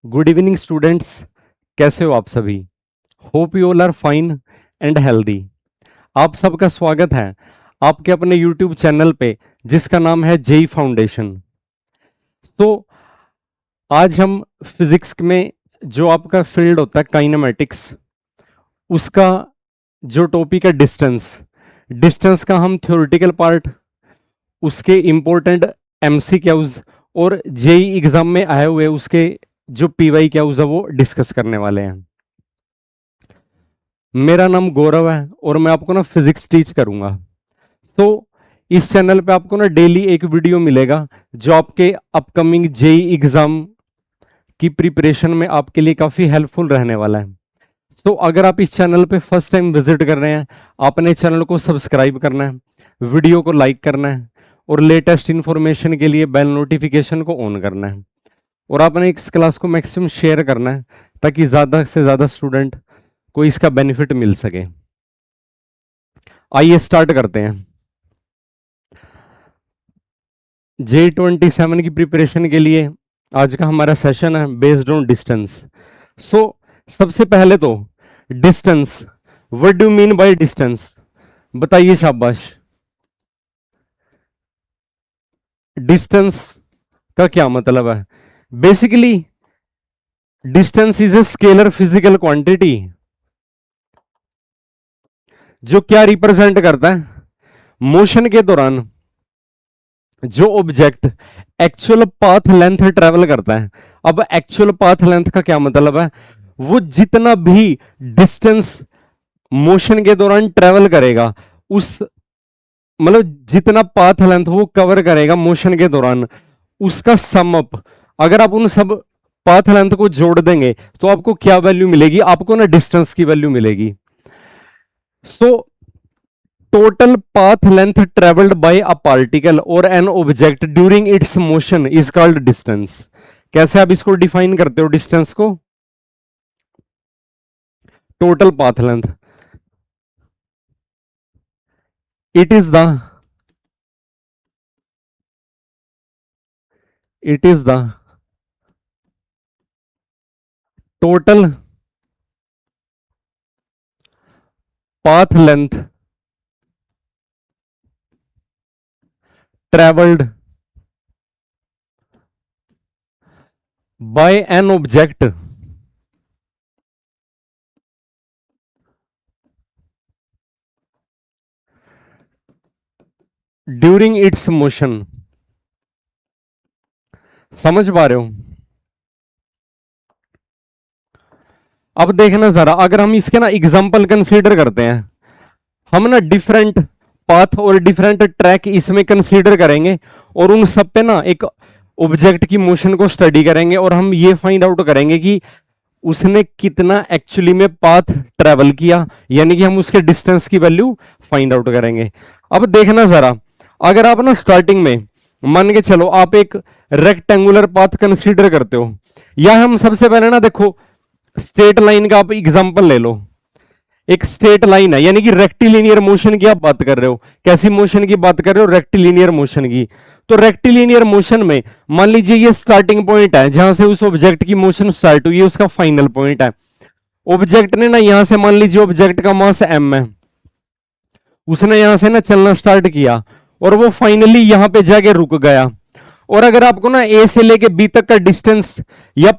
Good evening students. कैसे हो आप सभी? Hope you all are fine and healthy. आप सबका स्वागत है आपके अपने यूट्यूब चैनल पे जिसका नाम है जेई फाउंडेशन। तो आज हम फिजिक्स में जो आपका फील्ड होता है काइनेमेटिक्स, उसका जो टॉपिक है डिस्टेंस, डिस्टेंस का हम थ्योरेटिकल पार्ट, उसके इम्पोर्टेंट एमसीक्यूज और जेई एग्जाम में आए हुए उसके जो पीवाई क्यूज है वो डिस्कस करने वाले हैं। मेरा नाम गौरव है और मैं आपको ना फिजिक्स टीच करूंगा। तो इस चैनल पे आपको ना डेली एक वीडियो मिलेगा जो आपके अपकमिंग जेई एग्जाम की प्रिपरेशन में आपके लिए काफी हेल्पफुल रहने वाला है। तो अगर आप इस चैनल पे फर्स्ट टाइम विजिट कर रहे हैं, आपने चैनल को सब्सक्राइब करना है, वीडियो को लाइक करना है और लेटेस्ट इंफॉर्मेशन के लिए बेल नोटिफिकेशन को ऑन करना है। और आपने इस क्लास को मैक्सिमम शेयर करना है ताकि ज़्यादा से ज़्यादा स्टूडेंट को इसका बेनिफिट मिल सके। आइए स्टार्ट करते हैं। J27 की प्रिपरेशन के लिए आज का हमारा सेशन है बेस्ड ऑन डिस्टेंस। सो सबसे पहले तो distance, what do mean by distance? बताइए शाबाश। डिस्टेंस का क्या मतलब है? Basically distance is a scalar physical quantity जो क्या रिप्रेजेंट करता है? मोशन के दौरान जो object actual path length travel करता है। अब एक्चुअल पाथ लेंथ का क्या मतलब है? वो जितना भी डिस्टेंस मोशन के दौरान ट्रेवल करेगा, उस मतलब जितना पाथ लेंथ वो कवर करेगा मोशन के दौरान, उसका सम अप, अगर आप उन सब पाथ लेंथ को जोड़ देंगे तो आपको क्या वैल्यू मिलेगी? आपको ना डिस्टेंस की वैल्यू मिलेगी। So total path length travelled by a particle और an object during its motion is called distance. कैसे आप इसको डिफाइन करते हो डिस्टेंस को? Total path length, it is the total path length travelled by an object during its motion। समझ पा रहे हो? अब देखना जरा, अगर हम इसके ना एग्जांपल कंसीडर करते हैं, हम ना डिफरेंट पाथ और डिफरेंट ट्रैक इसमें कंसीडर करेंगे और उन सब पे ना एक ऑब्जेक्ट की मोशन को स्टडी करेंगे और हम ये फाइंड आउट करेंगे कि उसने कितना एक्चुअली में पाथ ट्रेवल किया, यानी कि हम उसके डिस्टेंस की वैल्यू फाइंड आउट करेंगे। अब देखना जरा, अगर आप ना स्टार्टिंग में मान के चलो आप एक रेक्टेंगुलर पाथ कंसीडर करते हो, या हम सबसे पहले ना देखो स्ट्रेट लाइन का आप एग्जांपल ले लो। एक स्ट्रेट लाइन है, यानी कि रेक्टिलिनियर मोशन की आप बात कर रहे हो। कैसी मोशन की बात कर रहे हो? रेक्टिलिनियर मोशन की। तो रेक्टिलिनियर मोशन में मान लीजिए ये स्टार्टिंग पॉइंट है जहां से उस ऑब्जेक्ट की मोशन स्टार्ट हुई है, उसका फाइनल पॉइंट है। ऑब्जेक्ट ने ना यहां से, मान लीजिए ऑब्जेक्ट का मास m है, उसने यहां से ना चलना स्टार्ट किया और वो फाइनली यहां पे जाके रुक गया। और अगर आपको ना ए से लेके बी तक का डिस्टेंस या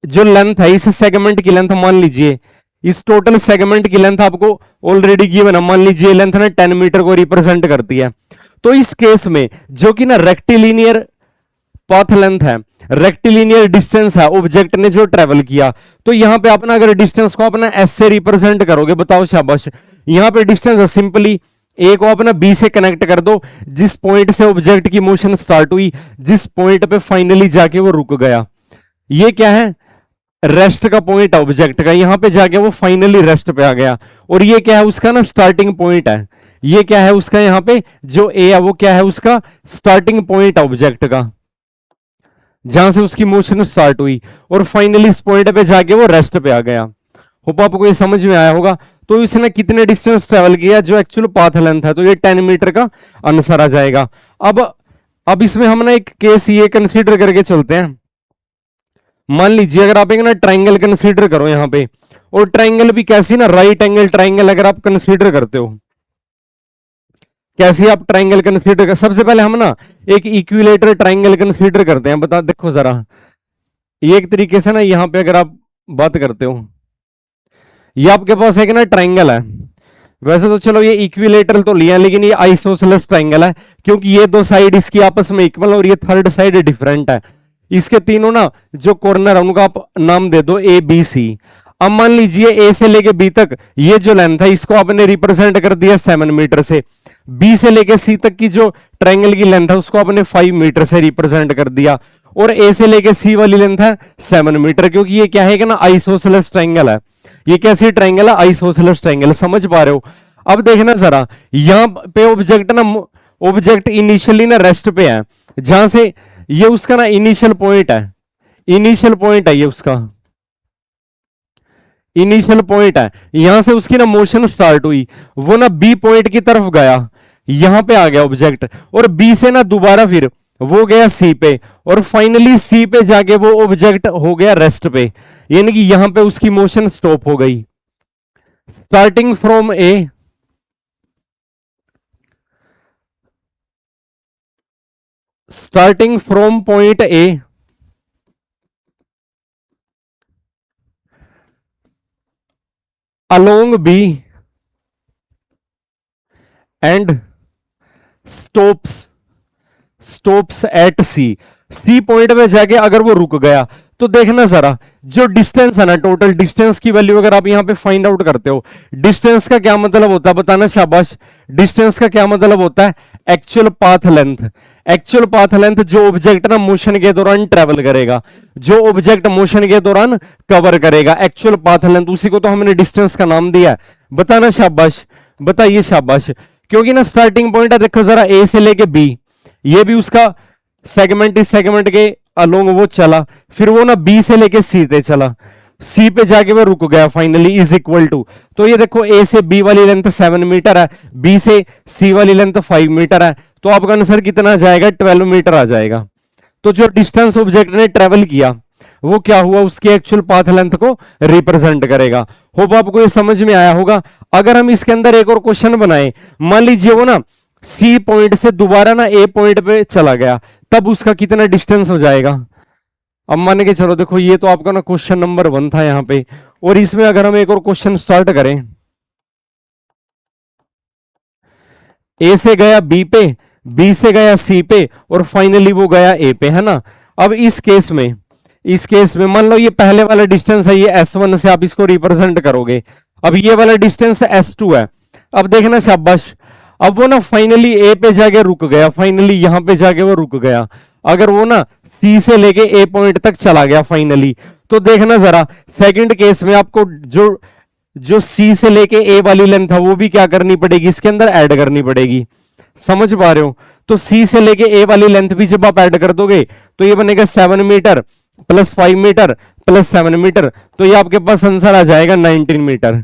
जो लेंथ है इस सेगमेंट की लेंथ, मान लीजिए इस टोटल सेगमेंट की लेंथ आपको ऑलरेडी गिवन है, मान लीजिए लेंथ ना 10 मीटर को रिप्रेजेंट करती है। तो इस केस में जो कि ना रेक्टिलिनियर पाथ लेंथ है, रेक्टिलिनियर डिस्टेंस है ऑब्जेक्ट ने जो ट्रेवल किया, तो यहां पे अपना अगर डिस्टेंस को अपना एस से रिप्रेजेंट करोगे, बताओ शाबाश। यहां पे डिस्टेंस है सिंपली ए को अपना बी से कनेक्ट कर दो, जिस पॉइंट से ऑब्जेक्ट की मोशन स्टार्ट हुई, जिस पॉइंट पे फाइनली जाके वो रुक गया, ये क्या है? रेस्ट का पॉइंट है ऑब्जेक्ट का, यहां पे जाके वो फाइनली रेस्ट पे आ गया। और ये क्या है? उसका ना स्टार्टिंग पॉइंट है। ये क्या है उसका? यहां पे जो ए है वो क्या है? उसका स्टार्टिंग पॉइंट है ऑब्जेक्ट का, जहां से उसकी मोशन स्टार्ट हुई और फाइनली इस पॉइंट पे जाके वो रेस्ट पे आ गया। होप आपको ये समझ में आया होगा। तो इसने कितने डिस्टेंस ट्रेवल किया जो एक्चुअल पाथ लेंथ है, तो ये 10 मीटर का आंसर आ जाएगा। अब इसमें हम ना एक केस ये कंसीडर करके चलते हैं। मान लीजिए अगर आप एक ना ट्राइंगल कंसीडर करो यहां पे, और ट्राइंगल भी कैसी ना, राइट एंगल ट्राइंगल अगर आप कंसीडर करते हो, कैसे आप ट्राइंगल कंसीडर कर, सबसे पहले हम ना एक इक्विलेटर ट्राइंगल कंसीडर करते हैं। बता देखो जरा, ये एक तरीके से ना यहां पे अगर आप बात करते हो, ये आपके पास एक ना ट्राइंगल है, वैसे तो चलो ये इक्विलेटरल तो लिया, लेकिन ये आइसोसेलेस ट्राइंगल है, क्योंकि ये दो साइड इसकी आपस में इक्वल और ये थर्ड साइड डिफरेंट है। इसके तीनों ना जो कॉर्नर है उनका आप नाम दे दो ए बी सी। अब मान लीजिए ए से लेके बी तक ये जो लेंथ है इसको आपने रिप्रेजेंट कर दिया 7 मीटर से, बी से लेके सी तक की जो ट्राइंगल की लेंथ है उसको आपने 5 मीटर से रिप्रेजेंट कर दिया, और ए से लेके सी वाली लेंथ है 7 मीटर, क्योंकि ये क्या है कि ना आइसोसेलेस ट्राइंगल है। ये कैसी ट्राइंगल है? Isosceles triangle. समझ पा रहे हो? अब देखना जरा, यहां पे ऑब्जेक्ट ना, ऑब्जेक्ट इनिशियली ना रेस्ट पे है, जहां से ये उसका ना इनिशियल पॉइंट है, इनिशियल पॉइंट है ये उसका इनिशियल पॉइंट है, यहां से उसकी ना मोशन स्टार्ट हुई, वो ना बी पॉइंट की तरफ गया, यहां पे आ गया ऑब्जेक्ट, और बी से ना दोबारा फिर वो गया सी पे, और फाइनली सी पे जाके वो ऑब्जेक्ट हो गया रेस्ट पे, यानी कि यहां पे उसकी मोशन स्टॉप हो गई। Starting from A, starting from point A along B and stops, stops at C, C point में जाके अगर वो रुक गया, तो देखना जरा जो डिस्टेंस है ना, टोटल डिस्टेंस की वैल्यू अगर आप यहां पे फाइंड आउट करते हो, डिस्टेंस का क्या मतलब होता है बताना, शाबाश। डिस्टेंस का क्या मतलब होता है? Actual path length. Actual path length जो ऑब्जेक्ट ना मोशन के दौरान ट्रेवल करेगा, जो ऑब्जेक्ट मोशन के दौरान कवर करेगा, एक्चुअल पाथ लेंथ, उसी को तो हमने डिस्टेंस का नाम दिया है। बताना शाबाश, बताइए शाबाश। क्योंकि ना स्टार्टिंग पॉइंट है, देखो जरा, ए से लेके बी, ये भी उसका सेगमेंट, इस सेगमेंट के अलोंग वो चला, फिर वो ना बी से लेके सी पे चला, सी पे जाके वो रुक गया फाइनली, इज इक्वल टू, तो ये देखो ए से बी वाली लेंथ 7 मीटर है, बी से सी वाली लेंथ 5 मीटर है, तो आपका आंसर कितना आ जाएगा? 12 मीटर आ जाएगा। तो जो डिस्टेंस ऑब्जेक्ट ने ट्रेवल किया वो क्या हुआ? उसके एक्चुअल पाथ लेंथ को रिप्रेजेंट करेगा। होप आपको ये समझ में आया होगा। अगर हम इसके अंदर एक और क्वेश्चन बनाए, मान लीजिए वो ना सी पॉइंट से दोबारा ना ए पॉइंट पे चला गया, तब उसका कितना डिस्टेंस हो जाएगा? अब मान के चलो, देखो ये तो आपका ना क्वेश्चन नंबर 1 था यहां पे, और इसमें अगर हम एक और क्वेश्चन स्टार्ट करें, ए से गया बी पे, बी से गया सी पे, और फाइनली वो गया ए पे, है ना। अब इस केस में, इस केस में मान लो ये पहले वाला डिस्टेंस है, ये S1 से आप इसको रिप्रेजेंट करोगे, अब ये वाला डिस्टेंस S2 है। अब देखना शाबाश, अब वो ना फाइनली ए पे जाके रुक गया, फाइनली यहां पे जाके वो रुक गया, अगर वो ना सी से लेके ए पॉइंट तक चला गया फाइनली, तो देखना जरा सेकंड केस में आपको जो जो सी से लेके ए वाली लेंथ है वो भी क्या करनी पड़ेगी, इसके अंदर ऐड करनी पड़ेगी। समझ पा रहे हो? तो सी से लेके ए वाली लेंथ भी जब आप ऐड कर दोगे तो ये बनेगा 7 metre plus 5 metre plus 7 metre, तो ये आपके पास आंसर आ जाएगा 19 मीटर।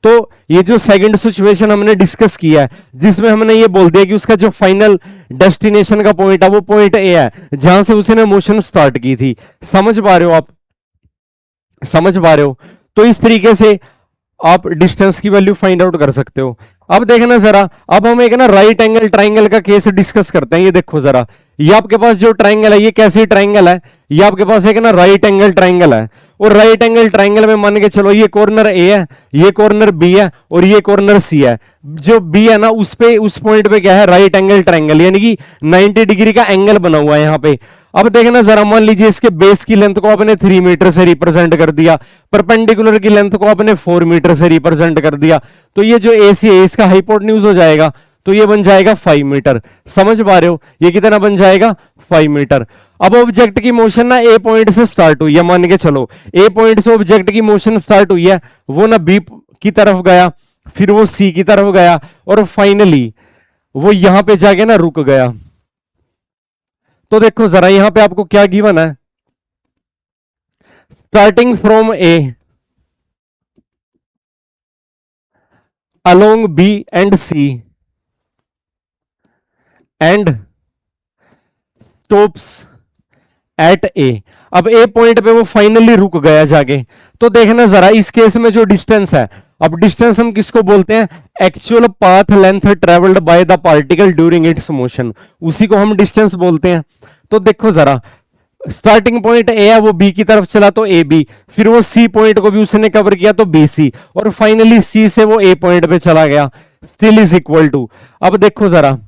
तो ये जो सेकंड सिचुएशन हमने डिस्कस किया है, जिसमें हमने ये बोल दिया कि उसका जो फाइनल डेस्टिनेशन का पॉइंट है वो पॉइंट ए है, जहां से उसने मोशन स्टार्ट की थी। समझ पा रहे हो आप? समझ पा रहे हो? तो इस तरीके से आप डिस्टेंस की वैल्यू फाइंड आउट कर सकते हो। अब देखना जरा, अब हम एक ना राइट एंगल ट्राइंगल का केस डिस्कस करते हैं। ये देखो जरा, ये आपके पास जो ट्राइंगल है ये कैसी ट्राइंगल है? ये आपके पास एक ना राइट एंगल ट्राइंगल है, और राइट एंगल ट्राइंगल में मान के चलो ये कॉर्नर ए है, ये कॉर्नर बी है, और ये कॉर्नर सी है। जो बी है ना उस पे, उस पॉइंट पे क्या है? राइट एंगल ट्राइंगल, यानी कि 90 डिग्री का एंगल बना हुआ है यहाँ पे। अब देखना जरा, मान लीजिए इसके बेस की लेंथ को आपने 3 मीटर से रिप्रेजेंट कर दिया, परपेंडिकुलर की लेंथ को आपने 4 मीटर से रिप्रेजेंट कर दिया, तो ये जो एसी है इसका हाइपोटेन्यूज हो जाएगा, तो ये बन जाएगा 5 मीटर। समझ पा रहे हो? ये कितना बन जाएगा? 5 मीटर। अब ऑब्जेक्ट की मोशन ना ए पॉइंट से स्टार्ट हुई है, मान के चलो ए पॉइंट से ऑब्जेक्ट की मोशन स्टार्ट हुई है, वो ना बी की तरफ गया, फिर वो सी की तरफ गया, और फाइनली वो यहां पे जाके ना रुक गया। तो देखो जरा यहां पे आपको क्या गिवन है? Starting from A along B and C and stops at A. अब ए पॉइंट पे वो फाइनली रुक गया जाके। तो देखना जरा इस केस में जो डिस्टेंस है, अब डिस्टेंस हम किसको बोलते हैं, actual path length travelled by the particle during its motion, उसी को हम डिस्टेंस बोलते हैं। तो देखो जरा, स्टार्टिंग पॉइंट ए है, वो बी की तरफ चला तो ए बी, फिर वो सी पॉइंट को भी उसने कवर किया तो बी सी, और फाइनली सी से वो ए पॉइंट पे चला गया, स्टिल इज इक्वल टू। अब देखो जरा,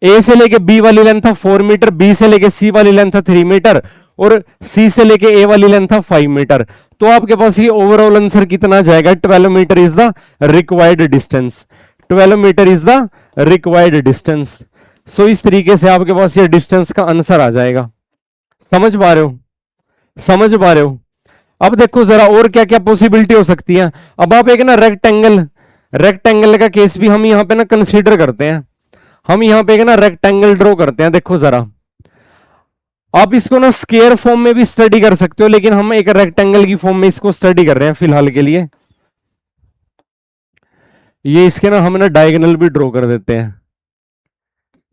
ए से लेके बी वाली लेंथ था 4 मीटर, बी से लेके सी वाली लेंथ था 3 मीटर, और सी से लेके ए वाली लेंथ था 5 मीटर। तो आपके पास ये ओवरऑल आंसर कितना जाएगा, 12 metre is the required distance. 12 metre is the required distance. So इस तरीके से आपके पास ये डिस्टेंस का आंसर आ जाएगा। समझ पा रहे हो, समझ पा रहे हो। अब देखो जरा और क्या क्या पॉसिबिलिटी हो सकती है। अब आप एक ना रेक्टेंगल का केस भी हम यहां पे ना कंसीडर करते हैं। हम यहां पे एक ना रेक्टेंगल ड्रॉ करते हैं। देखो जरा, आप इसको ना स्क्वायर फॉर्म में भी स्टडी कर सकते हो, लेकिन हम एक रेक्टेंगल की फॉर्म में इसको स्टडी कर रहे हैं फिलहाल के लिए। ये इसके ना हम ना डायगोनल भी ड्रॉ कर देते हैं।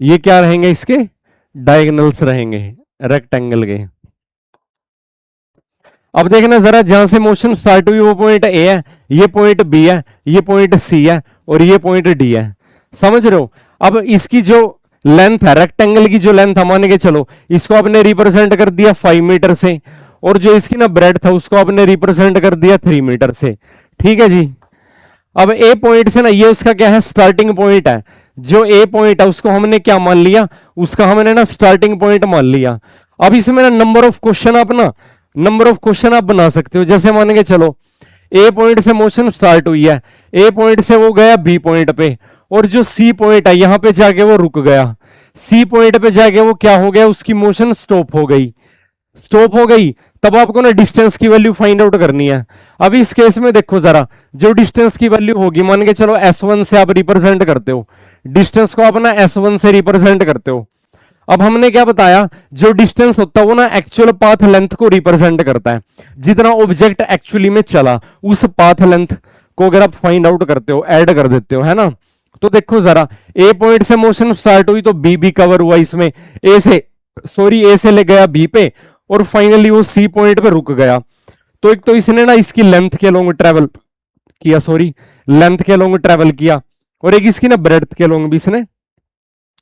ये क्या रहेंगे, इसके डायगोनल्स रहेंगे रेक्टेंगल के। अब देखना जरा, जहां से मोशन स्टार्ट हुई वो पॉइंट ए है, ये पॉइंट बी है, ये पॉइंट सी है, और ये पॉइंट डी है। समझ रहे हो। अब इसकी जो लेंथ है, रेक्टेंगल की जो लेंथ है, मान के चलो इसको आपने रिप्रेजेंट कर दिया 5 मीटर से, और जो इसकी ना ब्रेड था उसको आपने रिप्रेजेंट कर दिया 3 मीटर से। ठीक है जी। अब ए पॉइंट से ना, ये उसका क्या है, स्टार्टिंग पॉइंट है। जो ए पॉइंट है उसको हमने क्या मान लिया, उसका हमने ना स्टार्टिंग पॉइंट मान लिया। अब इसमें ना नंबर ऑफ क्वेश्चन आप बना सकते हो। जैसे मान के चलो ए पॉइंट से मोशन स्टार्ट हुई है, ए पॉइंट से वो गया बी पॉइंट पे, और जो सी पॉइंट है यहां पे जाके वो रुक गया। सी पॉइंट पे जाके वो क्या हो गया, उसकी मोशन स्टॉप हो गई। तब आपको ना डिस्टेंस की वैल्यू फाइंड आउट करनी है। अब इस केस में देखो जरा, जो डिस्टेंस की वैल्यू होगी, मान के चलो S1 से आप रिप्रेजेंट करते हो, डिस्टेंस को आप ना S1 से रिप्रेजेंट करते हो। अब हमने क्या बताया, जो डिस्टेंस होता है वो ना एक्चुअल पाथ लेंथ को रिप्रेजेंट करता है। जितना ऑब्जेक्ट एक्चुअली में चला, उस पाथ लेंथ को अगर आप फाइंड आउट करते हो, ऐड कर देते हो, है ना। तो देखो जरा, ए पॉइंट से मोशन स्टार्ट हुई तो बी भी कवर हुआ इसमें, ए से ले गया बी पे, और फाइनली वो सी पॉइंट पे रुक गया। तो एक तो इसने ना इसकी लेंथ के लॉन्ग ट्रेवल किया, और एक इसकी ना ब्रेड्थ के लॉन्ग भी इसने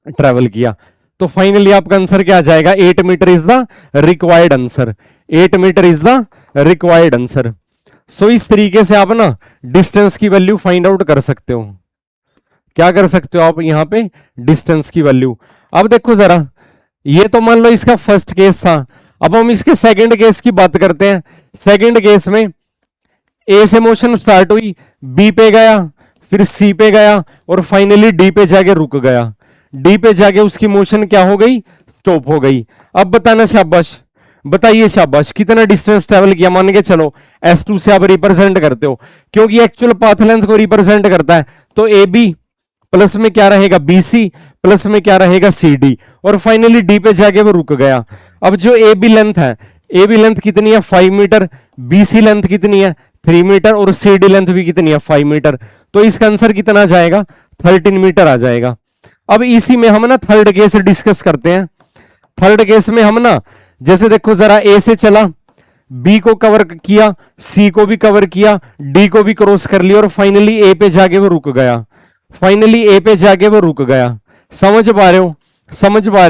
ट्रेवल किया। तो फाइनली आपका आंसर क्या आ जाएगा, 8 metre is the required answer. 8 metre is the required answer. So इस तरीके से आप ना डिस्टेंस की वैल्यू फाइंड आउट कर सकते हो। क्या कर सकते हो आप यहां पे, डिस्टेंस की वैल्यू। अब देखो जरा, ये तो मान लो इसका फर्स्ट केस था। अब हम इसके सेकंड केस की बात करते हैं। सेकंड केस में ए से मोशन स्टार्ट हुई, बी पे गया, फिर सी पे गया, और फाइनली डी पे जाके रुक गया। डी पे जाके उसकी मोशन क्या हो गई, स्टॉप हो गई। अब बताना शाबाश, बताइए शाबाश, कितना डिस्टेंस ट्रेवल किया। मान के चलो S2 से आप रिप्रेजेंट करते हो, क्योंकि एक्चुअल पाथ लेंथ को रिप्रेजेंट करता है। तो ए बी प्लस में क्या रहेगा, BC प्लस में क्या रहेगा, CD, और फाइनली डी पे जाके वो रुक गया। अब जो ए बी लेंथ कितनी है, 5 मीटर, BC लेंथ कितनी है, 3 मीटर, और CD लेंथ भी कितनी है, 5 मीटर। तो इसका आंसर कितना आ जाएगा, 13 मीटर आ जाएगा। अब इसी में हम ना थर्ड केस डिस्कस करते हैं। थर्ड केस में हम ना, जैसे देखो जरा, ए से चला, बी को कवर किया, सी को भी कवर किया, डी को भी क्रॉस कर लिया, और फाइनली ए पे जाके वो रुक गया। समझ पा रहे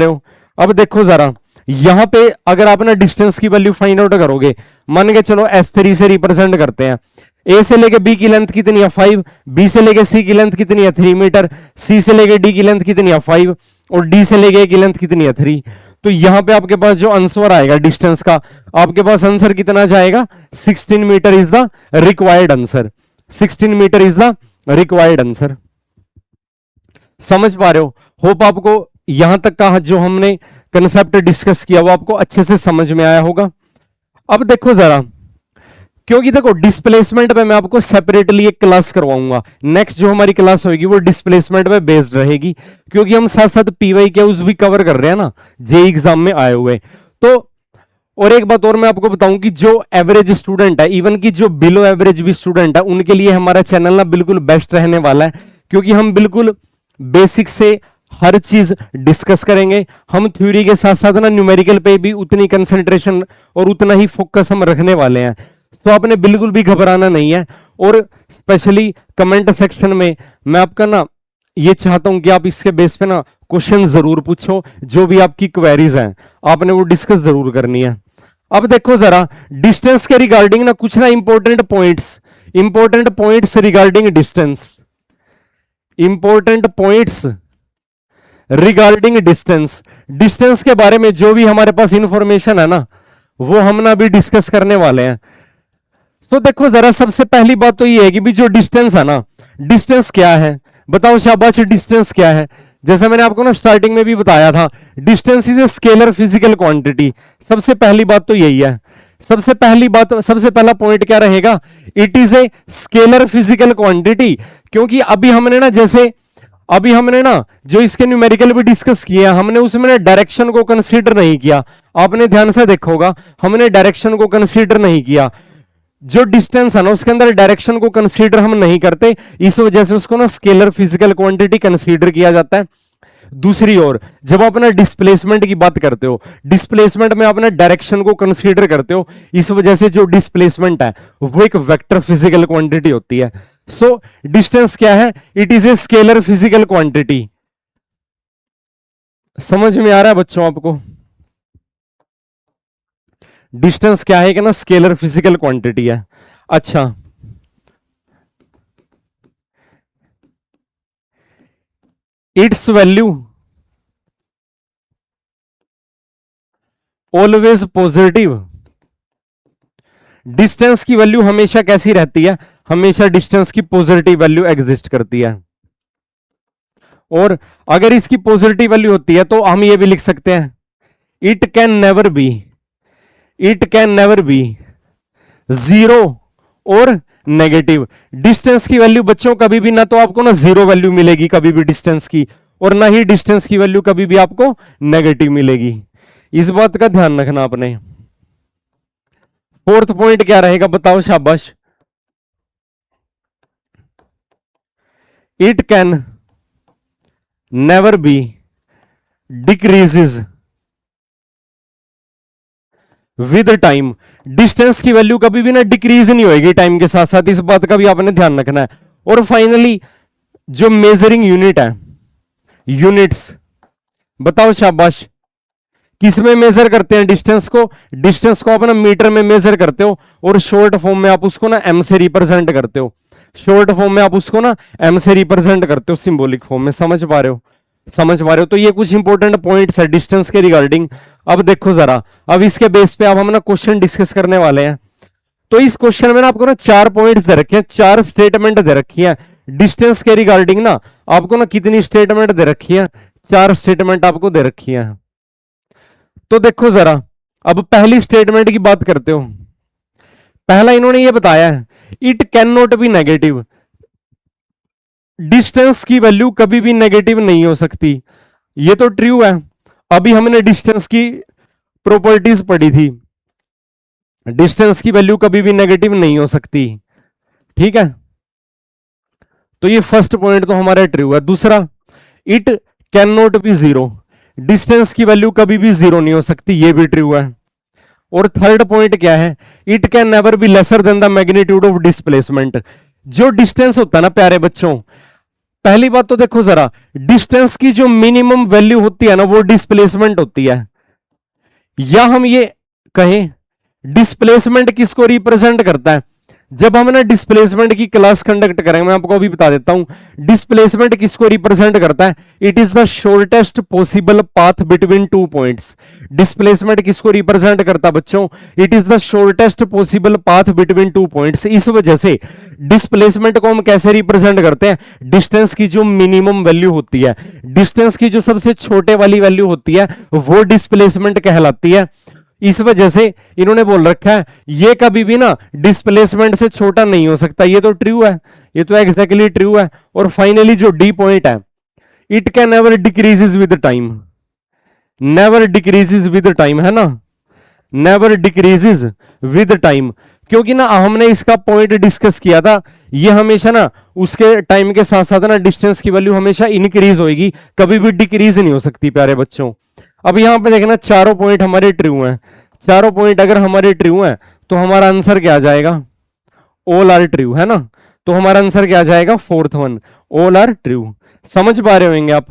हो। अब देखो जरा, यहां पे अगर आप ना डिस्टेंस की वैल्यू फाइंड आउट करोगे, मान के चलो S3 से रिप्रेजेंट करते हैं। ए से लेके बी की लेंथ कितनी है, 5, बी से लेके सी की लेंथ कितनी है, 3 मीटर, सी से लेके डी की लेंथ कितनी है, 5, और डी से लेके ए की लेंथ कितनी है, 3। तो यहां पे आपके पास जो आंसर आएगा डिस्टेंस का, आपके पास आंसर कितना जाएगा, 16 metre is the required answer. 16 metre is the required answer. समझ पा रहे हो। होप आपको यहां तक का जो हमने कंसेप्ट डिस्कस किया वो आपको अच्छे से समझ में आया होगा। अब देखो जरा, क्योंकि देखो डिस्प्लेसमेंट पे मैं आपको सेपरेटली एक क्लास करवाऊंगा। नेक्स्ट जो हमारी क्लास होगी वो डिस्प्लेसमेंट पे बेस्ड रहेगी, क्योंकि हम साथ साथ पीवाई के उस भी कवर कर रहे हैं ना, जे एग्जाम में आए हुए। तो और एक बात और मैं आपको बताऊं कि जो एवरेज स्टूडेंट है, इवन की जो बिलो एवरेज भी स्टूडेंट है, उनके लिए हमारा चैनल ना बिल्कुल बेस्ट रहने वाला है, क्योंकि हम बिल्कुल बेसिक से हर चीज डिस्कस करेंगे हम। थ्योरी के साथ साथ ना न्यूमेरिकल पे भी उतनी कंसंट्रेशन और उतना ही फोकस हम रखने वाले हैं, तो आपने बिल्कुल भी घबराना नहीं है। और स्पेशली कमेंट सेक्शन में मैं आपका ना ये चाहता हूं कि आप इसके बेस पे ना क्वेश्चन जरूर पूछो, जो भी आपकी क्वेरीज हैं आपने वो डिस्कस जरूर करनी है। अब देखो जरा डिस्टेंस के रिगार्डिंग ना कुछ ना important points regarding distance, important points regarding distance. Distance के बारे में जो भी हमारे पास इंफॉर्मेशन है ना वो हम ना अभी डिस्कस करने वाले हैं। तो देखो जरा सबसे पहली बात तो ये है कि भी जो डिस्टेंस है ना, डिस्टेंस क्या है बताओ शाबाश, डिस्टेंस क्या है। जैसे मैंने आपको ना स्टार्टिंग में भी बताया था, distance is a scalar physical quantity. सबसे पहली बात तो यही है, सबसे पहला पॉइंट क्या रहेगा, it is a scalar physical quantity. क्योंकि अभी हमने ना जो इसके न्यूमेरिकल भी डिस्कस किया, हमने उसमें ना डायरेक्शन को कंसीडर नहीं किया। आपने ध्यान से देखा होगा हमने डायरेक्शन को कंसीडर नहीं किया। जो डिस्टेंस है ना उसके अंदर डायरेक्शन को कंसीडर हम नहीं करते, इस वजह से उसको ना स्केलर फिजिकल क्वांटिटी कंसीडर किया जाता है। दूसरी ओर जब आप ना डिस्प्लेसमेंट की बात करते हो, डिस्प्लेसमेंट में आप ना डायरेक्शन को कंसीडर करते हो, इस वजह से जो डिस्प्लेसमेंट है वो एक वेक्टर फिजिकल क्वांटिटी होती है। सो डिस्टेंस क्या है, it is a scalar physical quantity. समझ में आ रहा है बच्चों आपको, डिस्टेंस क्या है कि ना स्केलर फिजिकल क्वांटिटी है। अच्छा it's value always positive. Distance की वैल्यू हमेशा कैसी रहती है, हमेशा डिस्टेंस की पॉजिटिव वैल्यू एग्जिस्ट करती है। और अगर इसकी पॉजिटिव वैल्यू होती है तो हम ये भी लिख सकते हैं, it can never be zero और नेगेटिव। डिस्टेंस की वैल्यू बच्चों कभी भी ना तो आपको ना जीरो वैल्यू मिलेगी कभी भी डिस्टेंस की, और ना ही डिस्टेंस की वैल्यू कभी भी आपको नेगेटिव मिलेगी। इस बात का ध्यान रखना आपने। फोर्थ पॉइंट क्या रहेगा बताओ शाबाश, it can never be decreases with time. Distance की वैल्यू कभी भी ना डिक्रीज नहीं होगी टाइम के साथ साथ, इस बात का भी आपने ध्यान रखना है। और फाइनली जो मेजरिंग यूनिट है, यूनिट्स बताओ शाबाश, किस में मेजर करते हैं डिस्टेंस को, डिस्टेंस को आप ना मीटर में मेजर करते हो, और शॉर्ट फॉर्म में आप उसको ना एम से रिप्रेजेंट करते हो, शॉर्ट फॉर्म में आप उसको ना एम से रिप्रेजेंट करते हो, सिंबॉलिक फॉर्म में। समझ पा रहे हो। तो ये कुछ इंपॉर्टेंट पॉइंट्स है डिस्टेंस के रिगार्डिंग। अब देखो जरा, अब इसके बेस पे अब हम ना क्वेश्चन डिस्कस करने वाले हैं। तो इस क्वेश्चन में ना आपको ना 4 पॉइंट्स दे रखे हैं, 4 स्टेटमेंट दे रखी है डिस्टेंस के रिगार्डिंग ना। आपको ना कितनी स्टेटमेंट दे रखी है, 4 स्टेटमेंट आपको दे रखी है। तो देखो जरा, अब पहली स्टेटमेंट की बात करते हो। पहला इन्होंने ये बताया है, it can not be negative. Distance की वैल्यू कभी भी नेगेटिव नहीं हो सकती, ये तो ट्रू है। अभी हमने डिस्टेंस की प्रॉपर्टीज पढ़ी थी, डिस्टेंस की वैल्यू कभी भी नेगेटिव नहीं हो सकती, ठीक है। तो ये फर्स्ट पॉइंट तो हमारा ट्रू है। दूसरा, it can not be zero. Distance की वैल्यू कभी भी जीरो नहीं हो सकती, ये भी ट्रू है। और थर्ड पॉइंट क्या है, it can never be lesser than the magnitude of displacement. जो डिस्टेंस होता है ना प्यारे बच्चों, पहली बात तो देखो जरा, डिस्टेंस की जो मिनिमम वैल्यू होती है ना वो डिस्प्लेसमेंट होती है। या हम ये कहें डिस्प्लेसमेंट किसको रिप्रेजेंट करता है, जब हम ना डिस्प्लेसमेंट की क्लास कंडक्ट करेंगे, मैं आपको अभी बता देता हूं डिस्प्लेसमेंट किसको रिप्रेजेंट करता है। It is the shortest possible path between 2 points. Displacement किसको रिप्रेजेंट करता है बच्चों, it is the shortest possible path between 2 points. इस वजह से डिस्प्लेसमेंट को हम कैसे रिप्रेजेंट करते हैं, डिस्टेंस की जो मिनिमम वैल्यू होती है, डिस्टेंस की जो सबसे छोटे वाली वैल्यू होती है वो डिस्प्लेसमेंट कहलाती है। इस वजह से इन्होंने बोल रखा है ये कभी भी ना डिस्प्लेसमेंट से छोटा नहीं हो सकता, ये तो ट्रू है, ये तो एग्जैक्टली ट्रू है। और फाइनली जो डी पॉइंट है, it can never decreases with time. Never decreases with time है ना, नेवर डिक्रीजेस विद टाइम। क्योंकि ना हमने इसका पॉइंट डिस्कस किया था, ये हमेशा ना उसके टाइम के साथ साथ ना डिस्टेंस की वैल्यू हमेशा इंक्रीज होगी, कभी भी डिक्रीज नहीं हो सकती प्यारे बच्चों। अब यहां पे देखना चारों पॉइंट हमारे ट्रू हैं, चारों पॉइंट अगर हमारे ट्रू हैं तो हमारा आंसर क्या आ जाएगा, ऑल आर ट्रू, है ना। तो हमारा आंसर क्या आ जाएगा, fourth one, all are true. समझ पा रहे होंगे आप।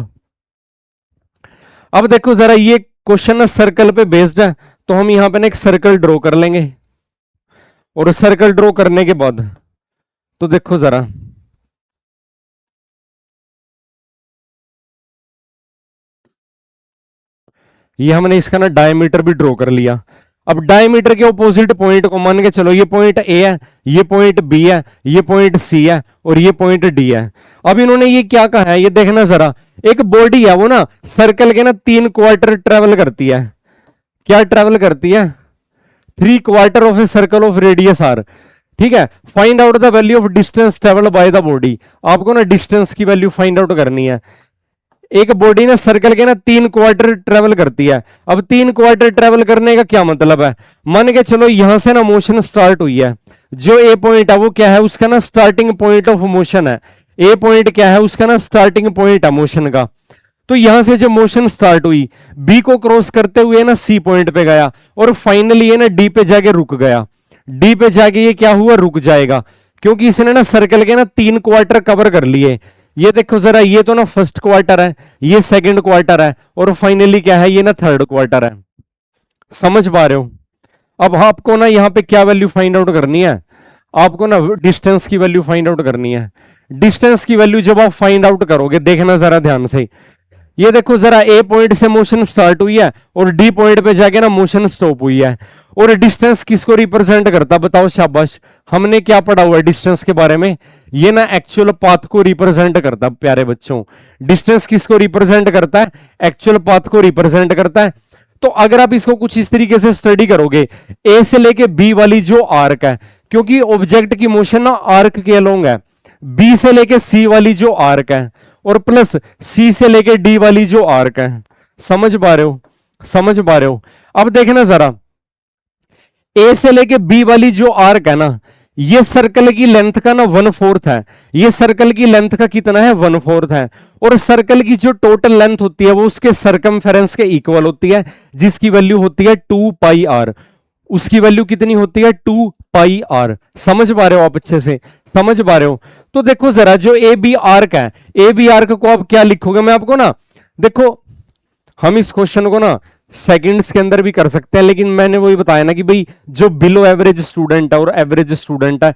अब देखो जरा, ये क्वेश्चन ना सर्कल पे बेस्ड है, तो हम यहां पे ना एक सर्कल ड्रॉ कर लेंगे, और सर्कल ड्रॉ करने के बाद तो देखो जरा, ये हमने इसका ना डायमीटर भी ड्रॉ कर लिया। अब डायमीटर के ऑपोजिट पॉइंट को मान के चलो, ये पॉइंट ए है, ये पॉइंट बी है, ये पॉइंट सी है, और ये पॉइंट डी है। अब इन्होंने ये क्या कहा है, ये देखना जरा, एक बॉडी है वो ना सर्कल के ना 3 क्वार्टर ट्रेवल करती है। क्या ट्रेवल करती है, 3 quarter of a circle of radius R. ठीक है, find out the value of distance travel by the body. आपको ना डिस्टेंस की वैल्यू फाइंड आउट करनी है। एक बॉडी ना सर्कल के ना 3 क्वार्टर ट्रेवल करती है। अब 3 क्वार्टर ट्रेवल करने का क्या मतलब है, मान के चलो यहां से ना मोशन स्टार्ट हुई है, जो ए पॉइंट है वो क्या है, उसका ना स्टार्टिंग पॉइंट ऑफ मोशन है। ए पॉइंट क्या है, उसका ना स्टार्टिंग पॉइंट है मोशन का। तो यहां से जब मोशन स्टार्ट हुई, बी को क्रॉस करते हुए ना सी पॉइंट पे गया, और फाइनली ये ना डी पे जाके रुक गया। डी पे जाके ये क्या हुआ, रुक जाएगा, क्योंकि इसने ना सर्कल के ना 3 क्वार्टर कवर कर लिए। ये देखो जरा, ये तो ना फर्स्ट क्वार्टर है, ये सेकंड क्वार्टर है, और फाइनली क्या है, ये ना थर्ड क्वार्टर है। समझ पा रहे हो। अब आपको ना यहाँ पे क्या वैल्यू फाइंड आउट करनी है, आपको ना डिस्टेंस की वैल्यू फाइंड आउट करनी है। डिस्टेंस की वैल्यू जब आप फाइंड आउट करोगे, देखना जरा ध्यान से, ये देखो जरा, ए पॉइंट से मोशन स्टार्ट हुई है और डी पॉइंट पे जाके ना मोशन स्टॉप हुई है। और डिस्टेंस किसको रिप्रेजेंट करता, बताओ, शाबाश। हमने क्या पढ़ा हुआ है डिस्टेंस के बारे में, ये ना एक्चुअल पाथ को रिप्रेजेंट करता है प्यारे बच्चों। डिस्टेंस किसको रिप्रेजेंट करता है, एक्चुअल पाथ को रिप्रेजेंट करता है। तो अगर आप इसको कुछ इस तरीके से स्टडी करोगे, ए से लेके बी वाली जो आर्क है, क्योंकि ऑब्जेक्ट की मोशन ना आर्क के अलोंग है, बी से लेके सी वाली जो आर्क है, और प्लस सी से लेके डी वाली जो आर्क है। समझ पा रहे हो, समझ पा रहे हो। अब देखना जरा, ए से लेके बी वाली जो आर्क है ना, ये सर्कल की लेंथ का ना 1/4 है। ये सर्कल की लेंथ का कितना है, 1/4 है। और सर्कल की जो टोटल लेंथ होती है वो उसके सरकमफेरेंस के इक्वल होती है, जिसकी वैल्यू होती है 2 पाई आर। उसकी वैल्यू कितनी होती है, 2 पाई आर। समझ पा रहे हो आप, अच्छे से समझ पा रहे हो। तो देखो जरा, जो ए बी आर्क है, ए बी आर्क को आप क्या लिखोगे, मैं आपको ना, देखो हम इस क्वेश्चन को ना सेकंड्स के अंदर भी कर सकते हैं, लेकिन मैंने वही बताया ना कि भाई जो बिलो एवरेज स्टूडेंट है और एवरेज स्टूडेंट है,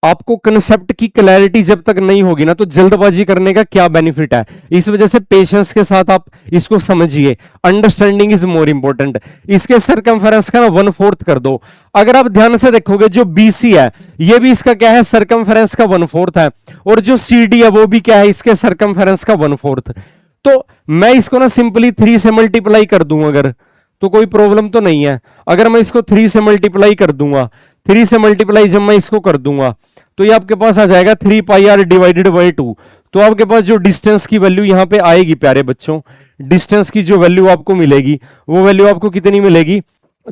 आपको कंसेप्ट की क्लैरिटी जब तक नहीं होगी ना, तो जल्दबाजी करने का क्या बेनिफिट है। इस वजह से पेशेंस के साथ आप इसको समझिए, अंडरस्टैंडिंग इज मोर इंपॉर्टेंट। इसके सरकमफेरेंस का ना 1/4 कर दो। अगर आप ध्यान से देखोगे, जो बीसी है ये भी इसका क्या है, सरकमफेरेंस का 1/4 है, और जो सीडी है वो भी क्या है, इसके सरकमफेरेंस का 1/4। तो मैं इसको ना सिंपली 3 से मल्टीप्लाई कर दूं अगर, तो कोई प्रॉब्लम तो नहीं है। अगर मैं इसको 3 से मल्टीप्लाई कर दूंगा, 3 से मल्टीप्लाई जब मैं इसको कर दूंगा, तो ये आपके पास आ जाएगा 3 पाई आर डिवाइडेड बाई 2। तो आपके पास जो डिस्टेंस की वैल्यू यहां पे आएगी प्यारे बच्चों, डिस्टेंस की जो वैल्यू आपको मिलेगी, वो वैल्यू आपको कितनी मिलेगी,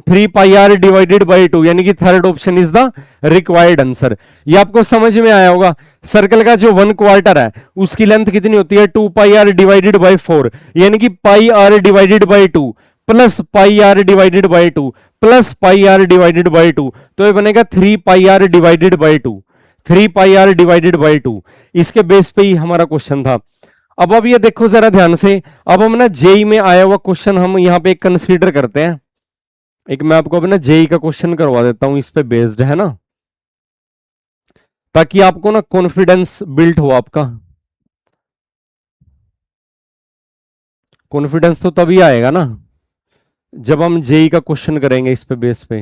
3 पाई आर डिवाइडेड बाई 2, यानी कि third option is the required answer. ये आपको समझ में आया होगा। सर्कल का जो 1 क्वार्टर है उसकी लेंथ कितनी होती है, 2 पाई आर डिवाइडेड बाई 4, यानी कि pi r divided by 2 plus pi r divided by 2 plus pi r divided by 2, तो ये बनेगा 3 pi r divided by 2, 3 pi r divided by 2। इसके बेस पे ही हमारा क्वेश्चन था। अब ये देखो जरा ध्यान से, अब हम ना जेई में आया हुआ क्वेश्चन हम यहाँ पे कंसीडर करते हैं। एक मैं आपको अपना जेई का क्वेश्चन करवा देता हूं, इस पे बेस्ड है ना, ताकि आपको ना कॉन्फिडेंस बिल्ड हो। आपका कॉन्फिडेंस तो तभी आएगा ना जब हम जेई का क्वेश्चन करेंगे इस पे बेस पे।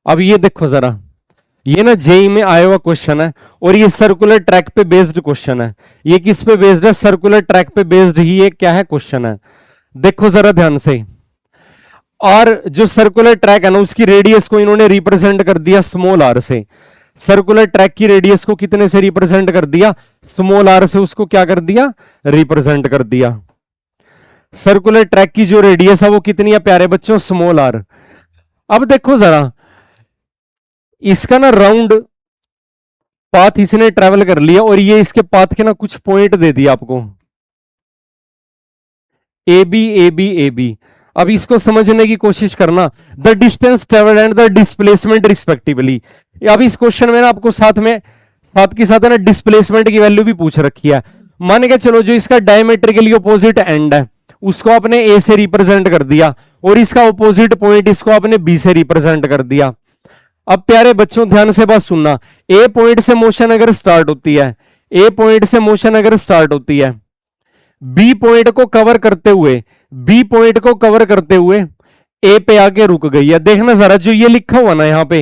अब ये देखो जरा, ये ना जेई में आया हुआ क्वेश्चन है, और ये सर्कुलर ट्रैक पे बेस्ड क्वेश्चन है। ये किस पे बेस्ड है, सर्कुलर ट्रैक पे बेस्ड ही ये क्या है, क्वेश्चन है। देखो जरा ध्यान से, और जो सर्कुलर ट्रैक है ना, उसकी रेडियस को इन्होंने रिप्रेजेंट कर दिया स्मॉल आर से। सर्कुलर ट्रैक की रेडियस को कितने से रिप्रेजेंट कर दिया, स्मॉल आर से उसको क्या कर दिया, रिप्रेजेंट कर दिया। सर्कुलर ट्रैक की जो रेडियस है वो कितनी है प्यारे बच्चों, स्मॉल आर। अब देखो जरा, इसका ना राउंड पाथ इसने ट्रेवल कर लिया और ये इसके पाथ के ना कुछ पॉइंट दे दिया आपको, A B A B A B. अब इसको समझने की कोशिश करना, the distance travelled and the displacement respectively. अब इस क्वेश्चन में ना आपको साथ के साथ ना डिस्प्लेसमेंट की वैल्यू भी पूछ रखी है। मान के चलो जो इसका डायमेट्रिकली ऑपोजिट एंड है उसको आपने ए से रिप्रेजेंट कर दिया और इसका ऑपोजिट पॉइंट इसको आपने बी से रिप्रेजेंट कर दिया। अब प्यारे बच्चों ध्यान से बात सुनना, ए पॉइंट से मोशन अगर स्टार्ट होती है, ए पॉइंट से मोशन अगर स्टार्ट होती है, बी पॉइंट को कवर करते हुए, बी पॉइंट को कवर करते हुए ए पे आके रुक गई है। देखना जरा जो ये लिखा हुआ ना यहां पे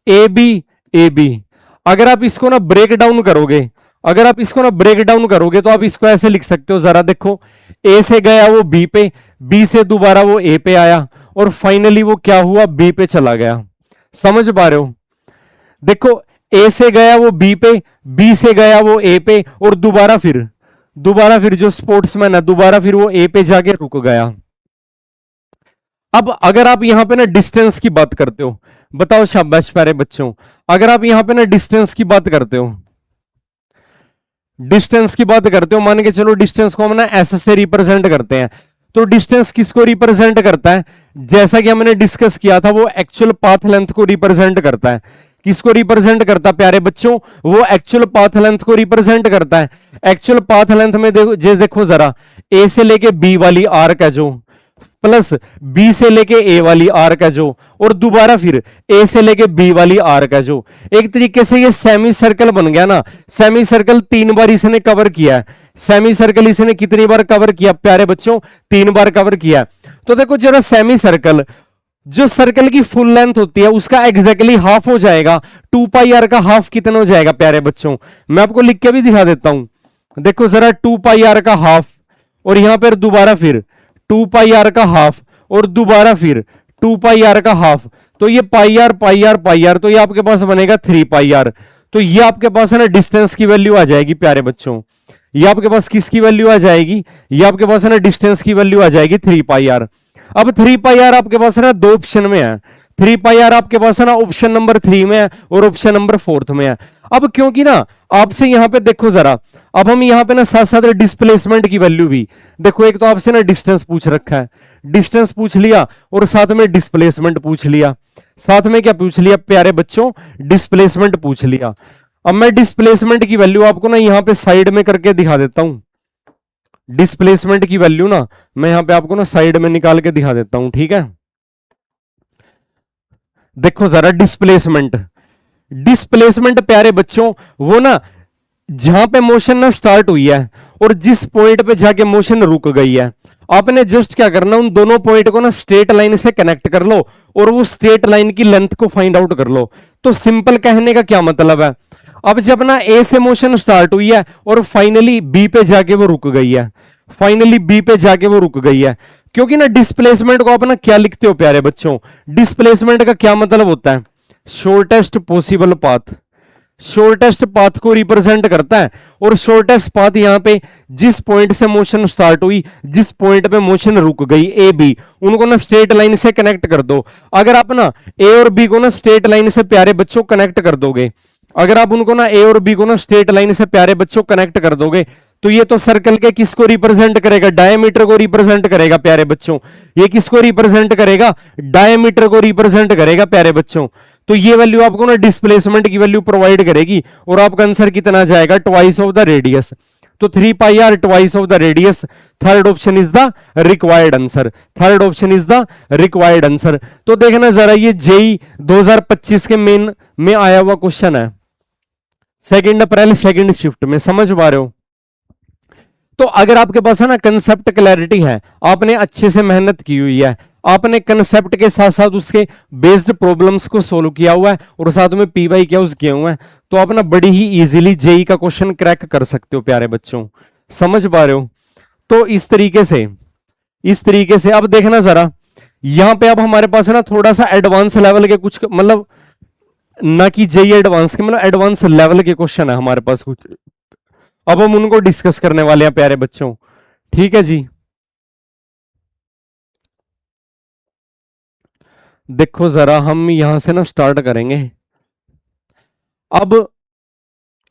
ए बी, अगर आप इसको ना ब्रेक डाउन करोगे, अगर आप इसको ना ब्रेक डाउन करोगे तो आप इसको ऐसे लिख सकते हो, जरा देखो, ए से गया वो बी पे, बी से दोबारा वो ए पे आया और फाइनली वो क्या हुआ, बी पे चला गया। समझ पा रहे हो? देखो ए से गया वो बी पे, बी से गया वो ए पे और दोबारा फिर जो स्पोर्ट्समैन है दोबारा फिर वो ए पे जाके रुक गया। अब अगर आप यहां पे ना डिस्टेंस की बात करते हो, बताओ शाबाश प्यारे बच्चों, अगर आप यहां पे ना डिस्टेंस की बात करते हो, डिस्टेंस की बात करते हो, मान के चलो डिस्टेंस को हम ना एस से रिप्रेजेंट करते हैं, तो डिस्टेंस किसको रिप्रेजेंट करता है, जैसा कि हमने डिस्कस किया था वो एक्चुअल पाथ लेंथ को रिप्रेजेंट करता है। किसको रिप्रेजेंट करता है प्यारे बच्चों, वो एक्चुअल पाथ लेंथ को रिप्रेजेंट करता है। एक्चुअल पाथ लेंथ में देखो जरा, ए से लेके बी वाली आर्क है जो, प्लस बी से लेके ए वाली आर्क है जो, और दोबारा फिर ए से लेके बी वाली आर्क है जो, एक तरीके से ये सेमी सर्कल बन गया ना। सेमी सर्कल 3 बार इसने कवर किया है। सेमी सर्कल इसने कितनी बार कवर किया प्यारे बच्चों, 3 बार कवर किया। तो देखो जरा सेमी सर्कल, जो सर्कल की फुल लेंथ होती है उसका एग्जैक्टली हाफ हो जाएगा। 2 पाई आर का हाफ कितना हो जाएगा प्यारे बच्चों, मैं आपको लिख के भी दिखा देता हूं। देखो जरा 2 पाई आर का हाफ, और यहां पर दोबारा फिर 2 पाई आर का हाफ, और दोबारा फिर 2 पाई आर का हाफ, तो ये pi r pi r pi r, तो ये आपके पास बनेगा 3 पाई आर। तो ये आपके पास है ना डिस्टेंस की वैल्यू आ जाएगी प्यारे बच्चों। ये आपके पास किसकी वैल्यू आ जाएगी, ये आपके पास है ना डिस्टेंस की वैल्यू आ जाएगी 3 पाई आर। अब 3 पाई आर आपके पास है ना 2 ऑप्शन में है। 3 पाई आर आपके पास है ना ऑप्शन नंबर 3 में है और ऑप्शन नंबर 4 में है। अब क्योंकि ना आपसे यहां पे देखो जरा, अब हम यहां पे ना साथ साथ डिस्प्लेसमेंट की वैल्यू भी देखो, एक तो आपसे ना डिस्टेंस पूछ रखा है, डिस्टेंस पूछ लिया और साथ में डिस्प्लेसमेंट पूछ लिया। साथ में क्या पूछ लिया प्यारे बच्चों, डिस्प्लेसमेंट पूछ लिया। अब मैं डिस्प्लेसमेंट की वैल्यू आपको ना यहां पे साइड में करके दिखा देता हूं। डिस्प्लेसमेंट की वैल्यू ना मैं यहां पे आपको ना साइड में निकाल के दिखा देता हूं, ठीक है। देखो जरा डिस्प्लेसमेंट, डिस्प्लेसमेंट प्यारे बच्चों वो ना जहां पे मोशन ना स्टार्ट हुई है और जिस पॉइंट पे जाके मोशन रुक गई है, आपने जस्ट क्या करना, उन दोनों पॉइंट को ना स्ट्रेट लाइन से कनेक्ट कर लो और वो स्ट्रेट लाइन की लेंथ को फाइंड आउट कर लो। तो सिंपल कहने का क्या मतलब है, अब जब ना ए से मोशन स्टार्ट हुई है और फाइनली बी पे जाके वो रुक गई है, फाइनली बी पे जाके वो रुक गई है, क्योंकि ना डिस्प्लेसमेंट को आप ना क्या लिखते हो प्यारे बच्चों, डिस्प्लेसमेंट का क्या मतलब होता है, shortest possible path. Shortest path को रिप्रेजेंट करता है और शॉर्टेस्ट पाथ यहां पे जिस पॉइंट से मोशन स्टार्ट हुई, जिस पॉइंट पे मोशन रुक गई ए बी, उनको ना स्ट्रेट लाइन से कनेक्ट कर दो। अगर आप ना ए और बी को ना स्ट्रेट लाइन से प्यारे बच्चों कनेक्ट कर दोगे, अगर आप उनको ना ए और बी को ना स्ट्रेट लाइन से प्यारे बच्चों कनेक्ट कर दोगे, तो ये तो सर्कल के किसको रिप्रेजेंट करेगा, डायमीटर को रिप्रेजेंट करेगा प्यारे बच्चों। ये किसको रिप्रेजेंट करेगा, डायमीटर को रिप्रेजेंट करेगा प्यारे बच्चों। तो ये वैल्यू आपको ना डिस्प्लेसमेंट की वैल्यू प्रोवाइड करेगी और आपका आंसर कितना जाएगा, ट्वाइस ऑफ द रेडियस। तो 3 pi r twice of the radius, third option is the required answer, third option is the required answer. तो देखना जरा ये जेई 2025 के मेन में आया हुआ क्वेश्चन है, 2 अप्रैल सेकंड शिफ्ट में, समझ पा रहे हो। तो अगर आपके पास है ना कंसेप्ट क्लैरिटी है, आपने अच्छे से मेहनत की हुई है, आपने कंसेप्ट के साथ साथ उसके बेस्ड प्रॉब्लम्स को सोल्व किया हुआ है और साथ में पीवाई क्या उस किए हुए हैं, तो आप ना बड़ी ही इजीली जेई का क्वेश्चन क्रैक कर सकते हो प्यारे बच्चों, समझ पा रहे हो। तो इस तरीके से अब देखना जरा, यहां पे अब हमारे पास है ना थोड़ा सा एडवांस लेवल के कुछ मतलब ना कि जेई एडवांस के, मतलब एडवांस लेवल के क्वेश्चन है हमारे पास कुछ, अब हम उनको डिस्कस करने वाले हैं प्यारे बच्चों। ठीक है जी, देखो जरा हम यहां से ना स्टार्ट करेंगे। अब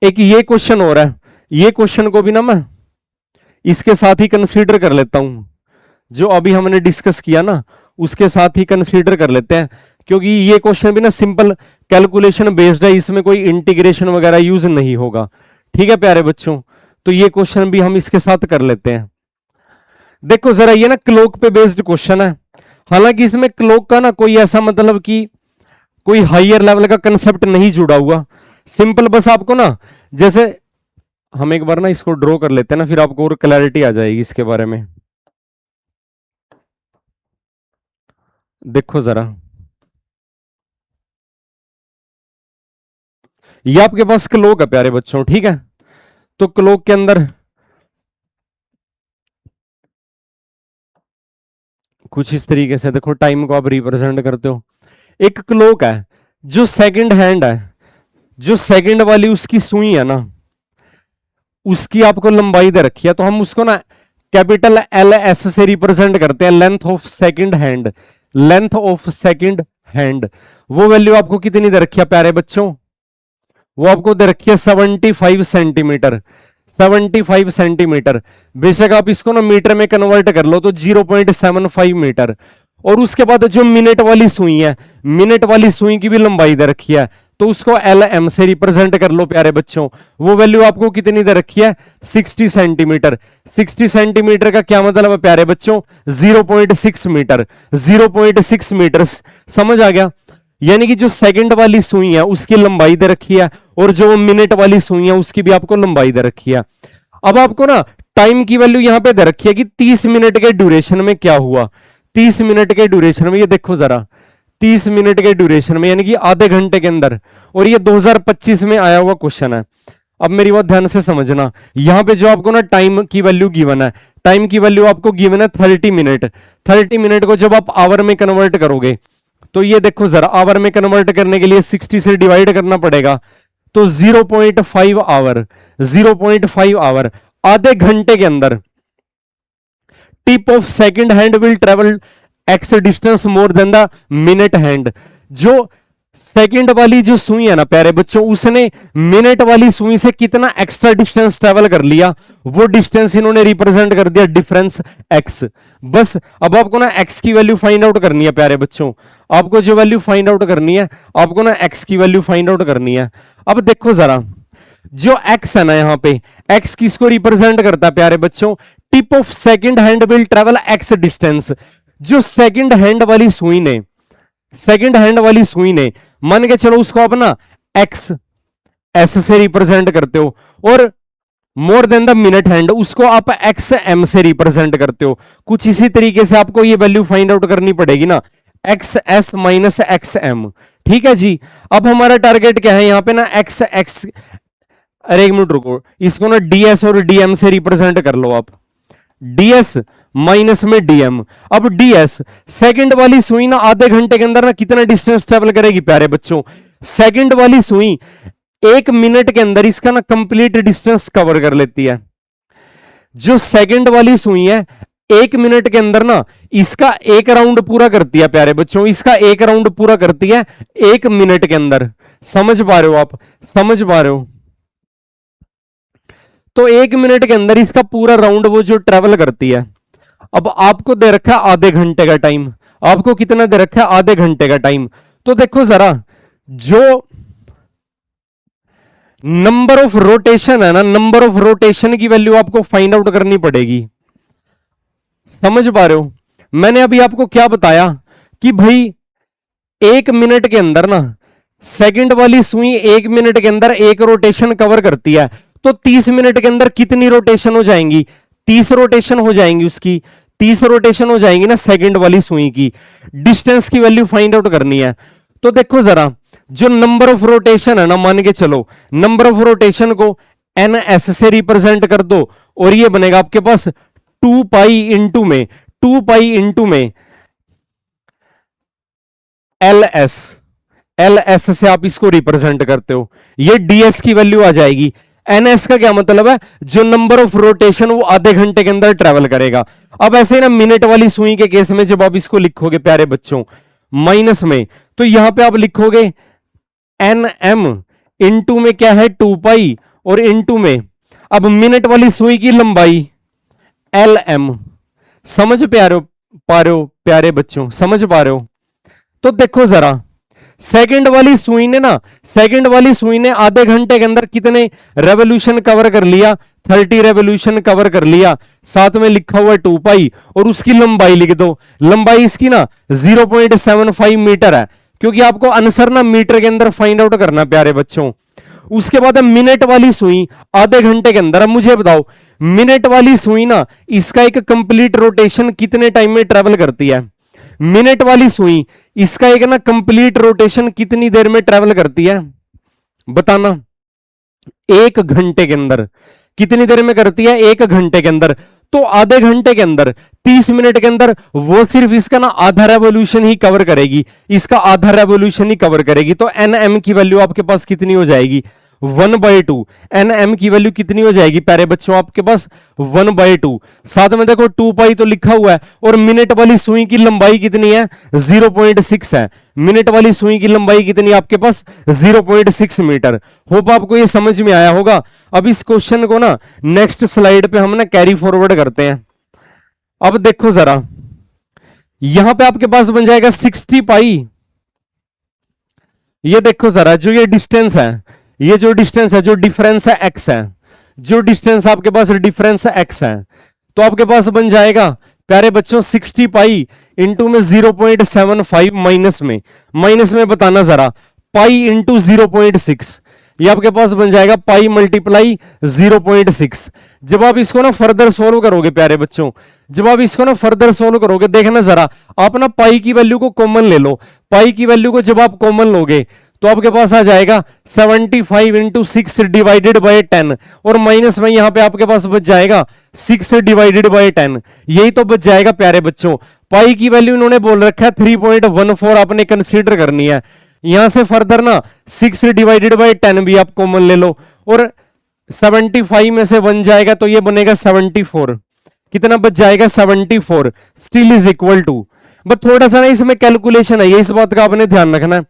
एक ये क्वेश्चन हो रहा है, ये क्वेश्चन को भी ना मैं इसके साथ ही कंसीडर कर लेता हूं, जो अभी हमने डिस्कस किया ना उसके साथ ही कंसीडर कर लेते हैं, क्योंकि ये क्वेश्चन भी ना सिंपल कैलकुलेशन बेस्ड है, इसमें कोई इंटीग्रेशन वगैरह यूज नहीं होगा। ठीक है प्यारे बच्चों, तो ये क्वेश्चन भी हम इसके साथ कर लेते हैं। देखो जरा ये ना क्लॉक पे बेस्ड क्वेश्चन है, हालांकि इसमें क्लॉक का ना कोई ऐसा मतलब कि कोई हायर लेवल का कंसेप्ट नहीं जुड़ा हुआ, सिंपल बस आपको ना, जैसे हम एक बार ना इसको ड्रॉ कर लेते हैं ना, फिर आपको और क्लैरिटी आ जाएगी इसके बारे में। देखो जरा, ये आपके पास क्लॉक है प्यारे बच्चों, ठीक है, तो क्लॉक के अंदर कुछ इस तरीके से देखो टाइम को आप रिप्रेजेंट करते हो। एक क्लॉक है जो सेकंड हैंड है, जो सेकंड वाली उसकी सुई है ना, उसकी आपको लंबाई दे रखी है, तो हम उसको ना कैपिटल एल एस से रिप्रेजेंट करते हैं, length of second hand, length of second hand. वो वैल्यू आपको कितनी दे रखी है प्यारे बच्चों, वो आपको दे रखी है 75 सेंटीमीटर, 75 सेंटीमीटर। बेशक आप इसको ना मीटर में कन्वर्ट कर लो तो 0.75 मीटर। और उसके बाद जो मिनट वाली सुई है, मिनट वाली सुई की भी लंबाई दे रखी है, तो उसको एल एम से रिप्रेजेंट कर लो प्यारे बच्चों। वो वैल्यू आपको कितनी दे रखी है, 60 सेंटीमीटर। 60 सेंटीमीटर का क्या मतलब है प्यारे बच्चों, 0.6 मीटर, 0.6 मीटर। समझ आ गया, यानी कि जो सेकंड वाली सुई है उसकी लंबाई दे रखी है, और जो मिनट वाली सुई है उसकी भी आपको लंबाई दे रखी है। अब आपको ना टाइम की वैल्यू यहां पे दे रखी है कि 30 मिनट के ड्यूरेशन में क्या हुआ, 30 मिनट के ड्यूरेशन में, ये देखो जरा 30 मिनट के ड्यूरेशन में यानी कि आधे घंटे के अंदर, और ये 2025 में आया हुआ क्वेश्चन है। अब मेरी बात ध्यान से समझना, यहां पे जो आपको ना टाइम की वैल्यू गिवन है, टाइम की वैल्यू आपको गिवन है 30 मिनट। 30 मिनट को जब आप आवर में कन्वर्ट करोगे, तो ये देखो जरा आवर में कन्वर्ट करने के लिए 60 से डिवाइड करना पड़ेगा, तो 0.5 आवर, 0.5 आवर आधे घंटे के अंदर tip of second hand will travel x distance more than the minute hand. जो सेकंड वाली जो सुई है ना प्यारे बच्चों, उसने मिनट वाली सुई से कितना एक्स्ट्रा डिस्टेंस ट्रेवल कर लिया, वो डिस्टेंस इन्होंने रिप्रेजेंट कर दिया डिफरेंस एक्स। बस अब आपको ना एक्स की वैल्यू फाइंड आउट करनी है प्यारे बच्चों, आपको जो वैल्यू फाइंड आउट करनी है, आपको ना एक्स की वैल्यू फाइंड आउट करनी है। अब देखो जरा, जो एक्स है ना यहां पे, एक्स किसको रिप्रेजेंट करता है प्यारे बच्चों, tip of second hand will travel x distance. जो सेकंड हैंड वाली सुई ने, सेकंड हैंड वाली सुई ने, मान के चलो उसको आप ना एक्स एस से रिप्रेजेंट करते हो, और more than the minute hand उसको आप एक्स एम से रिप्रेजेंट करते हो। कुछ इसी तरीके से आपको ये वैल्यू फाइंड आउट करनी पड़ेगी ना, X S minus X M. ठीक है जी, अब हमारा टारगेट क्या है यहां पे ना, एक्स एक्स, अरे एक मिनट रुको, इसको ना डीएस और डीएम से रिप्रेजेंट कर लो आप, डीएस माइनस में डीएम। अब डीएस, सेकंड वाली सुई ना आधे घंटे के अंदर ना कितना डिस्टेंस ट्रेवल करेगी प्यारे बच्चों, सेकंड वाली सुई 1 मिनट के अंदर इसका ना कंप्लीट डिस्टेंस कवर कर लेती है। जो सेकंड वाली सुई है 1 मिनट के अंदर ना इसका एक राउंड पूरा करती है प्यारे बच्चों, इसका एक राउंड पूरा करती है 1 मिनट के अंदर। समझ पा रहे हो आप, समझ पा रहे हो, तो 1 मिनट के अंदर इसका पूरा राउंड वो जो ट्रेवल करती है। अब आपको दे रखा है आधे घंटे का टाइम, आपको कितना दे रखा है, आधे घंटे का टाइम। तो देखो जरा, जो नंबर ऑफ रोटेशन है ना, नंबर ऑफ रोटेशन की वैल्यू आपको फाइंड आउट करनी पड़ेगी। समझ पा रहे हो, मैंने अभी आपको क्या बताया कि भाई 1 मिनट के अंदर ना सेकंड वाली सुई 1 मिनट के अंदर एक रोटेशन कवर करती है, तो 30 मिनट के अंदर कितनी रोटेशन हो जाएंगी, 30 रोटेशन हो जाएंगी उसकी, 30 रोटेशन हो जाएंगी ना सेकंड वाली सुई की। डिस्टेंस की वैल्यू फाइंड आउट करनी है, तो देखो जरा, जो नंबर ऑफ रोटेशन है ना, मान के चलो नंबर ऑफ रोटेशन को एन एस से रिप्रेजेंट कर दो, और ये बनेगा आपके पास 2 पाई इंटू में, 2 पाई इंटू में एल एस, एल एस से आप इसको रिप्रेजेंट करते हो, ये डीएस की वैल्यू आ जाएगी। एनएस का क्या मतलब है, जो नंबर ऑफ रोटेशन वो आधे घंटे के अंदर ट्रेवल करेगा। अब ऐसे ना मिनट वाली सुई के केस में जब आप इसको लिखोगे प्यारे बच्चों माइनस में, तो यहां पे आप लिखोगे एन एम, इनटू में क्या है 2 पाई, और इनटू में अब मिनट वाली सुई की लंबाई एल एम। समझ पा रहे हो प्यारे बच्चों, समझ पा रहे हो? तो देखो जरा सेकंड वाली सुई ने आधे घंटे के अंदर कितने रेवोल्यूशन कवर कर लिया, 30 रेवोल्यूशन कवर कर लिया, साथ में लिखा हुआ है 2 पाई, और उसकी लंबाई लिख दो। लंबाई इसकी ना 0.75 मीटर है, क्योंकि आपको आंसर ना मीटर के अंदर फाइंड आउट करना प्यारे बच्चों। उसके बाद मिनट वाली सुई आधे घंटे के अंदर। अब मुझे बताओ मिनट वाली सुई ना इसका एक कंप्लीट रोटेशन कितने टाइम में ट्रेवल करती है? मिनट वाली सुई इसका एक ना कंप्लीट रोटेशन कितनी देर में ट्रेवल करती है बताना? 1 घंटे के अंदर। कितनी देर में करती है? 1 घंटे के अंदर। तो आधे घंटे के अंदर 30 मिनट के अंदर वो सिर्फ इसका ना आधा रेवोल्यूशन ही कवर करेगी, इसका आधा रेवोल्यूशन ही कवर करेगी। तो एन एम की वैल्यू आपके पास कितनी हो जाएगी? 1/2। एन एम की वैल्यू कितनी हो जाएगी प्यारे बच्चों आपके पास? 1/2। साथ में देखो 2 पाई तो लिखा हुआ है, और मिनट वाली सुई की लंबाई कितनी है? 0.6 है। मिनट वाली सुई की लंबाई कितनी आपके पास? 0.6 मीटर। होप आपको ये समझ में आया होगा। अब इस क्वेश्चन को ना नेक्स्ट स्लाइड पे हम ना कैरी फॉरवर्ड करते हैं। अब देखो जरा यहां पे आपके पास बन जाएगा 60 पाई। ये देखो जरा जो ये डिस्टेंस है, ये जो डिस्टेंस है, जो डिफरेंस है एक्स है, जो डिस्टेंस आपके पास डिफरेंस है एक्स है, तो आपके पास बन जाएगा प्यारे बच्चों 60 पाई इंटू में 0.75 माइनस में बताना जरा पाई इंटू 0.6, ये आपके पास बन जाएगा पाई मल्टीप्लाई 0.6। जब आप इसको ना फर्दर सोल्व करोगे प्यारे बच्चों, जब आप इसको ना फर्दर सोल्व करोगे, देखना जरा आप ना पाई की वैल्यू को कॉमन ले लो। पाई की वैल्यू को जब आप कॉमन लोगे तो आपके पास आ जाएगा 75 इंटू 6 डिवाइडेड बाई 10, और माइनस में यहां पे आपके पास बच जाएगा 6 डिवाइडेड बाई 10। यही तो बच जाएगा प्यारे बच्चों। पाई की वैल्यू इन्होंने बोल रखा है 3.14 आपने कंसीडर करनी है। यहां से फर्दर ना 6 डिवाइडेड बाई 10 भी आप कॉमन ले लो, और 75 में से 1 जाएगा तो ये बनेगा 74। कितना बच जाएगा? 74। Still is equal to, but थोड़ा सा ना इसमें कैलकुलेशन है, ये इस बात का आपने ध्यान रखना है।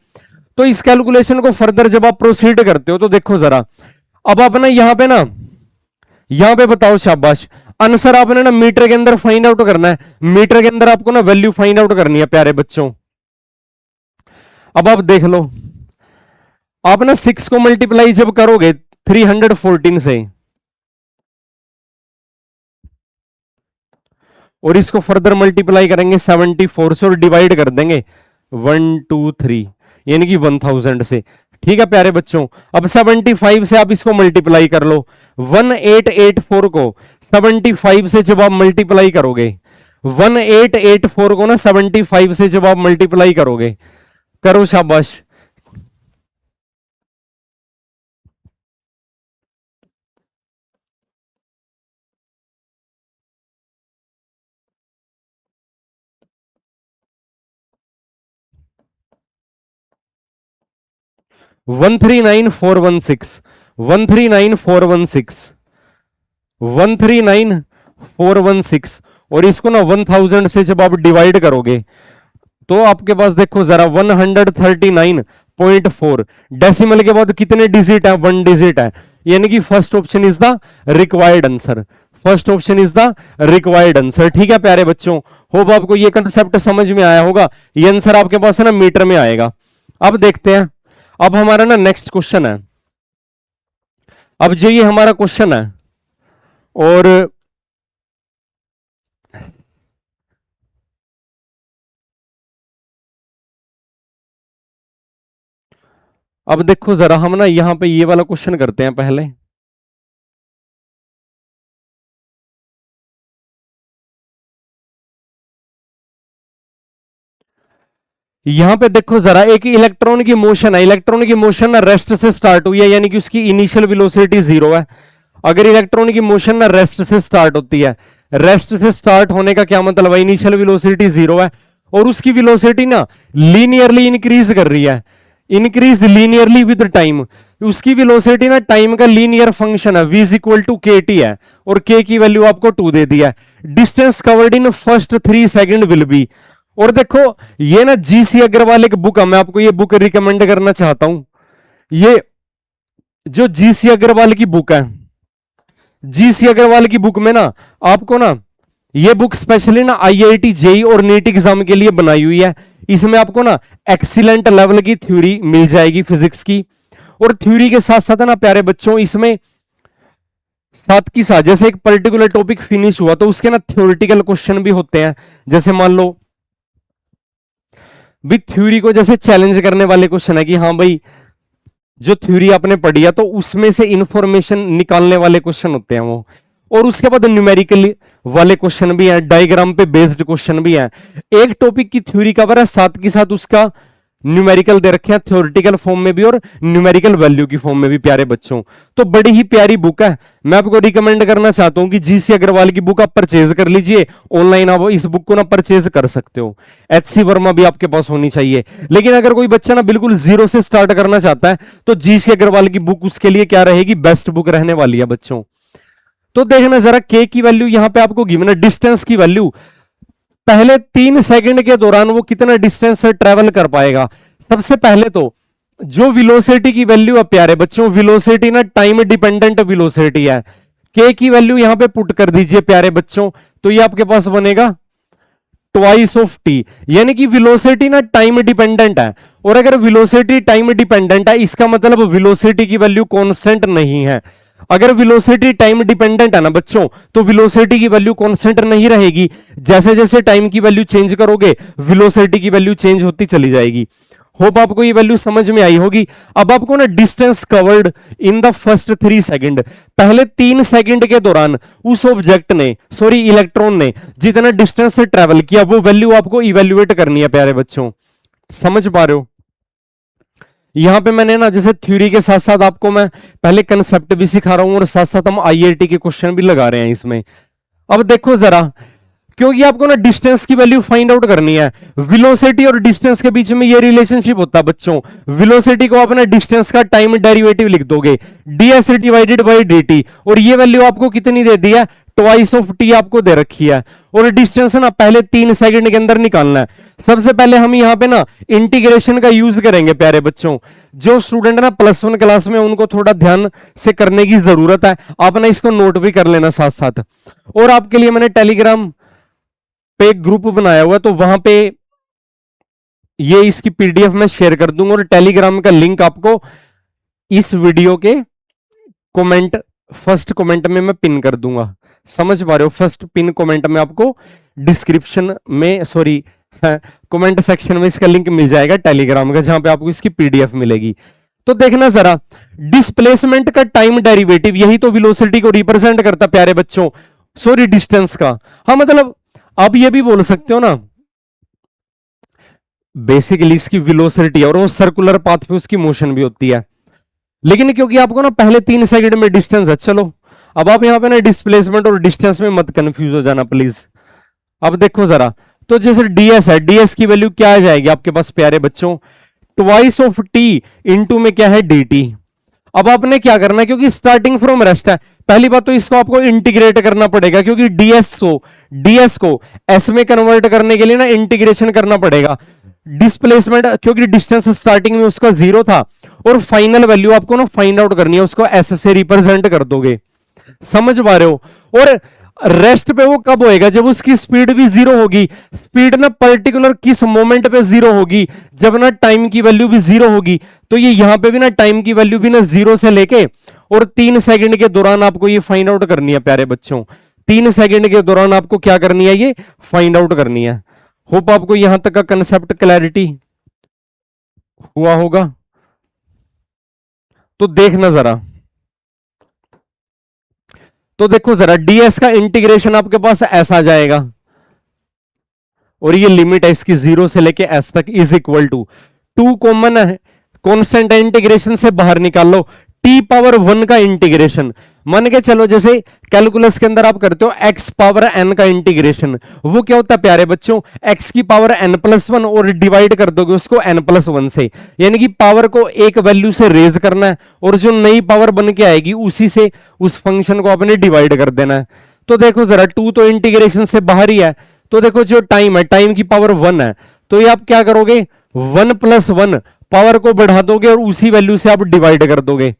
तो इस कैलकुलेशन को फर्दर जब आप प्रोसीड करते हो तो देखो जरा, अब आप ना यहां पे बताओ, शाबाश, आंसर आपने ना मीटर के अंदर फाइंड आउट करना है। मीटर के अंदर आपको ना वैल्यू फाइंड आउट करनी है प्यारे बच्चों। अब आप देख लो, आप ना 6 को मल्टीप्लाई जब करोगे 314 से, और इसको फर्दर मल्टीप्लाई करेंगे 74 से, और डिवाइड कर देंगे 1 2 3 यानी कि 1000 से। ठीक है प्यारे बच्चों, अब 75 से आप इसको मल्टीप्लाई कर लो। 1884 को 75 से जब आप मल्टीप्लाई करोगे, 1884 को ना 75 से जब आप मल्टीप्लाई करोगे, करो शाबाश। One three nine four one six 139,416 और इसको ना 1000 से जब आप डिवाइड करोगे तो आपके पास देखो जरा 139.4। डेसिमल के बाद कितने डिजिट है? 1 डिजिट है, यानी कि first option is the required answer. First option is the required answer. ठीक है प्यारे बच्चों, होप आपको ये कंसेप्ट समझ में आया होगा। ये आंसर आपके पास है ना मीटर में आएगा। अब देखते हैं, अब हमारा ना नेक्स्ट क्वेश्चन है। अब जो ये हमारा क्वेश्चन है, और अब देखो जरा हम ना यहां पे ये वाला क्वेश्चन करते हैं पहले। यहां पे देखो जरा, एक इलेक्ट्रॉन की मोशन है। इलेक्ट्रॉन की मोशन ना रेस्ट से स्टार्ट हुई है, यानी कि उसकी इनिशियल वेलोसिटी 0 है। अगर इलेक्ट्रॉन की मोशन ना रेस्ट से स्टार्ट होती है, रेस्ट से स्टार्ट होने का क्या मतलब है? इनिशियल वेलोसिटी 0 है, और उसकी वेलोसिटी ना लीनियरली इंक्रीज कर रही है। इंक्रीज लीनियरली विद टाइम, उसकी वेलोसिटी ना टाइम का लीनियर फंक्शन है, v इज इक्वल टू के टी है, और k की वैल्यू आपको 2 दे दिया है। Distance covered in first 3 second will be, और देखो ये ना जीसी अग्रवाल एक बुक है, मैं आपको ये बुक रिकमेंड करना चाहता हूं। ये जो जीसी अग्रवाल की बुक है, जीसी अग्रवाल की बुक में ना आपको ना ये बुक स्पेशली ना आईआईटी जेई और नीट एग्जाम के लिए बनाई हुई है। इसमें आपको ना एक्सीलेंट लेवल की थ्योरी मिल जाएगी फिजिक्स की, और थ्योरी के साथ साथ ना प्यारे बच्चों इसमें साथ की साथ जैसे एक पर्टिकुलर टॉपिक फिनिश हुआ तो उसके ना थ्योरेटिकल क्वेश्चन भी होते हैं। जैसे मान लो भी थ्योरी को जैसे चैलेंज करने वाले क्वेश्चन है कि हाँ भाई जो थ्योरी आपने पढ़ी है तो उसमें से इंफॉर्मेशन निकालने वाले क्वेश्चन होते हैं वो, और उसके बाद न्यूमेरिकल वाले क्वेश्चन भी हैं, डायग्राम पे बेस्ड क्वेश्चन भी हैं। एक टॉपिक की थ्योरी कवर है, साथ के साथ उसका न्यूमेरिकल दे रखे हैं, थ्योरेटिकल फॉर्म में भी और न्यूमेरिकल वैल्यू की फॉर्म में भी प्यारे बच्चों। तो बड़ी ही प्यारी बुक है, मैं आपको रिकमेंड करना चाहता हूं कि जीसी अग्रवाल की बुक आप परचेज कर लीजिए, ऑनलाइन आप इस बुक को ना परचेज कर सकते हो। एचसी वर्मा भी आपके पास होनी चाहिए, लेकिन अगर कोई बच्चा ना बिल्कुल जीरो से स्टार्ट करना चाहता है तो जीसी अग्रवाल की बुक उसके लिए क्या रहेगी, बेस्ट बुक रहने वाली है बच्चों। तो देखना जरा के की वैल्यू यहां पे आपको गिवन है, डिस्टेंस की वैल्यू पहले 3 सेकंड के दौरान वो कितना डिस्टेंस ट्रेवल कर पाएगा। सबसे पहले तो जो वेलोसिटी की वैल्यू है प्यारे बच्चों, वेलोसिटी ना टाइम डिपेंडेंट वेलोसिटी है, के की वैल्यू यहां पे पुट कर दीजिए प्यारे बच्चों, तो ये आपके पास बनेगा ट्वाइस ऑफ टी, यानी कि वेलोसिटी ना टाइम डिपेंडेंट है, और अगर वेलोसिटी टाइम डिपेंडेंट है इसका मतलब वेलोसिटी की वैल्यू कांस्टेंट नहीं है। अगर वेलोसिटी टाइम डिपेंडेंट है ना बच्चों तो वेलोसिटी की वैल्यू कांस्टेंट नहीं रहेगी, जैसे जैसे टाइम की वैल्यू चेंज करोगे वेलोसिटी की वैल्यू चेंज होती चली जाएगी। होप आपको ये वैल्यू समझ में आई होगी। अब आपको ना distance covered in the first 3 second, पहले 3 सेकंड के दौरान उस ऑब्जेक्ट ने सॉरी इलेक्ट्रॉन ने जितना डिस्टेंस से ट्रेवल किया वो वैल्यू आपको इवेल्युएट करनी है प्यारे बच्चों, समझ पा रहे हो। यहां पे मैंने ना जैसे थ्योरी के साथ साथ आपको मैं पहले कंसेप्ट भी सिखा रहा हूं और साथ साथ हम आईआईटी के क्वेश्चन भी लगा रहे हैं इसमें। अब देखो जरा, क्योंकि आपको ना डिस्टेंस की वैल्यू फाइंड आउट करनी है, वेलोसिटी और डिस्टेंस के बीच में ये रिलेशनशिप होता है बच्चों। वेलोसिटी को आप ना डिस्टेंस का टाइम डेरिवेटिव लिख दोगे, ds डिवाइडेड बाई dt, और ये वैल्यू आपको कितनी दे दी है, ट्वाइस ऑफ टी आपको दे रखी है, और डिस्टेंस ना पहले 3 सेकंड के अंदर निकालना है। सबसे पहले हम यहां पे ना इंटीग्रेशन का यूज करेंगे प्यारे बच्चों। जो स्टूडेंट ना +1 क्लास में उनको थोड़ा ध्यान से करने की जरूरत है, आप ना इसको नोट भी कर लेना साथ साथ। और आपके लिए मैंने टेलीग्राम पे एक ग्रुप बनाया हुआ है, तो वहां पे ये इसकी पीडीएफ में शेयर कर दूंगा, और टेलीग्राम का लिंक आपको इस वीडियो के कमेंट फर्स्ट कमेंट में मैं पिन कर दूंगा, समझ पा रहे हो। फर्स्ट पिन कमेंट में आपको डिस्क्रिप्शन में सॉरी कमेंट सेक्शन में इसका लिंक मिल जाएगा टेलीग्राम का, जहां पे आपको इसकी पीडीएफ मिलेगी। तो देखना जरा, डिस्प्लेसमेंट का टाइम डेरिवेटिव यही तो वेलोसिटी को रिप्रेजेंट करता प्यारे बच्चों, सॉरी डिस्टेंस का। हाँ मतलब आप ये भी बोल सकते हो ना, बेसिकली इसकी वेलोसिटी और वो सर्कुलर पाथ पे उसकी मोशन भी होती है, लेकिन क्योंकि आपको ना पहले 3 सेकंड में डिस्टेंस है, चलो अब आप यहां पे ना डिस्प्लेसमेंट और डिस्टेंस में मत कंफ्यूज हो जाना प्लीज। अब देखो जरा, तो जैसे ds है, ds की वैल्यू क्या आ जाएगी आपके पास प्यारे बच्चों, ट्वाइस ऑफ t इंटू में क्या है dt। अब आपने क्या करना है, क्योंकि स्टार्टिंग फ्रॉम रेस्ट है, पहली बात तो इसको आपको इंटीग्रेट करना पड़ेगा, क्योंकि ds को s में कन्वर्ट करने के लिए ना इंटीग्रेशन करना पड़ेगा। डिस्प्लेसमेंट क्योंकि डिस्टेंस स्टार्टिंग में उसका 0 था, और फाइनल वैल्यू आपको ना फाइंड आउट करनी है, उसको s से रिप्रेजेंट कर दोगे, समझ पा रहे हो। और रेस्ट पे वो कब होएगा, जब उसकी स्पीड भी 0 होगी। स्पीड ना पर्टिकुलर किस मोमेंट पे 0 होगी, जब ना टाइम की वैल्यू भी 0 होगी। तो ये यहां पे भी ना टाइम की वैल्यू भी ना 0 से लेके और 3 सेकंड के दौरान आपको ये फाइंड आउट करनी है प्यारे बच्चों। 3 सेकंड के दौरान आपको क्या करनी है, ये फाइंड आउट करनी है। होप आपको यहां तक का कंसेप्ट क्लैरिटी हुआ होगा। तो देखना जरा, तो देखो जरा, ds का इंटीग्रेशन आपके पास ऐसा आ जाएगा, और ये लिमिट है इसकी 0 से लेके s तक इज इक्वल टू 2 कॉमन है, कॉन्स्टेंट इंटीग्रेशन से बाहर निकाल लो, t पावर 1 का इंटीग्रेशन, मान के चलो जैसे कैलकुलस के अंदर आप करते हो x पावर n का इंटीग्रेशन, वो क्या होता है प्यारे बच्चों, x की पावर n+1 और डिवाइड कर दोगे उसको n+1 से, यानी कि पावर को एक वैल्यू से रेज करना है और जो नई पावर बन के आएगी उसी से उस फंक्शन को आपने डिवाइड कर देना है। तो देखो जरा 2 तो इंटीग्रेशन से बाहर ही है, तो देखो जो टाइम है, टाइम की पावर 1 है, तो ये आप क्या करोगे 1+1 पावर को बढ़ा दोगे और उसी वैल्यू से आप डिवाइड कर दोगे,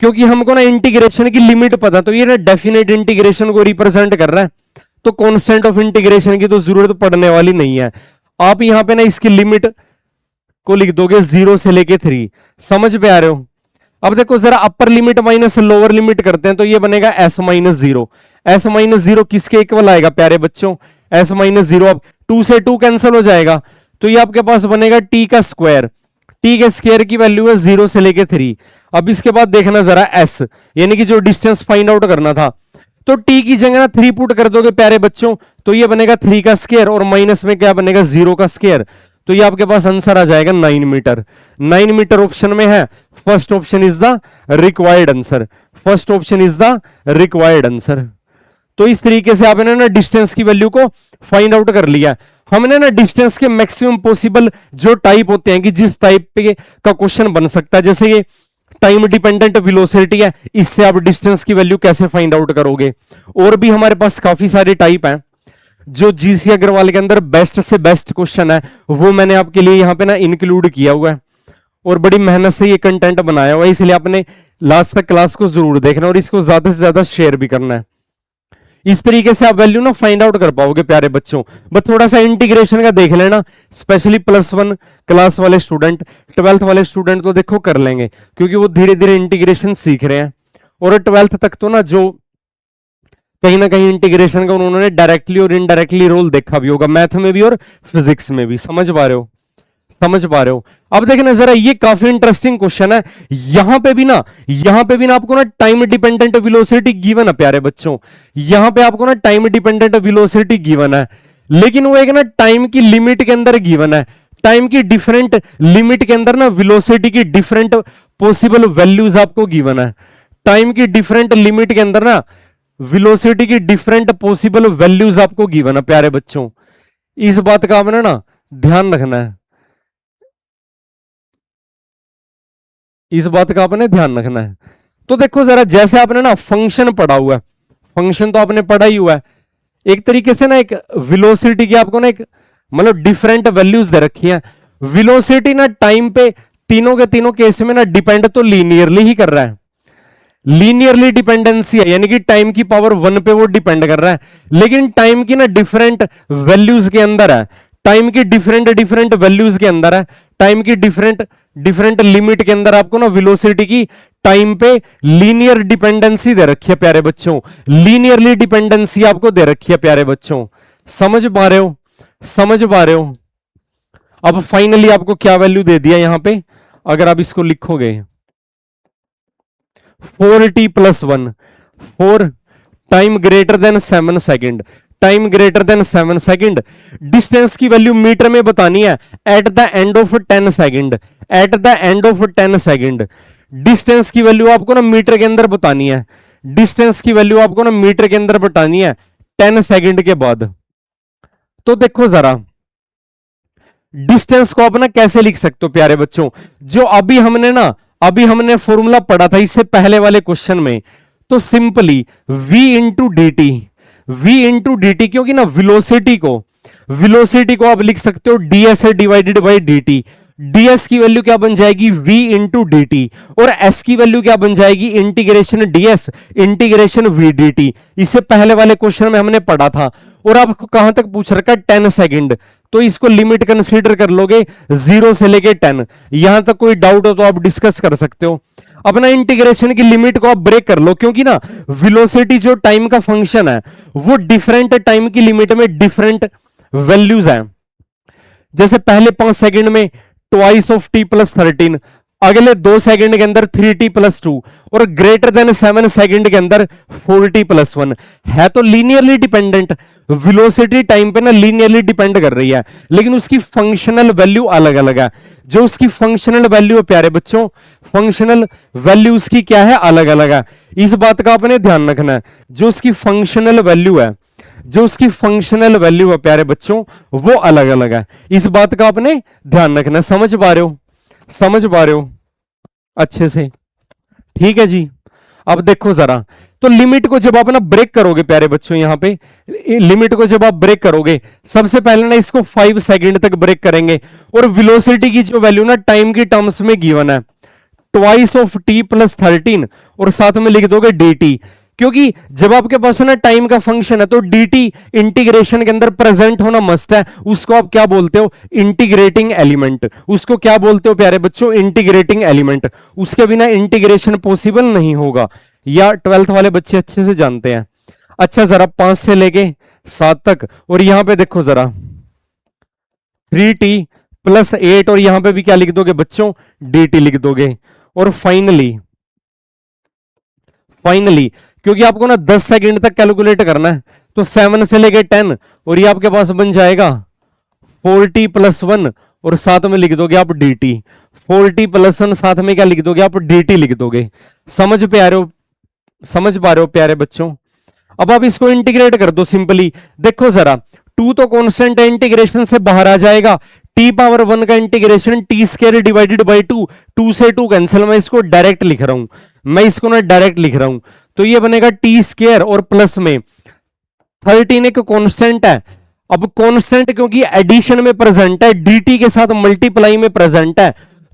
क्योंकि हमको ना इंटीग्रेशन की लिमिट पता, तो ये ना डेफिनेट इंटीग्रेशन को रिप्रेजेंट कर रहा है, तो कांस्टेंट ऑफ इंटीग्रेशन की तो जरूरत पड़ने वाली नहीं है। आप यहां पे ना इसकी लिमिट को लिख दोगे 0 से लेके 3, समझ पे आ रहे हो। अब देखो जरा upper limit minus lower limit करते हैं, तो ये बनेगा s-0। s-0 किसके इक्वल आएगा प्यारे बच्चों, s-0, अब 2 से 2 कैंसिल हो जाएगा, तो ये आपके पास बनेगा t का स्क्वायर। t के स्क्वायर की वैल्यू है 0 से लेके 3। अब इसके बाद देखना जरा s, यानी कि जो डिस्टेंस फाइंड आउट करना था, तो t की जगह ना 3 पुट कर दोगे प्यारे बच्चों, तो ये बनेगा 3 का स्क्वायर और माइनस में क्या बनेगा 0 का स्क्वायर, तो ये आपके पास आंसर आ जाएगा 9 मीटर। 9 मीटर ऑप्शन में है, first option is the required answer, first option is the required answer. तो इस तरीके से आपने ना डिस्टेंस की वैल्यू को फाइंड आउट कर लिया। हमने ना डिस्टेंस के मैक्सिमम पॉसिबल जो टाइप होते हैं कि जिस टाइप पे का क्वेश्चन बन सकता है, जैसे ये टाइम डिपेंडेंट वेलोसिटी है, इससे आप डिस्टेंस की वैल्यू कैसे फाइंड आउट करोगे। और भी हमारे पास काफी सारे टाइप हैं, जो जीसी अग्रवाल के अंदर बेस्ट से बेस्ट क्वेश्चन है वो मैंने आपके लिए यहाँ पे ना इंक्लूड किया हुआ है और बड़ी मेहनत से ये कंटेंट बनाया हुआ है, इसलिए आपने लास्ट तक क्लास को जरूर देखना और इसको ज्यादा से ज्यादा शेयर भी करना है। इस तरीके से आप वैल्यू ना फाइंड आउट कर पाओगे प्यारे बच्चों। बस थोड़ा सा इंटीग्रेशन का देख लेना, स्पेशली +1 क्लास वाले स्टूडेंट, 12th वाले स्टूडेंट तो देखो कर लेंगे, क्योंकि वो धीरे धीरे इंटीग्रेशन सीख रहे हैं। और 12th तक तो ना जो कहीं ना कहीं इंटीग्रेशन का उन्होंने डायरेक्टली और इनडायरेक्टली रोल देखा भी होगा, मैथ में भी और फिजिक्स में भी। समझ पा रहे हो, समझ पा रहे हो। अब देखना जरा, ये काफी इंटरेस्टिंग क्वेश्चन है। यहां पे भी ना आपको ना टाइम डिपेंडेंट वेलोसिटी गिवन है प्यारे बच्चों, यहां पे आपको ना टाइम डिपेंडेंट वेलोसिटी गिवन है, लेकिन वो एक ना टाइम की लिमिट के अंदर गिवन है। टाइम की डिफरेंट लिमिट के अंदर ना वेलोसिटी की डिफरेंट पॉसिबल वैल्यूज आपको गिवन है। टाइम की डिफरेंट लिमिट के अंदर ना वेलोसिटी की डिफरेंट पॉसिबल वैल्यूज आपको गिवन है प्यारे बच्चों। इस बात का आपने ना ध्यान रखना है, इस बात का आपने ध्यान रखना है। तो देखो जरा, जैसे आपने ना फंक्शन पढ़ा हुआ है, फंक्शन तो आपने पढ़ा ही हुआ है, एक तरीके से ना एक वेलोसिटी की आपको ना एक मतलब डिफरेंट वैल्यूज दे रखी है। वेलोसिटी ना टाइम पे तीनों के तीनों केस में ना डिपेंड तो लीनियरली ही कर रहा है, लीनियरली डिपेंडेंसी है, यानी कि टाइम की पावर 1 पे वो डिपेंड कर रहा है, लेकिन टाइम की ना डिफरेंट वैल्यूज के अंदर है, टाइम की डिफरेंट वैल्यूज के अंदर है, टाइम की डिफरेंट लिमिट के अंदर आपको ना वेलोसिटी की टाइम पे लीनियर डिपेंडेंसी दे रखी है प्यारे बच्चों, लीनियरली डिपेंडेंसी आपको दे रखी है प्यारे बच्चों। समझ पा रहे हो, समझ पा रहे हो। अब फाइनली आपको क्या वैल्यू दे दिया यहां पे, अगर आप इसको लिखोगे 4t+1, 4 time greater than 7 second, time greater than 7 second. Distance की वैल्यू मीटर में बतानी है at the end of 10 second, at the end of 10 second. Distance की वैल्यू आपको ना मीटर के अंदर बतानी है, डिस्टेंस की वैल्यू आपको ना मीटर के अंदर बतानी है 10 सेकेंड के बाद। तो देखो जरा, डिस्टेंस को आप ना कैसे लिख सकते हो प्यारे बच्चों, जो अभी हमने फॉर्मूला पढ़ा था इससे पहले वाले क्वेश्चन में, तो simply v into D T, क्योंकि ना वेलोसिटी को आप लिख सकते हो ds divided by dt। ds की वैल्यू क्या बन जाएगी v इंटू डी टी, और s की वैल्यू क्या बन जाएगी integration ds integration v dt। इससे पहले वाले क्वेश्चन में हमने पढ़ा था। और आपको कहां तक पूछ रखा 10 सेकंड, तो इसको लिमिट कंसीडर कर लोगे 0 से लेके 10। यहां तक कोई डाउट हो तो आप डिस्कस कर सकते हो। अपना इंटीग्रेशन की लिमिट को आप ब्रेक कर लो, क्योंकि ना वेलोसिटी जो टाइम का फंक्शन है वो डिफरेंट टाइम की लिमिट में डिफरेंट वैल्यूज हैं। जैसे पहले 5 सेकंड में ट्वाइस ऑफ t+13, अगले 2 सेकंड के अंदर 3t+2, और ग्रेटर देन 7 सेकंड के अंदर 4t+1 है, तो लीनियरली डिपेंडेंट। वेलोसिटी टाइम पे ना लीनियरली डिपेंड कर रही है, लेकिन उसकी फंक्शनल वैल्यू अलग अलग है। जो उसकी फंक्शनल वैल्यू है प्यारे बच्चों, फंक्शनल वैल्यू उसकी क्या है, अलग अलग है। इस बात का आपने ध्यान रखना है। जो उसकी फंक्शनल वैल्यू है, जो उसकी फंक्शनल वैल्यू है प्यारे बच्चों, वो अलग अलग है। इस बात का आपने ध्यान रखना है। समझ पा रहे हो, समझ पा रहे हो अच्छे से? ठीक है जी। अब देखो जरा, तो लिमिट को जब आप ना ब्रेक करोगे प्यारे बच्चों, यहां पे लिमिट को जब आप ब्रेक करोगे, सबसे पहले ना इसको 5 सेकंड तक ब्रेक करेंगे, और वेलोसिटी की जो वैल्यू ना टाइम की टर्म्स में गिवन है, ट्वाइस ऑफ टी प्लस 13, और साथ में लिख दोगे डी टी। क्योंकि जब आपके पास ना टाइम का फंक्शन है तो dt इंटीग्रेशन के अंदर प्रेजेंट होना मस्ट है। उसको आप क्या बोलते हो, इंटीग्रेटिंग एलिमेंट। उसको क्या बोलते हो प्यारे बच्चों, इंटीग्रेटिंग एलिमेंट। उसके बिना इंटीग्रेशन पॉसिबल नहीं होगा, या 12th वाले बच्चे अच्छे से जानते हैं। अच्छा जरा 5 से लेके 7 तक, और यहां पे देखो जरा 3t प्लस 8, और यहां पे भी क्या लिख दोगे बच्चों, dt लिख दोगे। और फाइनली क्योंकि आपको ना 10 सेकंड तक कैलकुलेट करना है, तो 7 से लेके 10, और ये आपके पास बन जाएगा 4t प्लस 1, और साथ में लिख दोगे आप dt। 4t प्लस 1 साथ में क्या लिख दोगे आप, dt लिख दोगे। समझ पा रहे हो, समझ पा रहे हो प्यारे बच्चों? अब आप इसको इंटीग्रेट कर दो सिंपली। देखो जरा, 2 तो कांस्टेंट है, इंटीग्रेशन से बाहर आ जाएगा। टी पावर 1 का integration T square divided by 2, 2 से 2 कैंसिल। मैं इसको डायरेक्ट लिख रहा हूं, मैं इसको ना डायरेक्ट लिख रहा हूं, तो ये बनेगा टी स्क्वायर, और प्लस में 13 एक कांस्टेंट है। अब कांस्टेंट क्योंकि एडिशन में प्रेजेंट है, dt के साथ मल्टीप्लाई में प्रेजेंट है,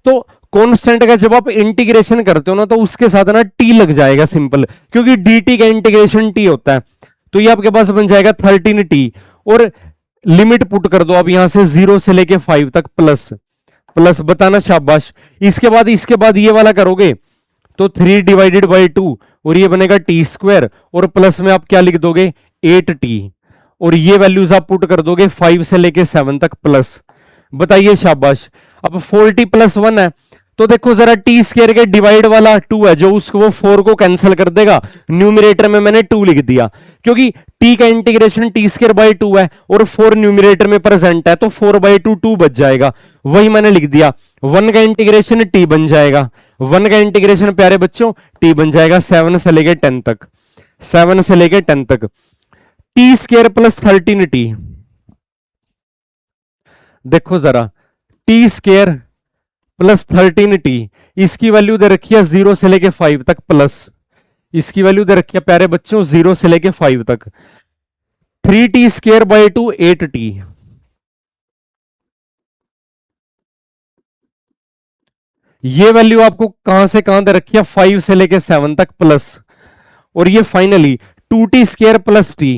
तो कांस्टेंट का जब आप इंटीग्रेशन करते हो ना, तो उसके साथ ना t लग जाएगा सिंपल, क्योंकि dt का इंटीग्रेशन t होता है। तो ये आपके पास बन जाएगा 13t, और लिमिट पुट कर दो अब यहां से 0 से लेके 5 तक, प्लस प्लस, बताना शाबाश। इसके बाद ये वाला करोगे तो 3 डिवाइडेड बाई 2, और ये बनेगा टी स्क्वायर, और प्लस में आप क्या लिख दोगे, 8t, और ये वैल्यूज आप पुट कर दोगे 5 से लेके 7 तक, प्लस। बताइए शाबाश। अब 4t प्लस 1 है, तो देखो जरा टी स्क्वायर के डिवाइड वाला 2 है, जो उसको वो 4 को कैंसिल कर देगा। न्यूमरेटर में मैंने 2 लिख दिया, क्योंकि t का इंटीग्रेशन टी स्क्वायर बाई 2 है, और 4 न्यूमरेटर में प्रेजेंट है, तो 4 बाई 2 2 बच जाएगा, वही मैंने लिख दिया। 1 का इंटीग्रेशन t बन जाएगा, 1 का इंटीग्रेशन प्यारे बच्चों t बन जाएगा 7 से लेके 10 तक, 7 से लेके 10 तक। टी स्क्वायर प्लस 13t, देखो जरा टी स्क्वायर प्लस 13t, इसकी वैल्यू दे रखी है 0 से लेके 5 तक, प्लस इसकी वैल्यू दे रखी है प्यारे बच्चों 0 से लेके 5 तक। 3t स्क्वायर बाई 2 8t, ये वैल्यू आपको कहां से कहां दे रखी है, 5 से लेके 7 तक, प्लस। और ये finally 2t square plus t,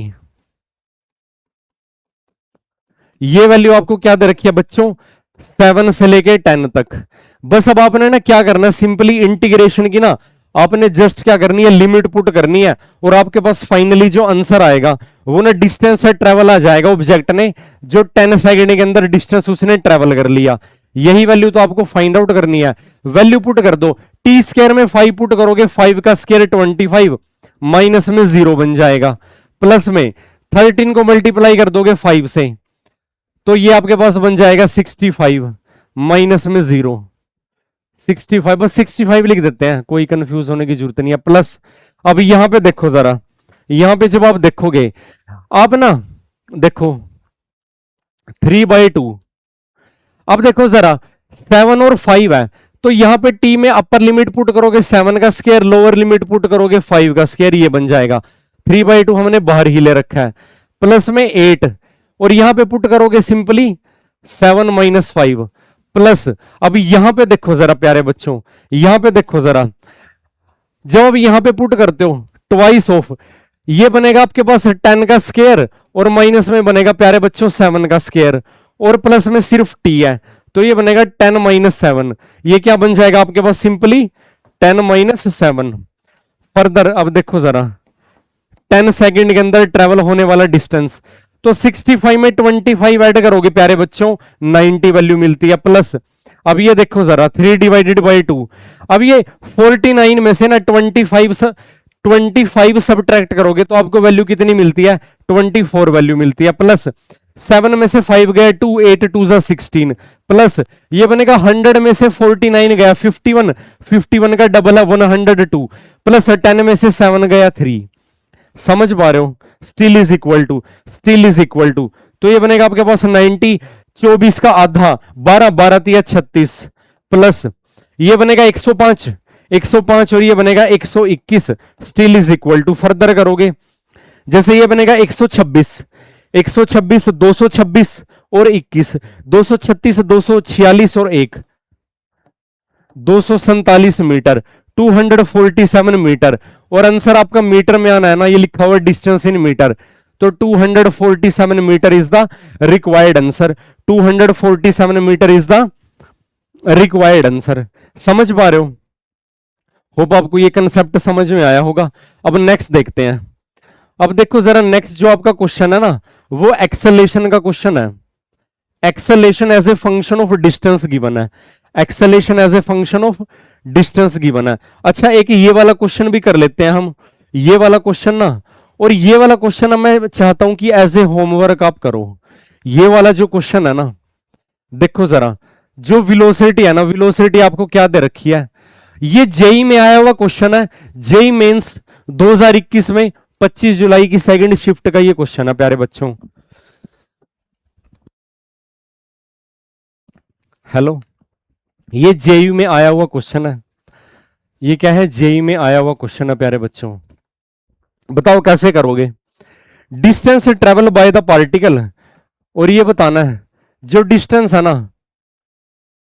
ये वैल्यू आपको क्या दे रखी है बच्चों, 7 से लेके 10 तक। बस अब आपने ना क्या करना है, सिंपली इंटीग्रेशन की ना आपने जस्ट क्या करनी है, लिमिट पुट करनी है, और आपके पास फाइनली जो आंसर आएगा वो ना डिस्टेंस से ट्रेवल आ जाएगा ऑब्जेक्ट ने, जो 10 सेकंड के अंदर डिस्टेंस उसने ट्रेवल कर लिया। यही वैल्यू तो आपको फाइंड आउट करनी है। वैल्यू पुट कर दो, टी स्क्वायर में 5 पुट करोगे, 5 का स्क्वायर 25, माइनस में 0 बन जाएगा, प्लस में 13 को मल्टीप्लाई कर दोगे 5 से, तो ये आपके पास बन जाएगा 65, माइनस में 0, 65, बस 65 लिख देते हैं, कोई कंफ्यूज होने की जरूरत नहीं है, प्लस। अब यहां पे देखो जरा, यहां पे जब आप देखोगे, आप ना देखो 3/2, अब देखो जरा 7 और 5 है, तो यहां पे t में अपर लिमिट पुट करोगे 7 का स्क्वायर, लोअर लिमिट पुट करोगे 5 का स्क्वायर, ये बन जाएगा 3/2, हमने बाहर ही ले रखा है, प्लस में 8, और यहां पे पुट करोगे सिंपली 7 माइनस 5, प्लस। अब यहां पे देखो जरा प्यारे बच्चों, यहां पे देखो जरा, जब अब यहां पे पुट करते हो ट्वाइस ऑफ, ये बनेगा आपके पास 10 का स्क्वायर, और माइनस में बनेगा प्यारे बच्चों 7 का स्क्वायर, और प्लस में सिर्फ t है, तो ये बनेगा 10 माइनस 7, ये क्या बन जाएगा आपके पास, सिंपली 10 माइनस 7। फर्दर अब देखो जरा 10 सेकंड के अंदर ट्रेवल होने वाला डिस्टेंस, तो 65 में 25 ऐड करोगे प्यारे बच्चों 90 वैल्यू मिलती है, प्लस। अब ये देखो जरा 3 डिवाइडेड बाई 2, अब ये 49 में से ना 25 25 सब्ट्रैक्ट करोगे तो आपको वैल्यू कितनी मिलती है, 24 वैल्यू मिलती है। प्लस 7 में से 5 गए 2, 8 2 जा 16, प्लस ये बनेगा 100 में से 49 गया 51, 51 का डबल है 102, प्लस 10 में से 7 गया 3। समझ पा रहे हो, still is equal to, still is equal to, तो ये बनेगा आपके पास 90, 24 का आधा 12, 12 तिया 36, प्लस ये बनेगा 105, 105 और ये बनेगा 121, still is equal to. Further करोगे जैसे ये बनेगा 126, 126 226 और 21, 236 246 और 1, 247 मीटर, 247 मीटर, और आंसर आपका मीटर में आना है ना, ये लिखा हुआ डिस्टेंस इन मीटर, तो 247 metre is the required answer, 247 metre is the required answer. समझ पा रहे हो, होप आपको ये कंसेप्ट समझ में आया होगा। अब नेक्स्ट देखते हैं। अब देखो जरा नेक्स्ट जो आपका क्वेश्चन है ना, वो एक्सेलेरेशन का क्वेश्चन है। Acceleration as a function of distance given है, acceleration as a function of distance given है। अच्छा एक ये वाला क्वेश्चन भी कर लेते हैं हम, ये वाला क्वेश्चन ना, और ये वाला क्वेश्चन मैं चाहता हूं कि एज ए होमवर्क आप करो। ये वाला जो क्वेश्चन है ना, देखो जरा, जो वेलोसिटी है ना, वेलोसिटी आपको क्या दे रखी है, ये जेई में आया हुआ क्वेश्चन है, जेई मेंस 2021 में 25 जुलाई की सेकंड शिफ्ट का ये क्वेश्चन है प्यारे बच्चों। हेलो, ये जेयू में आया हुआ क्वेश्चन है, ये क्या है, जेयू में आया हुआ क्वेश्चन है प्यारे बच्चों। बताओ कैसे करोगे। Distance travel by the particle, और ये बताना है जो डिस्टेंस है ना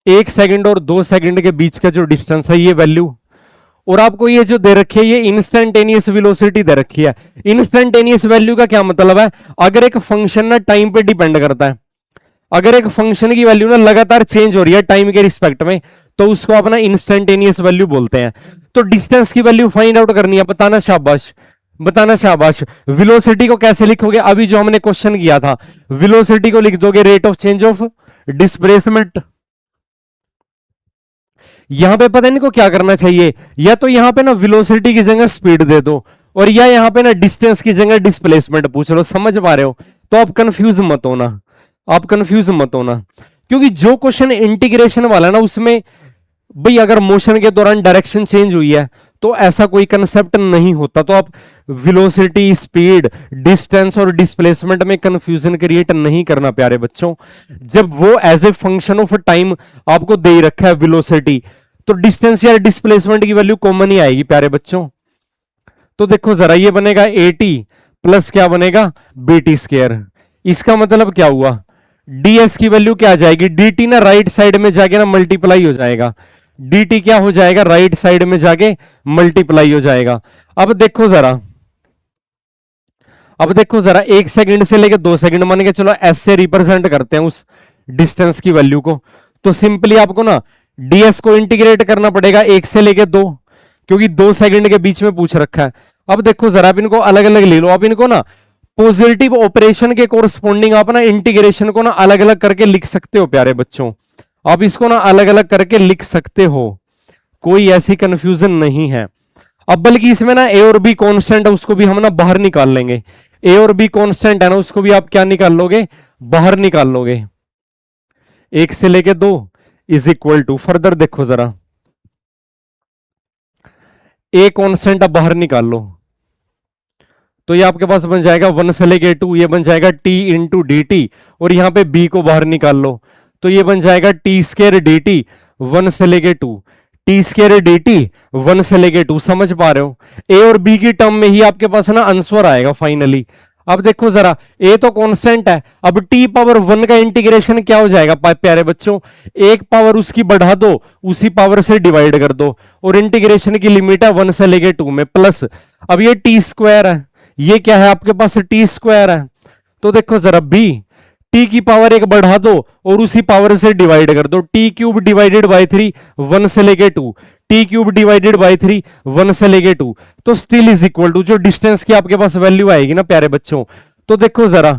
1 सेकंड और 2 सेकंड के बीच का जो डिस्टेंस है ये वैल्यू, और आपको ये जो दे रखी है ये इंस्टेंटेनियस वेलोसिटी दे रखी है। इंस्टेंटेनियस वैल्यू का क्या मतलब है, अगर एक फंक्शन ना टाइम पे डिपेंड करता है, अगर एक फंक्शन की वैल्यू ना लगातार चेंज हो रही है टाइम के रिस्पेक्ट में, तो उसको अपना इंस्टेंटेनियस वैल्यू बोलते हैं। तो डिस्टेंस की वैल्यू फाइंड आउट करनी है, बताना शाबाश, बताना शाबाश। वेलोसिटी को कैसे लिखोगे, अभी जो हमने क्वेश्चन किया था, वेलोसिटी को लिख दोगे rate of change of displacement. यहां पे पता नहीं को क्या करना चाहिए, या तो यहां पे ना वेलोसिटी की जगह स्पीड दे दो, और या यहां पे ना डिस्टेंस की जगह डिस्प्लेसमेंट पूछ लो। समझ पा रहे हो, तो आप कंफ्यूज मत होना, आप कंफ्यूज मत होना, क्योंकि जो क्वेश्चन इंटीग्रेशन वाला ना उसमें भाई अगर मोशन के दौरान डायरेक्शन चेंज हुई है तो ऐसा कोई कंसेप्ट नहीं होता। तो आप वेलोसिटी, स्पीड, डिस्टेंस और डिस्प्लेसमेंट में कंफ्यूजन क्रिएट नहीं करना प्यारे बच्चों। जब वो as a function of time आपको दे ही रखा है वेलोसिटी, तो डिस्टेंस या डिस्प्लेसमेंट की वैल्यू कॉमन ही आएगी प्यारे बच्चों। तो देखो जरा, ये बनेगा 80 प्लस क्या बनेगा बीटी स्क्वायर। इसका मतलब क्या हुआ, ds की वैल्यू क्या आ जाएगी, dt ना राइट साइड में जाके ना मल्टीप्लाई हो जाएगा, dt क्या हो जाएगा, राइट साइड में जाके मल्टीप्लाई हो जाएगा। अब देखो जरा, अब देखो जरा, 1 सेकंड से लेके 2 सेकंड मान के चलो s से रिप्रेजेंट करते हैं उस डिस्टेंस की वैल्यू को, तो सिंपली आपको ना ds को इंटीग्रेट करना पड़ेगा 1 से लेके 2, क्योंकि 2 सेकंड के बीच में पूछ रखा है। अब देखो जरा, आप इनको अलग अलग ले लो, आप इनको ना पॉजिटिव ऑपरेशन के कोरस्पोंडिंग आप ना इंटीग्रेशन को ना अलग अलग करके लिख सकते हो प्यारे बच्चों, आप इसको ना अलग अलग करके लिख सकते हो, कोई ऐसी कंफ्यूजन नहीं है। अब बल्कि इसमें ना ए और बी कांस्टेंट है, उसको भी हम ना बाहर निकाल लेंगे, ए और बी कांस्टेंट है ना, उसको भी आप क्या निकाल लोगे, बाहर निकाल लोगे। 1 से लेके 2 इज इक्वल टू, फर्दर देखो जरा, ए कांस्टेंट आप बाहर निकाल लो, तो ये आपके पास बन जाएगा 1 से लेके 2, ये बन जाएगा t इंटू डी टी, और यहां पे b को बाहर निकाल लो, तो ये बन जाएगा टी स्केयर डी टी 1 से लेके 2, टी स्केयर डी टी 1 से लेके 2। समझ पा रहे हो, a और b की टर्म में ही आपके पास ना आंसर आएगा फाइनली। अब देखो जरा, a तो कांस्टेंट है, अब t पावर 1 का इंटीग्रेशन क्या हो जाएगा प्यारे बच्चों, एक पावर उसकी बढ़ा दो, उसी पावर से डिवाइड कर दो, और इंटीग्रेशन की लिमिट है 1 से लेके 2 में, प्लस अब ये टी स्क्वायर है, ये क्या है आपके पास टी स्क्वायर है, तो देखो जरा b टी की पावर 1 बढ़ा दो और उसी पावर से डिवाइड कर दो, टी क्यूब डिवाइडेड बाय 3 1 से लेके 2, टी क्यूब डिवाइडेड बाय 3 1 से लेके 2, तो स्टिल इज इक्वल टू जो डिस्टेंस की आपके पास वैल्यू आएगी ना प्यारे बच्चों, तो देखो जरा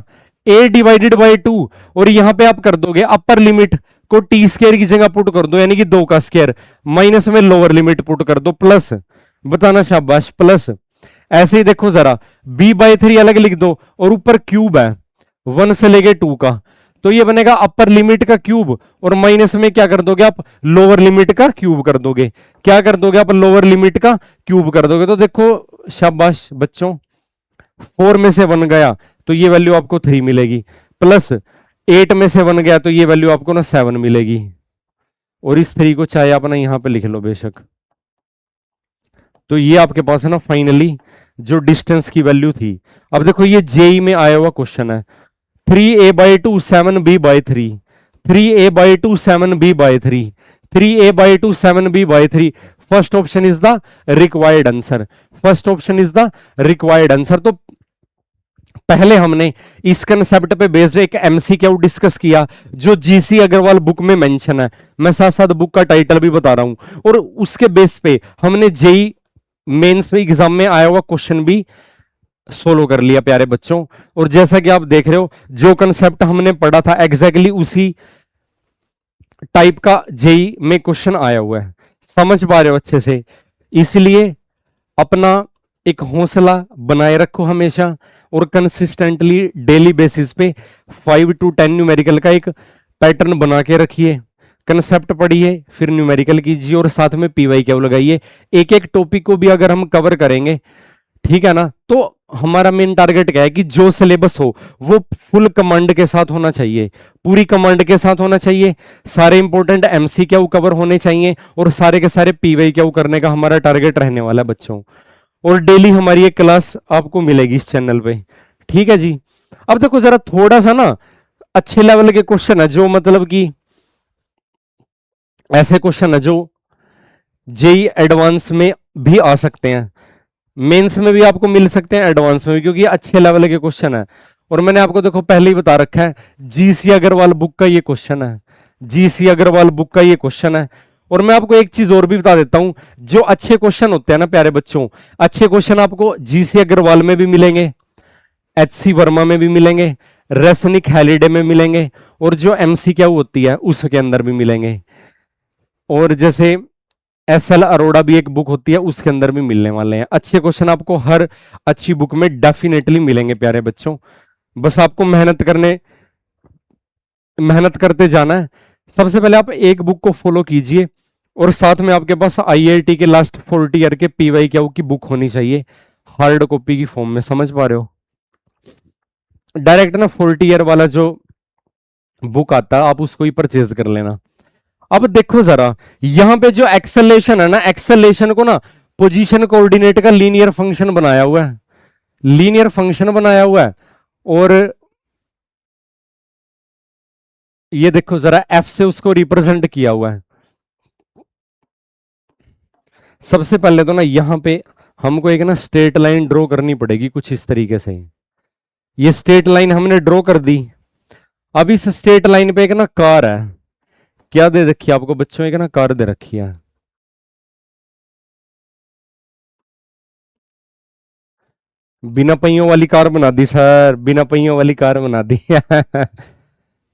a डिवाइडेड बाय 2, और यहां पे आप कर दोगे अपर लिमिट को टी स्क्वायर की जगह पुट कर दो, यानी कि 2 का स्क्वायर, माइनस में लोअर लिमिट पुट कर दो, प्लस बताना शाबाश, प्लस ऐसे ही देखो जरा, b/3 अलग लिख दो और ऊपर क्यूब है 1 से लेके 2 का, तो ये बनेगा अपर लिमिट का क्यूब, और माइनस में क्या कर दोगे आप, लोअर लिमिट का क्यूब कर दोगे। क्या कर दोगे आप, लोअर लिमिट का क्यूब कर दोगे। तो देखो शाबाश बच्चों, 4 में से 1 गया तो ये वैल्यू आपको 3 मिलेगी, प्लस 8 में से 1 गया तो ये वैल्यू आपको ना 7 मिलेगी। और इस 3 को चाहे आप ना यहां पे लिख लो बेशक। तो ये आपके पास है ना फाइनली जो डिस्टेंस की वैल्यू थी। अब देखो ये जेई में आया हुआ क्वेश्चन है, 3a/2 7b/3, 3a/2 7b/3, 3a/2 7b/3। First option is the required answer, first option is the required answer. तो पहले हमने इस कंसेप्ट पे बेस्ड एक एमसीक्यू डिस्कस किया जो जीसी अग्रवाल बुक में मेंशन है, मैं साथ साथ बुक का टाइटल भी बता रहा हूं, और उसके बेस पे हमने जेई मेंस में एग्जाम में आया हुआ क्वेश्चन भी सोल्व कर लिया प्यारे बच्चों। और जैसा कि आप देख रहे हो जो कंसेप्ट हमने पढ़ा था एग्जैक्टली उसी टाइप का जेई में क्वेश्चन आया हुआ है, समझ पा रहे हो अच्छे से। इसलिए अपना एक हौसला बनाए रखो हमेशा, और कंसिस्टेंटली डेली बेसिस पे 5 to 10 न्यूमेरिकल का एक पैटर्न बना के रखिए, कंसेप्ट पढ़िए फिर न्यूमेरिकल कीजिए और साथ में पीवाईक्यू लगाइए। एक एक टॉपिक को भी अगर हम कवर करेंगे, ठीक है ना, तो हमारा मेन टारगेट क्या है कि जो सिलेबस हो वो फुल कमांड के साथ होना चाहिए, पूरी कमांड के साथ होना चाहिए, सारे इंपॉर्टेंट एमसीक्यू कवर होने चाहिए, और सारे के सारे पीवाईक्यू करने का हमारा टारगेट रहने वाला है बच्चों। और डेली हमारी एक क्लास आपको मिलेगी इस चैनल पे, ठीक है जी। अब देखो जरा थोड़ा सा ना अच्छे लेवल के क्वेश्चन है, जो मतलब कि ऐसे क्वेश्चन है जो जेई एडवांस में भी आ सकते हैं, मेंस में भी आपको मिल सकते हैं, एडवांस में भी, क्योंकि अच्छे लेवल के क्वेश्चन है। और मैंने आपको देखो पहले ही बता रखा है, जीसी अग्रवाल बुक का ये क्वेश्चन है, जीसी अग्रवाल बुक का ये क्वेश्चन है। और मैं आपको एक चीज और भी बता देता हूं, जो अच्छे क्वेश्चन होते हैं ना प्यारे बच्चों, अच्छे क्वेश्चन आपको जीसी अग्रवाल में भी मिलेंगे, एचसी वर्मा में भी मिलेंगे, रेसनिक हैलिडे में मिलेंगे, और जो एमसीक्यू होती है उसके अंदर भी मिलेंगे। और जैसे एसएल अरोड़ा भी एक बुक होती है उसके अंदर भी मिलने वाले हैं। अच्छे क्वेश्चन आपको हर अच्छी बुक में डेफिनेटली मिलेंगे प्यारे बच्चों, बस आपको मेहनत करते जाना है। सबसे पहले आप एक बुक को फॉलो कीजिए, और साथ में आपके पास आईआईटी के लास्ट 40 ईयर के पीवाईक्यू की बुक होनी चाहिए हार्ड कॉपी की फॉर्म में, समझ पा रहे हो। डायरेक्ट ना 40 ईयर वाला जो बुक आता है आप उसको ही परचेज कर लेना। अब देखो जरा यहां पे जो एक्सेलेरेशन है ना, एक्सेलेरेशन को ना पोजीशन कोऑर्डिनेट का लीनियर फंक्शन बनाया हुआ है, लीनियर फंक्शन बनाया हुआ है। और ये देखो जरा एफ से उसको रिप्रेजेंट किया हुआ है। सबसे पहले तो ना यहां पे हमको एक ना स्ट्रेट लाइन ड्रॉ करनी पड़ेगी कुछ इस तरीके से। ये स्ट्रेट लाइन हमने ड्रॉ कर दी। अब इस स्ट्रेट लाइन पे एक ना कार है, क्या दे रखी है आपको बच्चों, एक ना कार दे रखी है। बिना पहियों वाली कार बना दी सर, बिना पहियों वाली कार बना दी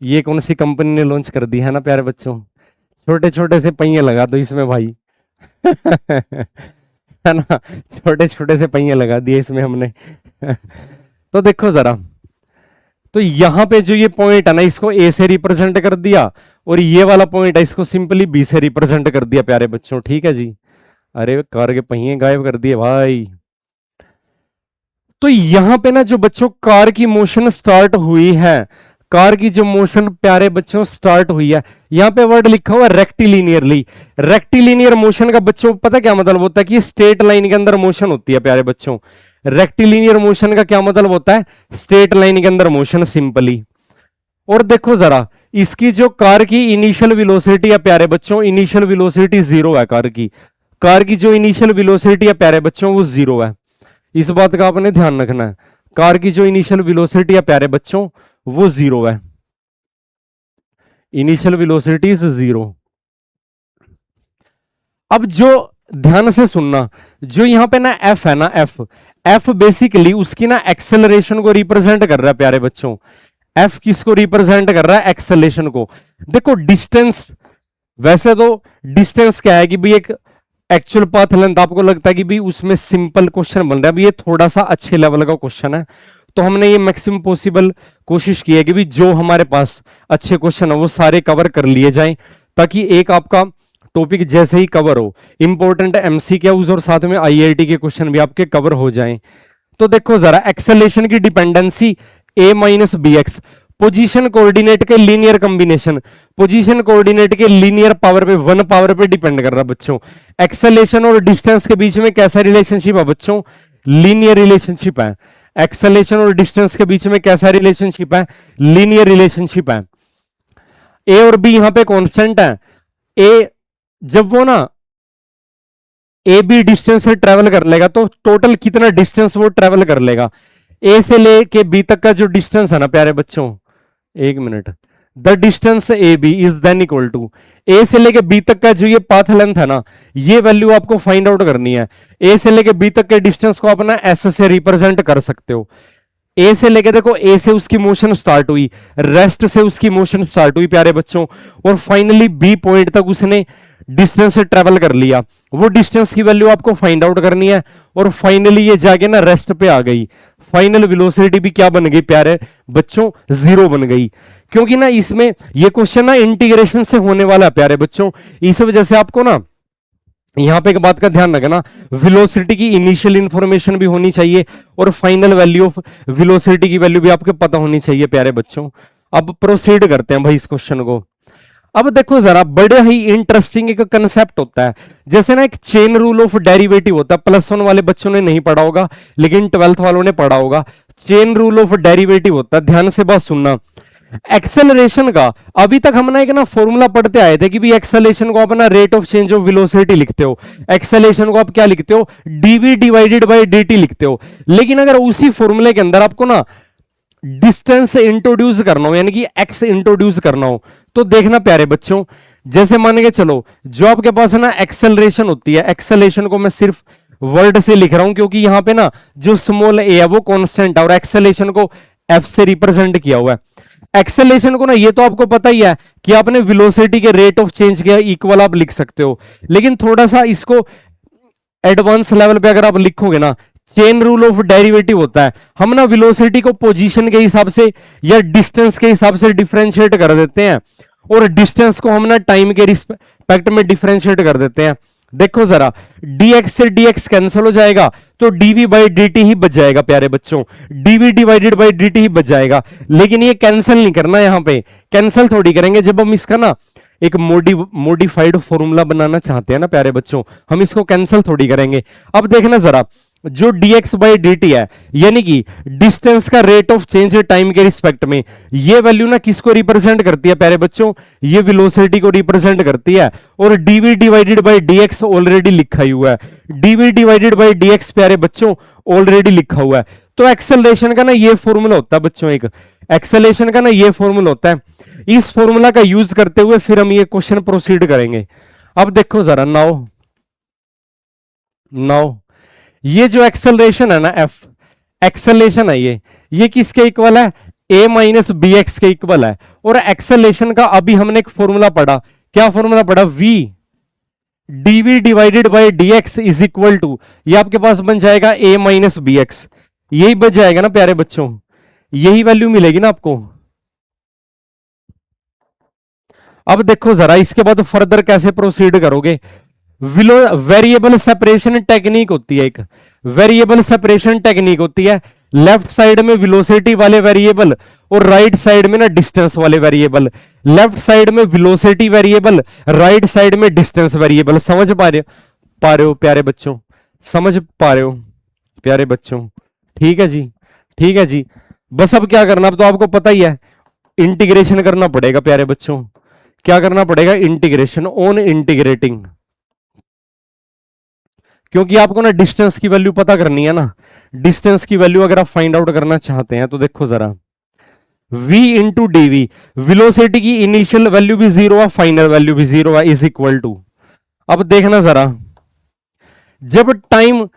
ये कौन सी कंपनी ने लॉन्च कर दी है ना प्यारे बच्चों, छोटे छोटे से पहिए लगा दो इसमें भाई है ना, छोटे छोटे से पहिए लगा दिए इसमें हमने तो देखो जरा, तो यहां पे जो ये पॉइंट है ना इसको ए से रिप्रेजेंट कर दिया, और ये वाला पॉइंट है इसको सिंपली बी से रिप्रेजेंट कर दिया प्यारे बच्चों, ठीक है जी। अरे कार के पहिए गायब कर दिए भाई। तो यहां पे ना जो बच्चों कार की मोशन स्टार्ट हुई है, कार की जो मोशन प्यारे बच्चों स्टार्ट हुई है, यहां पे वर्ड लिखा हुआ रेक्टिलिनियरली। रेक्टिलिनियर मोशन का बच्चों पता क्या मतलब होता है कि स्ट्रेट लाइन के अंदर मोशन होती है प्यारे बच्चों। रेक्टिलिनियर मोशन का क्या मतलब होता है, स्ट्रेट लाइन के अंदर मोशन सिंपली। और देखो जरा इसकी जो कार की इनिशियल वेलोसिटी है प्यारे बच्चों, इनिशियल वेलोसिटी 0 है कार की, कार की जो इनिशियल वेलोसिटी है प्यारे बच्चों वो 0 है। इस बात का आपने ध्यान रखना है, कार की जो इनिशियल वेलोसिटी है प्यारे बच्चों वो 0 है, इनिशियल वेलोसिटी इज 0। अब जो ध्यान से सुनना, जो यहां पे ना एफ है ना, एफ बेसिकली उसकी ना एक्सेलरेशन को रिप्रेजेंट कर रहा है प्यारे बच्चों। एफ किसको रिप्रेजेंट कर रहा है, एक्सेलरेशन को। देखो डिस्टेंस, वैसे तो डिस्टेंस क्या है कि भाई एक एक्चुअल पाथ लेंथ आपको लगता है कि भी उसमें सिंपल क्वेश्चन बन रहा है, अभी ये थोड़ा सा अच्छे लेवल का क्वेश्चन है, तो हमने ये मैक्सिमम पॉसिबल कोशिश की है कि भी जो हमारे पास अच्छे क्वेश्चन है वो सारे कवर कर लिए जाएं, ताकि एक आपका टॉपिक जैसे ही कवर हो, इंपॉर्टेंट एमसीक्यूज और साथ में आईआईटी के क्वेश्चन भी आपके कवर हो जाएं। तो देखो जरा, एक्सेलेरेशन की dependency a minus B X, position coordinate के लीनियर कॉम्बिनेशन, पोजीशन कोऑर्डिनेट के लीनियर पावर पे, वन पावर पे डिपेंड कर रहा है बच्चों। एक्सेलेरेशन और डिस्टेंस के बीच में कैसा रिलेशनशिप है बच्चों? लीनियर रिलेशनशिप है। एक्सेलेरेशन और डिस्टेंस के बीच में कैसा रिलेशनशिप है? लीनियर रिलेशनशिप है। ए और बी यहां पे कांस्टेंट है। ए जब वो ना ए बी डिस्टेंस से ट्रेवल कर लेगा तो टोटल कितना डिस्टेंस वो ट्रेवल कर लेगा? ए से लेके बी तक का जो डिस्टेंस है ना प्यारे बच्चों, एक minute, the distance A B is then equal to, A से लेके बी तक का जो ये पाथ लेंथ है ना, ये वैल्यू आपको फाइंड आउट करनी है। ए से लेके बी तक के डिस्टेंस को आप ना एस से रिप्रेजेंट कर सकते हो। ए से लेके देखो, ए से उसकी मोशन स्टार्ट हुई, रेस्ट से उसकी मोशन स्टार्ट हुई प्यारे बच्चों, और फाइनली बी पॉइंट तक उसने डिस्टेंस से ट्रेवल कर लिया। वो डिस्टेंस की वैल्यू आपको फाइंड आउट करनी है, और फाइनली ये जाके ना रेस्ट पे आ गई। फाइनल वेलोसिटी भी क्या बन गई प्यारे बच्चों? जीरो बन गई। क्योंकि ना इसमें ये क्वेश्चन ना इंटीग्रेशन से होने वाला है प्यारे बच्चों, इस वजह से आपको ना यहां पे एक बात का ध्यान रखना, वेलोसिटी की इनिशियल इंफॉर्मेशन भी होनी चाहिए और फाइनल वैल्यू ऑफ वेलोसिटी की वैल्यू भी आपको पता होनी चाहिए प्यारे बच्चों। अब प्रोसीड करते हैं भाई इस क्वेश्चन को। अब देखो जरा, बड़े ही इंटरेस्टिंग एक कंसेप्ट होता है, जैसे ना एक चेन रूल ऑफ डेरिवेटिव होता है, +1 वाले बच्चों ने नहीं पढ़ा होगा लेकिन 12th वालों ने पढ़ा होगा। चेन रूल ऑफ डेरिवेटिव होता है, ध्यान से बात सुनना। एक्सेलरेशन का अभी तक हम ना एक ना फॉर्मूला पढ़ते आए थे कि भी एक्सेलरेशन को आप ना rate of change of velocity लिखते हो, एक्सेलरेशन को आप क्या लिखते हो? डीवी डिवाइडेड बाय डीटी लिखते हो। लेकिन अगर उसी फॉर्मूले के अंदर आपको ना डिस्टेंस इंट्रोड्यूस करना हो, यानी कि एक्स इंट्रोड्यूस करना हो, तो देखना प्यारे बच्चों, जैसे मान के चलो जो आपके पास ना एक्सेलरेशन होती है, एक्सेलरेशन को मैं सिर्फ वर्ड से लिख रहा हूं क्योंकि यहां पे ना जो स्मॉल ए है वो कांस्टेंट है और एक्सेलरेशन को एफ से रिप्रेजेंट किया हुआ है। एक्सेलरेशन को ना, ये तो आपको पता ही है कि आपने वेलोसिटी के रेट ऑफ चेंज के इक्वल आप लिख सकते हो, लेकिन थोड़ा सा इसको एडवांस लेवल पे अगर आप लिखोगे ना, चेन रूल ऑफ डेरिवेटिव होता है, हम ना वेलोसिटी को पोजीशन के हिसाब से या डिस्टेंस के हिसाब से डिफरेंशिएट कर देते हैं, और डिस्टेंस को हम ना टाइम के रिस्पेक्ट में डिफरेंशिएट कर देते हैं। देखो जरा, dx से dx कैंसिल हो जाएगा तो dv बाई dt ही बच जाएगा प्यारे बच्चों, dv डिवाइडेड बाई dt ही बच जाएगा। लेकिन ये कैंसिल नहीं करना, यहां पे कैंसिल थोड़ी करेंगे। जब हम इसका ना एक मॉडिफाइड फॉर्मूला बनाना चाहते हैं ना प्यारे बच्चों, हम इसको कैंसिल थोड़ी करेंगे। अब देखना जरा, जो dx बाई dt है, यानी कि डिस्टेंस का रेट ऑफ चेंज टाइम के रिस्पेक्ट में, ये वैल्यू ना किसको रिप्रेजेंट करती है प्यारे बच्चों? ये वेलोसिटी को रिप्रेजेंट करती है। और dv divided by dx already लिखा ही हुआ है, dv डिवाइडेड बाई dx प्यारे बच्चों ऑलरेडी लिखा हुआ है। तो एक्सेलरेशन का ना ये फॉर्मूला होता है बच्चों, एक एक्सेलरेशन का ना ये फॉर्मूला होता है। इस फॉर्मूला का यूज करते हुए फिर हम ये क्वेश्चन प्रोसीड करेंगे। अब देखो जरा, नाउ ये जो एक्सेलरेशन है ना, एफ एक्सेलरेशन है, ये किसके इक्वल है? a माइनस बी एक्स के इक्वल है। और एक्सेलरेशन का अभी हमने एक फॉर्मूला पढ़ा, क्या फॉर्मूला पढ़ा? v dv divided by dx is equal to, ये आपके पास बन जाएगा a माइनस बी एक्स, यही बच जाएगा ना प्यारे बच्चों, यही वैल्यू मिलेगी ना आपको। अब देखो जरा, इसके बाद फर्दर कैसे प्रोसीड करोगे? वेरिएबल सेपरेशन टेक्निक होती है, एक वेरिएबल सेपरेशन टेक्निक होती है। लेफ्ट साइड में वेलोसिटी वाले वेरिएबल और राइट साइड में ना डिस्टेंस वाले वेरिएबल। लेफ्ट साइड में वेलोसिटी वेरिएबल, राइट साइड में डिस्टेंस वेरिएबल। समझ पा रहे हो प्यारे बच्चों? समझ पा रहे हो प्यारे बच्चों? ठीक है जी, ठीक है जी। बस अब क्या करना, अब तो आपको पता ही है, इंटीग्रेशन करना पड़ेगा प्यारे बच्चों। क्या करना पड़ेगा? इंटीग्रेशन, ऑन इंटीग्रेटिंग, क्योंकि आपको ना डिस्टेंस की वैल्यू पता करनी है ना। डिस्टेंस की वैल्यू अगर आप फाइंड आउट करना चाहते हैं तो देखो जरा, v इंटू डीवी, वेलोसिटी की इनिशियल वैल्यू भी जीरो है, फाइनल वैल्यू भी जीरो है, इज इक्वल टू। अब देखना जरा, जब time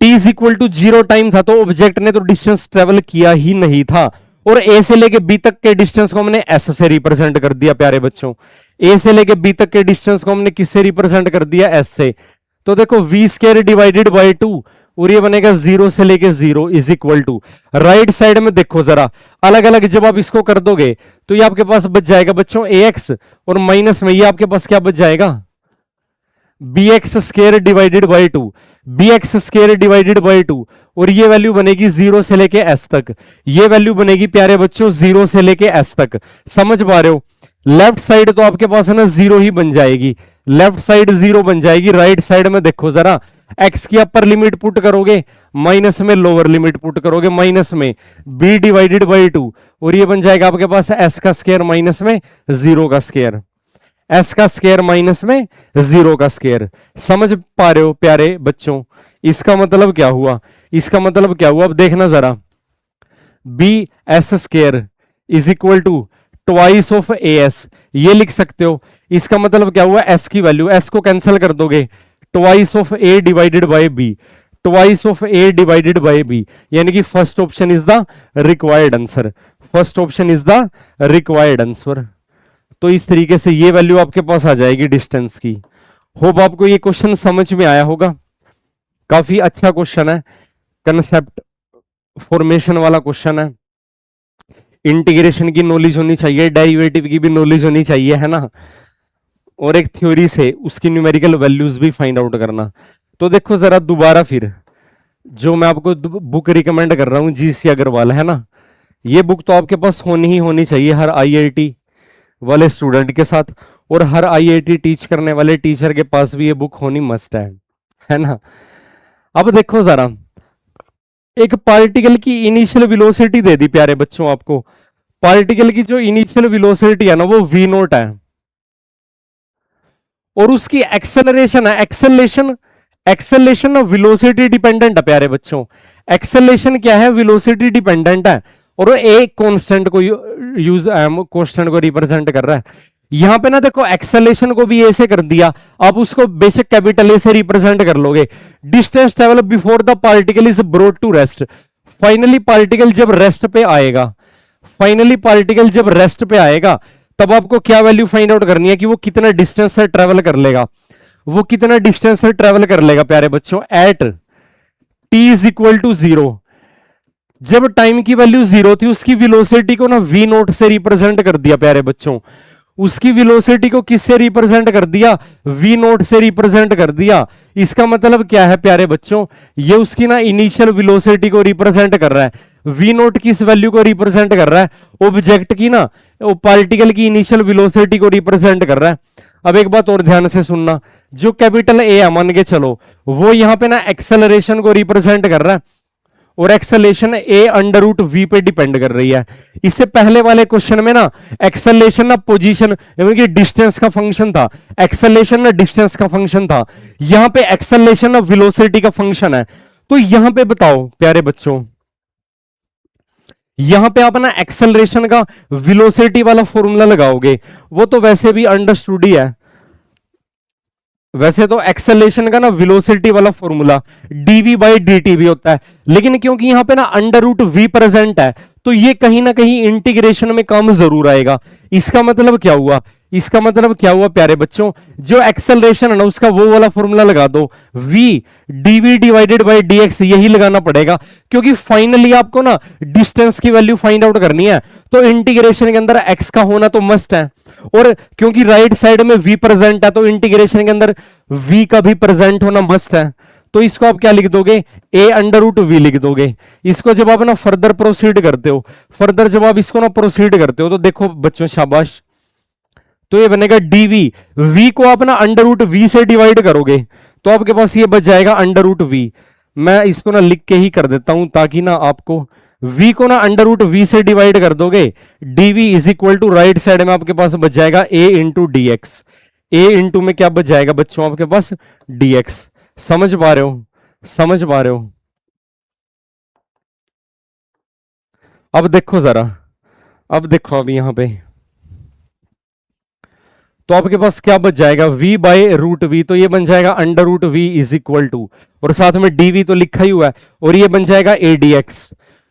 t is equal to 0 time था तो ऑब्जेक्ट ने तो डिस्टेंस ट्रेवल किया ही नहीं था, और a से लेके b तक के डिस्टेंस को हमने s से रिप्रेजेंट कर दिया प्यारे बच्चों। a से लेके b तक के डिस्टेंस को हमने किससे रिप्रेजेंट कर दिया? s से। तो देखो वी स्केयर डिवाइडेड बाई 2, और ये बनेगा 0 से लेके 0 is equal to, right side में देखो जरा, अलग अलग जब आप इसको कर दोगे तो ये आपके पास बच जाएगा बच्चों ax, और माइनस में ये आपके पास क्या बच जाएगा, bx square divided by 2, bx square divided by 2, और ये वैल्यू बनेगी 0 से लेके s तक, ये वैल्यू बनेगी प्यारे बच्चों 0 से लेके s तक। समझ पा रहे हो? लेफ्ट साइड तो आपके पास है ना 0 ही बन जाएगी, लेफ्ट साइड 0 बन जाएगी, राइट साइड में देखो जरा, x की अपर लिमिट पुट करोगे, माइनस में लोअर लिमिट पुट करोगे, माइनस में b डिवाइडेड बाई 2, और ये बन जाएगा आपके पास s का स्केयर माइनस में 0 का स्केयर, s का स्केयर माइनस में 0 का स्केयर। समझ पा रहे हो प्यारे बच्चों? इसका मतलब क्या हुआ, इसका मतलब क्या हुआ, अब देखना जरा, B S square is equal to twice of A S, ये लिख सकते हो। इसका मतलब क्या हुआ, एस की वैल्यू, एस को कैंसिल कर दोगे, twice of A divided by B, twice of A divided by B, यानी कि first option is the required answer, first option is the required answer. तो इस तरीके से ये वैल्यू आपके पास आ जाएगी डिस्टेंस की। होप आपको ये क्वेश्चन समझ में आया होगा, काफी अच्छा क्वेश्चन है, कंसेप्ट फॉर्मेशन वाला क्वेश्चन है, इंटीग्रेशन की नॉलेज होनी चाहिए, डेरिवेटिव की भी नॉलेज होनी चाहिए, है ना, और एक थ्योरी से उसकी न्यूमेरिकल वैल्यूज भी फाइंड आउट करना। तो देखो जरा दोबारा फिर, जो मैं आपको बुक रिकमेंड कर रहा हूं जीसी अग्रवाल, है ना, ये बुक तो आपके पास होनी ही होनी चाहिए हर आईआईटी वाले स्टूडेंट के साथ, और हर आईआईटी टीच करने वाले टीचर के पास भी ये बुक होनी मस्ट है ना। अब देखो जरा, एक पार्टिकल की इनिशियल वेलोसिटी दे दी प्यारे बच्चों आपको, पार्टिकल की जो इनिशियल वेलोसिटी है ना वो v नोट है, और उसकी एक्सेलरेशन है, एक्सेलरेशन, एक्सेलरेशन ना वेलोसिटी डिपेंडेंट है प्यारे बच्चों, एक्सेलरेशन क्या है, वेलोसिटी डिपेंडेंट है, और वो एक कांस्टेंट को यूज कांस्टेंट को रिप्रेजेंट कर रहा है। यहां पे ना देखो एक्सेलरेशन को भी ऐसे कर दिया, आप उसको बेशक कैपिटल ए से रिप्रेजेंट कर लोगे। Distance travel before the particle is brought to rest, finally particle जब रेस्ट पे आएगा, फाइनली पार्टिकल जब रेस्ट पे आएगा तब आपको क्या वैल्यू फाइंड आउट करनी है कि वो कितना डिस्टेंस से ट्रेवल कर लेगा, वो कितना डिस्टेंस से ट्रेवल कर लेगा प्यारे बच्चों, at t is equal to 0। जब टाइम की वैल्यू 0 थी उसकी वेलोसिटी को ना v नोट से रिप्रेजेंट कर दिया प्यारे बच्चों, उसकी वेलोसिटी को किससे रिप्रेजेंट कर दिया, v नोट से रिप्रेजेंट कर दिया। इसका मतलब क्या है प्यारे बच्चों, ये उसकी ना इनिशियल वेलोसिटी को रिप्रेजेंट कर रहा है, v नोट किस वैल्यू को रिप्रेजेंट कर रहा है, ऑब्जेक्ट की ना, पार्टिकल की इनिशियल वेलोसिटी को रिप्रेजेंट कर रहा है। अब एक बात और ध्यान से सुनना, जो कैपिटल ए है मान के चलो, वो यहां पे ना एक्सेलरेशन को रिप्रेजेंट कर रहा है, और acceleration a under root v पे डिपेंड कर रही है। इससे पहले वाले क्वेश्चन में ना एक्सेलेरेशन ना पोजीशन यानी कि डिस्टेंस का फंक्शन था, एक्सेलेरेशन ना डिस्टेंस का फंक्शन था, यहां पे एक्सेलेरेशन ना वेलोसिटी का फंक्शन है। तो यहां पे बताओ प्यारे बच्चों, यहां पे आप ना एक्सेलरेशन का वेलोसिटी वाला फॉर्मूला लगाओगे, वो तो वैसे भी अंडरस्टूड ही है, वैसे तो एक्सेलरेशन का ना वेलोसिटी वाला फॉर्मूला dv बाई dt भी होता है, लेकिन क्योंकि यहां पे ना अंडर रूट v प्रेजेंट है तो ये कहीं ना कहीं इंटीग्रेशन में काम जरूर आएगा। इसका मतलब क्या हुआ, इसका मतलब क्या हुआ प्यारे बच्चों, जो एक्सेलरेशन है ना उसका वो वाला फॉर्मूला लगा दो, v dv divided by dx, यही लगाना पड़ेगा, क्योंकि फाइनली आपको ना डिस्टेंस की वैल्यू फाइंड आउट करनी है, तो इंटीग्रेशन के अंदर x का होना तो मस्ट है, और क्योंकि राइट साइड में v प्रेजेंट है तो इंटीग्रेशन के अंदर v का भी प्रेजेंट होना मस्ट है। तो इसको आप क्या लिख दोगे, a अंडर रूट वी लिख दोगे। इसको जब आप ना फर्दर प्रोसीड करते हो, फर्दर जब आप इसको ना प्रोसीड करते हो तो देखो बच्चों शाबाश, तो ये बनेगा dv, v को आप ना अंडर रूट वी से डिवाइड करोगे तो आपके पास ये बच जाएगा अंडर रूट वी। मैं इसको ना लिख के ही कर देता हूं ताकि ना आपको, v को ना अंडर रूट वी से डिवाइड कर दोगे, dv is equal to right side में आपके पास बच जाएगा a into d x, a into में क्या बच जाएगा बच्चों आपके पास dx। समझ पा रहे हो, समझ पा रहे हो? अब देखो जरा, अब देखो अब यहां पे तो आपके पास क्या बच जाएगा, v बाय रूट वी, तो ये बन जाएगा under root v is equal to, और साथ में dv तो लिखा ही हुआ है, और ये बन जाएगा a dx,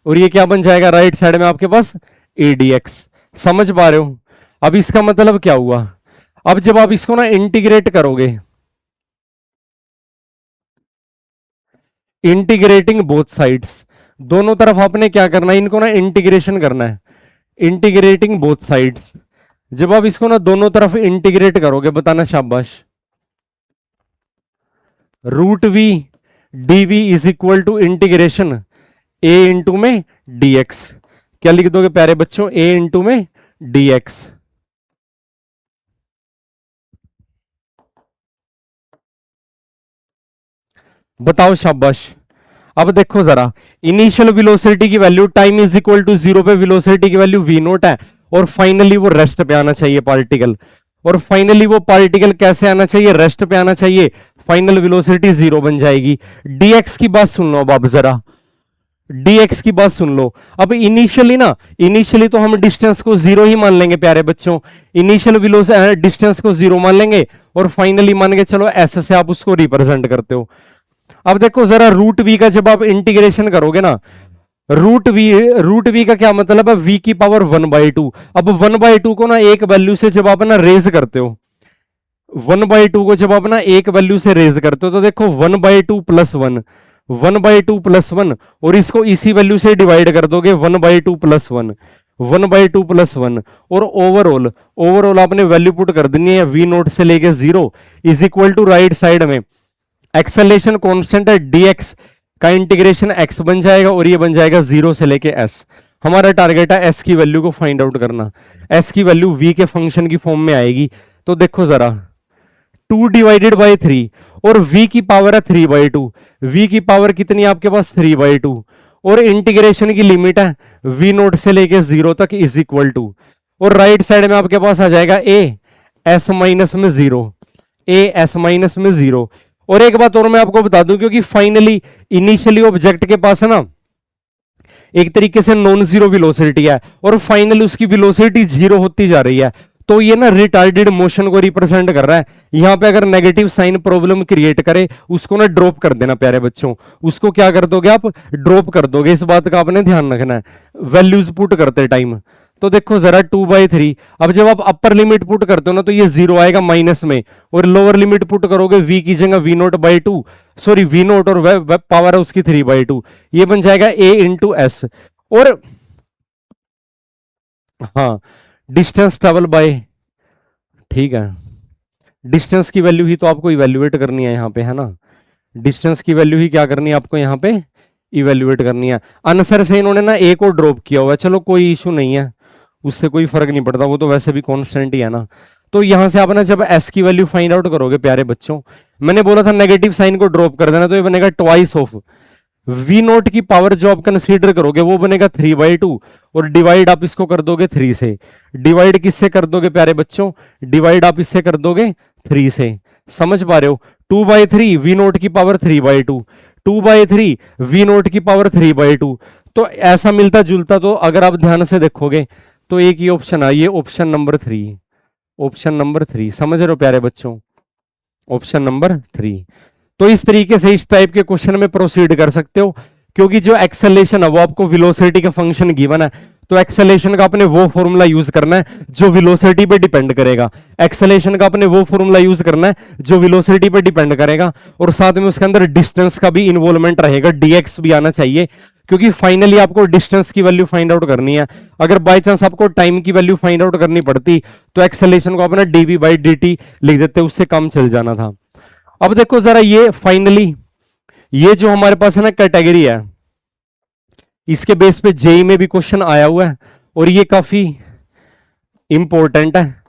और ये क्या बन जाएगा राइट साइड में आपके पास a dx। समझ पा रहे हो? अब इसका मतलब क्या हुआ, अब जब आप इसको ना इंटीग्रेट करोगे, इंटीग्रेटिंग बोथ साइड्स, दोनों तरफ आपने क्या करना है, इनको ना इंटीग्रेशन करना है, इंटीग्रेटिंग बोथ साइड्स। जब आप इसको ना दोनों तरफ इंटीग्रेट करोगे, बताना शाबाश, root v d v is equal to integration a into में dx। क्या लिख दोगे प्यारे बच्चों, a इंटू में dx। बताओ शाबाश। अब देखो जरा, इनिशियल वेलोसिटी की value time is equal to 0 पे वेलोसिटी की वैल्यू v नोट है, और फाइनली वो रेस्ट पे आना चाहिए पार्टिकल। और फाइनली वो पार्टिकल कैसे आना चाहिए, रेस्ट पे आना चाहिए, फाइनल वेलोसिटी 0 बन जाएगी। dx की बात सुन लो अब आप जरा, dx की बात सुन लो। अब इनिशियली तो हम डिस्टेंस को 0 ही मान लेंगे प्यारे बच्चों, इनिशियल डिस्टेंस को 0 मान लेंगे, और फाइनली मान के चलो s से आप उसको रिप्रेजेंट करते हो। अब देखो जरा, रूट वी का जब आप इंटीग्रेशन करोगे ना, रूट वी का क्या मतलब है, v की पावर 1/2। अब 1/2 को ना एक वैल्यू से जब आप ना रेज करते हो, 1/2 को जब आप ना एक वैल्यू से रेज करते हो, तो देखो 1/2 प्लस 1, 1/2 प्लस 1, और इसको इसी वैल्यू से डिवाइड कर दोगे, 1/2 प्लस 1, 1/2 प्लस 1, और ओवरऑल आपने वैल्यू पुट कर देनी है, v नोट से लेके 0 is equal to right side में एक्सेलरेशन कांस्टेंट है dx का इंटीग्रेशन x बन जाएगा, और ये बन जाएगा 0 से लेके s। हमारा टारगेट है s की वैल्यू को फाइंड आउट करना, s की वैल्यू v के फंक्शन की फॉर्म में आएगी। तो देखो जरा, 2 डिवाइडेड बाई 3, और v की पावर है 3/2, v की पावर कितनी है आपके पास, 3/2, और इंटीग्रेशन की लिमिट है v नोट से लेके 0 तक इज इक्वल टू, और राइट साइड में आपके पास आ जाएगा a s माइनस में 0, a s माइनस में 0। और एक बात और मैं आपको बता दूं, क्योंकि फाइनली इनिशियली ऑब्जेक्ट के पास है ना एक तरीके से नॉन जीरो वेलोसिटी है, और फाइनली उसकी वेलोसिटी 0 होती जा रही है, तो ये ना रिटार्डेड मोशन को रिप्रेजेंट कर रहा है। यहां पे अगर नेगेटिव साइन प्रॉब्लम क्रिएट करे, उसको ना ड्रॉप कर देना प्यारे बच्चों, उसको क्या कर दोगे आप, ड्रॉप कर दोगे। इस बात का आपने ध्यान रखना है वैल्यूज पुट करते टाइम। तो देखो जरा 2/3, अब जब आप अपर लिमिट पुट करते हो ना, तो ये 0 आएगा माइनस में, और लोअर लिमिट पुट करोगे v की जगह v0/2, सॉरी v0 और पावर है उसकी 3/2, ये बन जाएगा a इंटू एस। और हाँ, डिस्टेंस ट्रेवल बाय, ठीक है, डिस्टेंस की वैल्यू ही तो आपको इवेल्युएट करनी है यहाँ पे, है ना, डिस्टेंस की वैल्यू ही क्या करनी है आपको यहाँ पे, इवेल्युएट करनी है। आंसर से इन्होंने ना a को ड्रॉप किया हुआ है, चलो कोई इशू नहीं है, उससे कोई फर्क नहीं पड़ता, वो तो वैसे भी कांस्टेंट ही है ना। तो यहां से आप ना जब s की वैल्यू फाइंड आउट करोगे प्यारे बच्चों, मैंने बोला था नेगेटिव साइन को ड्रॉप कर देना, तो ये बनेगा ट्वाइस ऑफ v नोट की पावर जो आप कंसीडर करोगे वो बनेगा 3/2, और डिवाइड आप इसको कर दोगे 3 से। डिवाइड किससे कर दोगे प्यारे बच्चों, डिवाइड आप इससे कर दोगे 3 से, समझ पा रहे हो। 2/3 v नोट की पावर 3/2, 2/3 v नोट की पावर 3/2, तो ऐसा मिलता जुलता, तो अगर आप ध्यान से देखोगे तो एक ही ऑप्शन है, ये ऑप्शन नंबर 3, ऑप्शन नंबर 3, समझ रहे हो प्यारे बच्चों, ऑप्शन नंबर 3। तो इस तरीके से इस टाइप के क्वेश्चन में प्रोसीड कर सकते हो, क्योंकि जो एक्सेलेरेशन है वो आपको वेलोसिटी का फंक्शन गिवन है, तो एक्सेलेरेशन का आपने वो फॉर्मूला यूज करना है जो वेलोसिटी पे डिपेंड करेगा, एक्सेलेरेशन का आपने वो फॉर्मूला यूज करना है जो वेलोसिटी पे डिपेंड करेगा, और साथ में उसके अंदर डिस्टेंस का भी इन्वॉल्वमेंट रहेगा, dx भी आना चाहिए, क्योंकि फाइनली आपको डिस्टेंस की वैल्यू फाइंड आउट करनी है। अगर बाय चांस आपको टाइम की वैल्यू फाइंड आउट करनी पड़ती, तो एक्सेलेरेशन को अपना dv/dt लिख देते, उससे काम चल जाना था। अब देखो जरा, ये फाइनली ये जो हमारे पास है ना कैटेगरी है, इसके बेस पे जेई में भी क्वेश्चन आया हुआ है, और ये काफी इंपॉर्टेंट है।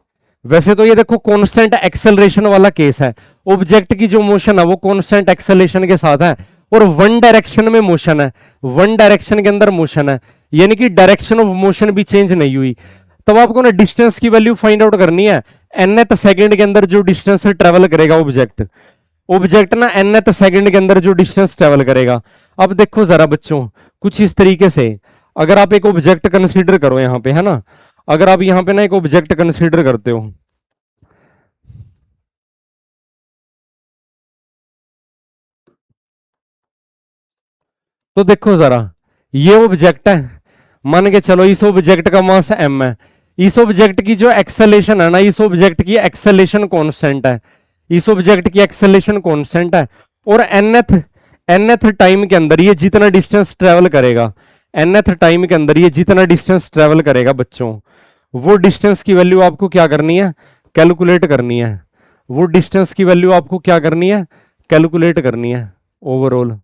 वैसे तो ये देखो कांस्टेंट एक्सेलरेशन वाला केस है, ऑब्जेक्ट की जो मोशन है वो कांस्टेंट एक्सेलरेशन के साथ है, और वन डायरेक्शन में मोशन है, वन डायरेक्शन के अंदर मोशन है, यानी कि डायरेक्शन ऑफ मोशन भी चेंज नहीं हुई। तब आपको ना डिस्टेंस की वैल्यू फाइंड आउट करनी है, nth सेकंड के अंदर जो डिस्टेंस ट्रेवल करेगा ऑब्जेक्ट ना nth सेकंड के अंदर जो डिस्टेंस ट्रेवल करेगा। अब देखो जरा बच्चों, कुछ इस तरीके से, अगर आप एक ऑब्जेक्ट कंसीडर करो यहाँ पे, है ना, अगर आप यहाँ पे ना एक ऑब्जेक्ट कंसीडर करते हो, तो देखो जरा, ये ऑब्जेक्ट है, मान के चलो इस ऑब्जेक्ट का मास m है, इस ऑब्जेक्ट की जो एक्सेलेरेशन है ना, इस ऑब्जेक्ट की एक्सेलेरेशन कांस्टेंट है, इस ऑब्जेक्ट की एक्सेलेरेशन कांस्टेंट है, और nth टाइम के अंदर ये जितना डिस्टेंस ट्रेवल करेगा, nth टाइम के अंदर ये जितना डिस्टेंस ट्रेवल करेगा बच्चों, वो डिस्टेंस की वैल्यू आपको क्या करनी है, कैलकुलेट करनी है। वो डिस्टेंस की वैल्यू आपको क्या करनी है, कैलकुलेट करनी है ओवरऑल।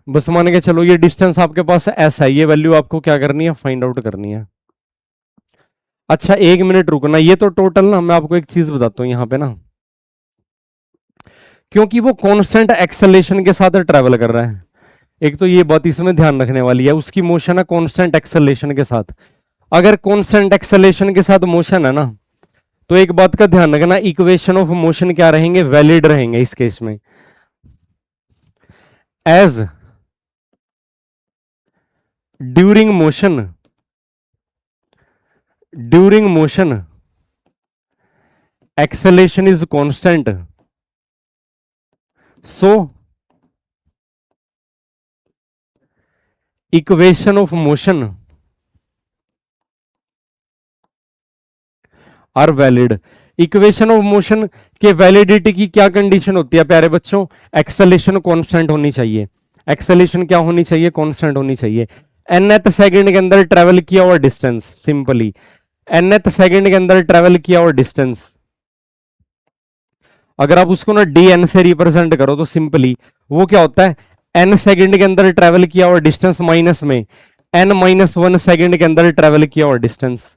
बस मान के चलो ये डिस्टेंस आपके पास ऐसा है, ये वैल्यू आपको क्या करनी है, फाइंड आउट करनी है। अच्छा 1 मिनट रुकना, ये तो टोटल ना मैं आपको एक चीज बताता हूं यहां पे ना, क्योंकि वो कांस्टेंट एक्सेलरेशन के साथ ट्रेवल कर रहा है, एक तो ये बात इसमें ध्यान रखने वाली है, उसकी मोशन है कांस्टेंट एक्सेलरेशन के साथ। अगर कांस्टेंट एक्सेलरेशन के साथ मोशन है ना, तो एक बात का ध्यान रखना, इक्वेशन ऑफ मोशन क्या रहेंगे, वैलिड रहेंगे इस केस में। As during motion acceleration is constant, so equation of motion are valid. Equation of motion के वैलिडिटी की क्या कंडीशन होती है प्यारे बच्चों, एक्सेलरेशन कांस्टेंट होनी चाहिए। एक्सेलरेशन क्या होनी चाहिए, कांस्टेंट होनी चाहिए। nth सेकंड के अंदर ट्रेवल किया हुआ डिस्टेंस, सिंपली nth सेकंड के अंदर ट्रेवल किया हुआ डिस्टेंस, अगर आप उसको ना dn से रिप्रेजेंट करो तो सिंपली वो क्या होता है, n सेकंड के अंदर ट्रेवल किया हुआ डिस्टेंस माइनस में n-1 सेकंड के अंदर ट्रेवल किया हुआ डिस्टेंस।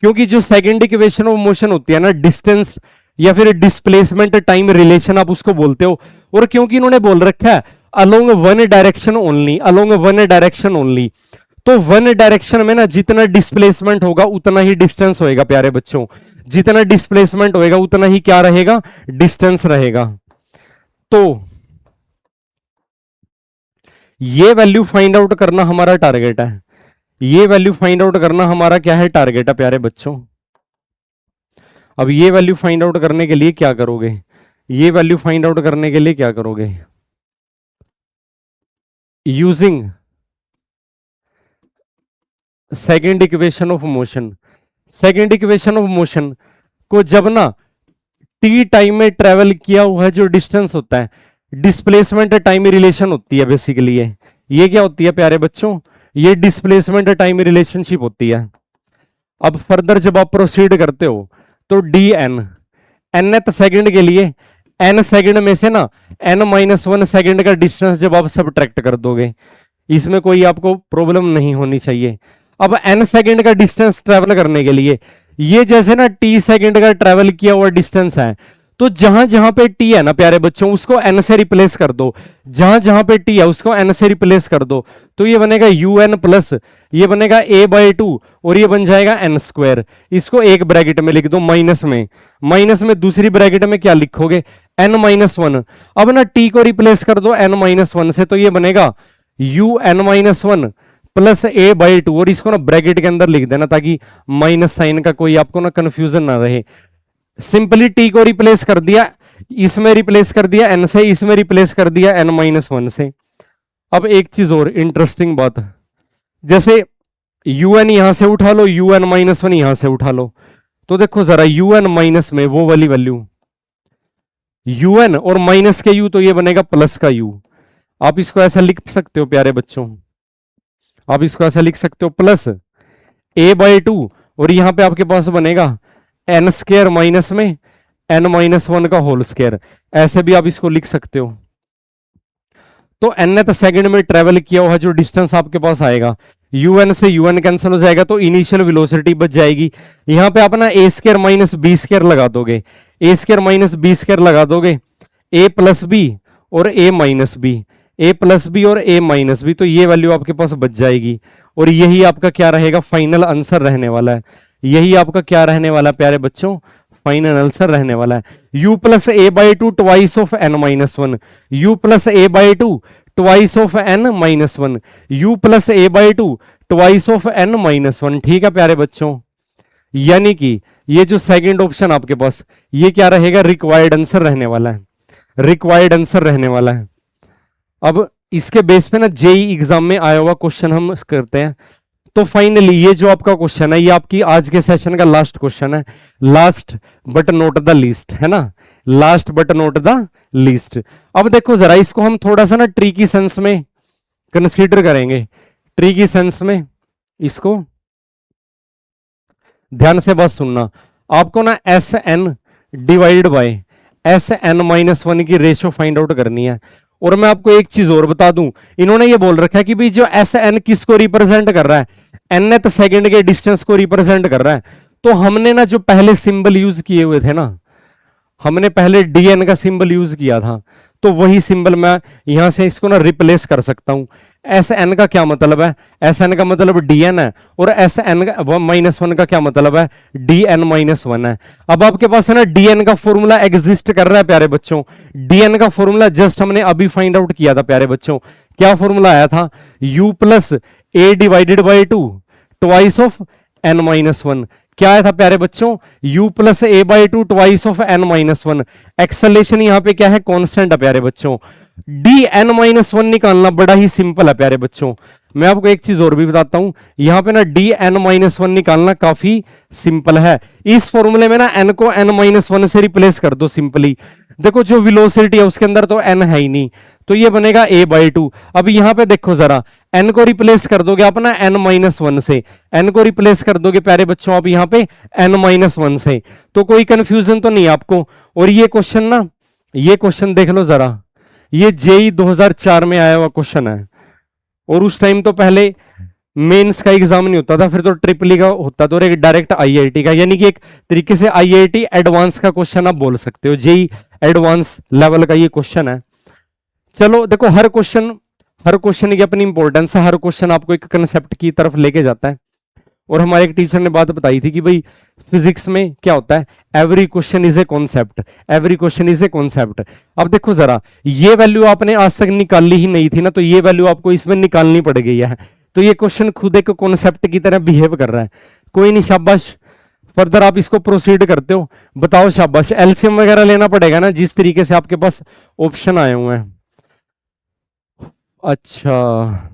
क्योंकि जो सेकंड इक्वेशन ऑफ मोशन होती है ना, डिस्टेंस या फिर डिस्प्लेसमेंट टाइम रिलेशन आप उसको बोलते हो, और क्योंकि इन्होंने बोल रखा है along one direction only, along one direction only, तो वन डायरेक्शन में ना जितना डिस्प्लेसमेंट होगा उतना ही डिस्टेंस होएगा प्यारे बच्चों, जितना डिस्प्लेसमेंट होएगा उतना ही क्या रहेगा, डिस्टेंस रहेगा। तो ये वैल्यू फाइंड आउट करना हमारा टारगेट है, ये वैल्यू फाइंड आउट करना हमारा क्या है, टारगेट है प्यारे बच्चों। अब ये वैल्यू फाइंड आउट करने के लिए क्या करोगे, ये वैल्यू फाइंड आउट करने के लिए क्या करोगे, using second equation of motion. Second equation of motion को जब ना टी टाइम में ट्रेवल किया हुआ जो डिस्टेंस होता है, डिस्प्लेसमेंट टाइम रिलेशन होती है बेसिकली, ये क्या होती है प्यारे बच्चों, ये डिस्प्लेसमेंट टाइम रिलेशनशिप होती है। अब फर्दर जब आप प्रोसीड करते हो तो डी एन, nth सेकंड के लिए n सेकंड में से ना n-1 सेकंड का डिस्टेंस जब आप सबट्रैक्ट कर दोगे, इसमें कोई आपको प्रॉब्लम नहीं होनी चाहिए। अब n सेकंड का डिस्टेंस ट्रेवल करने के लिए, ये जैसे ना t सेकंड का ट्रेवल किया हुआ डिस्टेंस है, तो जहां जहां पे t है ना प्यारे बच्चों उसको n से रिप्लेस कर दो, जहां जहां पे t है उसको n से रिप्लेस कर दो, तो ये बनेगा un प्लस ये बनेगा a/2 और ये बन जाएगा n स्क्वायर। इसको एक ब्रैकेट में लिख दो माइनस में दूसरी ब्रैकेट में क्या लिखोगे, n-1। अब ना t को रिप्लेस कर दो n-1 से, तो ये बनेगा un-1 प्लस a/2 और इसको ना ब्रैकेट के अंदर लिख देना ताकि माइनस साइन का कोई आपको ना कंफ्यूजन ना रहे। सिंपली t को रिप्लेस कर दिया, इसमें रिप्लेस कर दिया n से, इसमें रिप्लेस कर दिया n-1 से। अब एक चीज और इंटरेस्टिंग बात, जैसे un यहां से उठा लो, un-1 यहां से उठा लो, तो देखो जरा un माइनस में वो वाली वैल्यू un और माइनस के u, तो ये बनेगा प्लस का u। आप इसको ऐसा लिख सकते हो प्यारे बच्चों, आप इसको ऐसा लिख सकते हो प्लस a/2 और यहां पे आपके पास बनेगा n स्क्वायर माइनस में n-1 का होल स्क्वायर, ऐसे भी आप इसको लिख सकते हो। तो nth सेकंड में ट्रेवल किया हुआ जो डिस्टेंस आपके पास आएगा, un से un कैंसिल हो जाएगा तो इनिशियल वेलोसिटी बच जाएगी। यहां पे आप ना a square minus b square लगा दोगे, a square minus b square लगा दोगे, a प्लस बी और a minus b, a plus b और a माइनस बी, तो ये वैल्यू आपके पास बच जाएगी। और यही आपका क्या रहेगा, फाइनल आंसर रहने वाला है। यही आपका क्या रहने वाला है प्यारे बच्चों, फाइनल आंसर रहने वाला है। u plus a/2 twice of n-1, u plus a/2 twice of n-1, u plus a/2 twice of n-1। ठीक है प्यारे बच्चों, यानी कि ये जो सेकंड ऑप्शन आपके पास, ये क्या रहेगा, रिक्वायर्ड आंसर रहने वाला है, रिक्वायर्ड आंसर रहने वाला है। अब इसके बेस पे ना जेई एग्जाम में आया हुआ क्वेश्चन हम करते हैं। तो फाइनली ये जो आपका क्वेश्चन है, ये आपकी आज के सेशन का लास्ट क्वेश्चन है, last but not the least, है ना, last but not the least. अब देखो जरा, इसको हम थोड़ा सा ना ट्री की सेंस में कंसीडर करेंगे, ट्री की सेंस में। इसको ध्यान से बस सुनना, आपको ना s n divide by s n minus one की रेशियो फाइंड आउट करनी है। और मैं आपको एक चीज और बता दूं, इन्होंने ये बोल रखा है कि भाई जो एस एन किसको रिप्रेजेंट कर रहा है, nth सेकंड के डिस्टेंस को रिप्रेजेंट कर रहा है। तो हमने ना जो पहले सिंबल यूज किए हुए थे ना, हमने पहले dn का सिंबल यूज किया था, तो वही सिंबल मैं यहां से इसको ना रिप्लेस कर सकता हूं। एस एन का क्या मतलब है, एस एन का मतलब dn है, और एस एन माइनस वन का क्या मतलब है, dn माइनस वन है। अब आपके पास है ना dn का फॉर्मूला एग्जिस्ट कर रहा है प्यारे बच्चों, dn का फॉर्मूला जस्ट हमने अभी फाइंड आउट किया था प्यारे बच्चों। क्या फॉर्मूला आया था, u plus A divided by two twice of n minus one. क्या आया था प्यारे बच्चों, u plus A by two twice of n minus one. Acceleration यहां पे क्या है, कांस्टेंट है प्यारे बच्चों। डी एन माइनस वन निकालना बड़ा ही सिंपल है प्यारे बच्चों। मैं आपको एक चीज और भी बताता हूं, यहां पे ना डी एन माइनस वन निकालना काफी सिंपल है। इस फॉर्मूले में ना n को n माइनस वन से रिप्लेस कर दो सिंपली। देखो जो वेलोसिटी है उसके अंदर तो n है ही नहीं, तो ये बनेगा a बाई टू। अब यहां पे देखो जरा, n को रिप्लेस कर दोगे आप ना n माइनस वन से, n को रिप्लेस कर दोगे प्यारे बच्चों आप यहां पे n माइनस वन से, तो कोई कंफ्यूजन तो नहीं आपको। और ये क्वेश्चन ना, ये क्वेश्चन देख लो जरा, ये जेई 2004 में आया हुआ क्वेश्चन है, और उस टाइम तो पहले मेंस का एग्जाम नहीं होता था, फिर तो ट्रिपल का होता था, और एक डायरेक्ट आईआईटी का, यानी कि एक तरीके से आईआईटी एडवांस का क्वेश्चन आप बोल सकते हो, जेई एडवांस लेवल का ये क्वेश्चन है। चलो देखो, हर क्वेश्चन की अपनी इंपॉर्टेंस है, हर क्वेश्चन आपको एक कंसेप्ट की तरफ लेके जाता है। और हमारे एक टीचर ने बात बताई थी कि भाई फिजिक्स में क्या होता है, every question is a concept, every question is a concept. अब देखो जरा, ये वैल्यू आपने आज तक निकाली ही नहीं थी ना, तो ये वैल्यू आपको इसमें निकालनी पड़ गई है। तो ये क्वेश्चन खुद एक कॉन्सेप्ट की तरह बिहेव कर रहा है। कोई नहीं, शाबाश, फर्दर आप इसको प्रोसीड करते हो, बताओ शाबाश। एलसीएम वगैरह लेना पड़ेगा ना, जिस तरीके से आपके पास ऑप्शन आए हुए हैं। अच्छा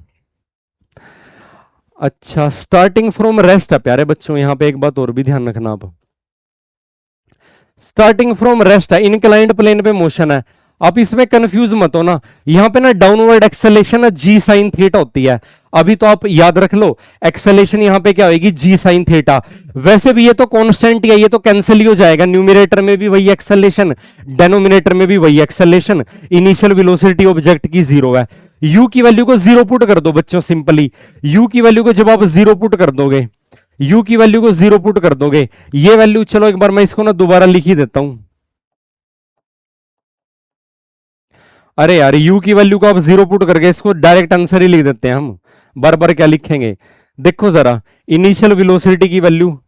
अच्छा, स्टार्टिंग फ्रॉम रेस्ट है प्यारे बच्चों, यहां पे एक बात और भी ध्यान रखना आप, स्टार्टिंग फ्रॉम रेस्ट है, इनक्लाइंड प्लेन पे मोशन है। आप इसमें कंफ्यूज मत हो ना, यहां पे ना डाउनवर्ड एक्सेलेरेशन जी साइन थीटा होती है। अभी तो आप याद रख लो, एक्सेलेरेशन यहां पे क्या होगी, जी साइन थीटा। वैसे भी ये तो कांस्टेंट है, ये तो कैंसिल ही हो जाएगा, न्यूमरेटर में भी वही एक्सेलेरेशन, डेनोमिनेटर में भी वही एक्सेलेरेशन। इनिशियल वेलोसिटी ऑब्जेक्ट की जीरो है। u की वैल्यू को जीरो पुट कर दो बच्चों, सिंपली u की वैल्यू को जब आप जीरो पुट कर दोगे, u की वैल्यू को जीरो पुट कर दोगे, ये वैल्यू, चलो एक बार मैं इसको ना दोबारा लिख ही देता हूं। अरे यार, u की वैल्यू को आप जीरो पुट करके इसको डायरेक्ट आंसर ही लिख देते हैं हम, बार बार क्या लिखेंगे। देखो जरा, इनिशियल वेलोसिटी की वैल्यू,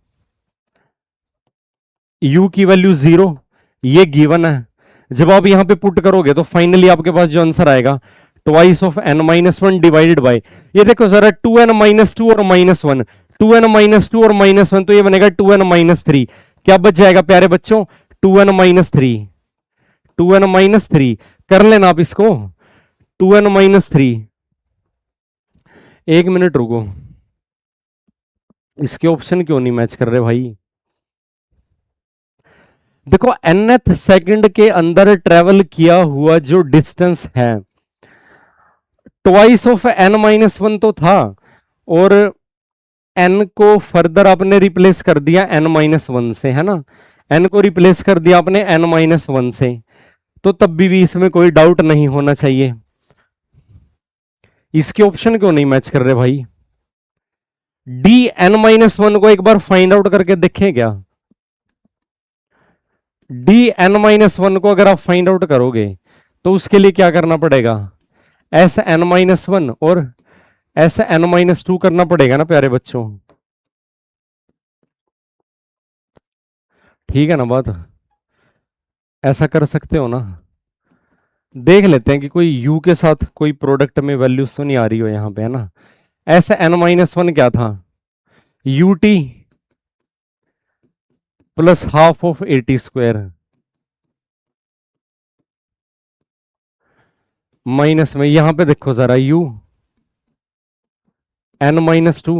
u की वैल्यू जीरो, ये गिवन है। जब आप यहां पे पुट करोगे तो फाइनली आपके पास जो आंसर आएगा, twice of n minus one divided by, ये देखो जरा, 2n माइनस टू और minus one, 2n minus two और माइनस वन, तो ये बनेगा 2n माइनस थ्री। क्या बच जाएगा प्यारे बच्चों, 2n minus three, 2n minus three, कर लेना आप इसको, 2n माइनस थ्री। एक मिनट रुको, इसके ऑप्शन क्यों नहीं मैच कर रहे भाई। देखो, nth सेकंड के अंदर ट्रेवल किया हुआ जो डिस्टेंस है, twice of n minus one तो था, और n को फर्दर आपने रिप्लेस कर दिया n माइनस वन से, है ना, n को रिप्लेस कर दिया आपने n माइनस वन से, तो तब भी इसमें कोई डाउट नहीं होना चाहिए। इसके ऑप्शन क्यों नहीं मैच कर रहे भाई। डी एन माइनस वन को एक बार फाइंड आउट करके देखें क्या, डी एन माइनस वन को अगर आप फाइंड आउट करोगे तो उसके लिए क्या करना पड़ेगा, एस एन माइनस वन और एस एन माइनस टू करना पड़ेगा ना प्यारे बच्चों, ठीक है ना बात, ऐसा कर सकते हो ना। देख लेते हैं कि कोई u के साथ कोई प्रोडक्ट में वैल्यूज तो नहीं आ रही हो यहां पे, है ना। एस एन माइनस वन क्या था, u t plus half of a t square minus में, यहां पे देखो जरा, u n minus two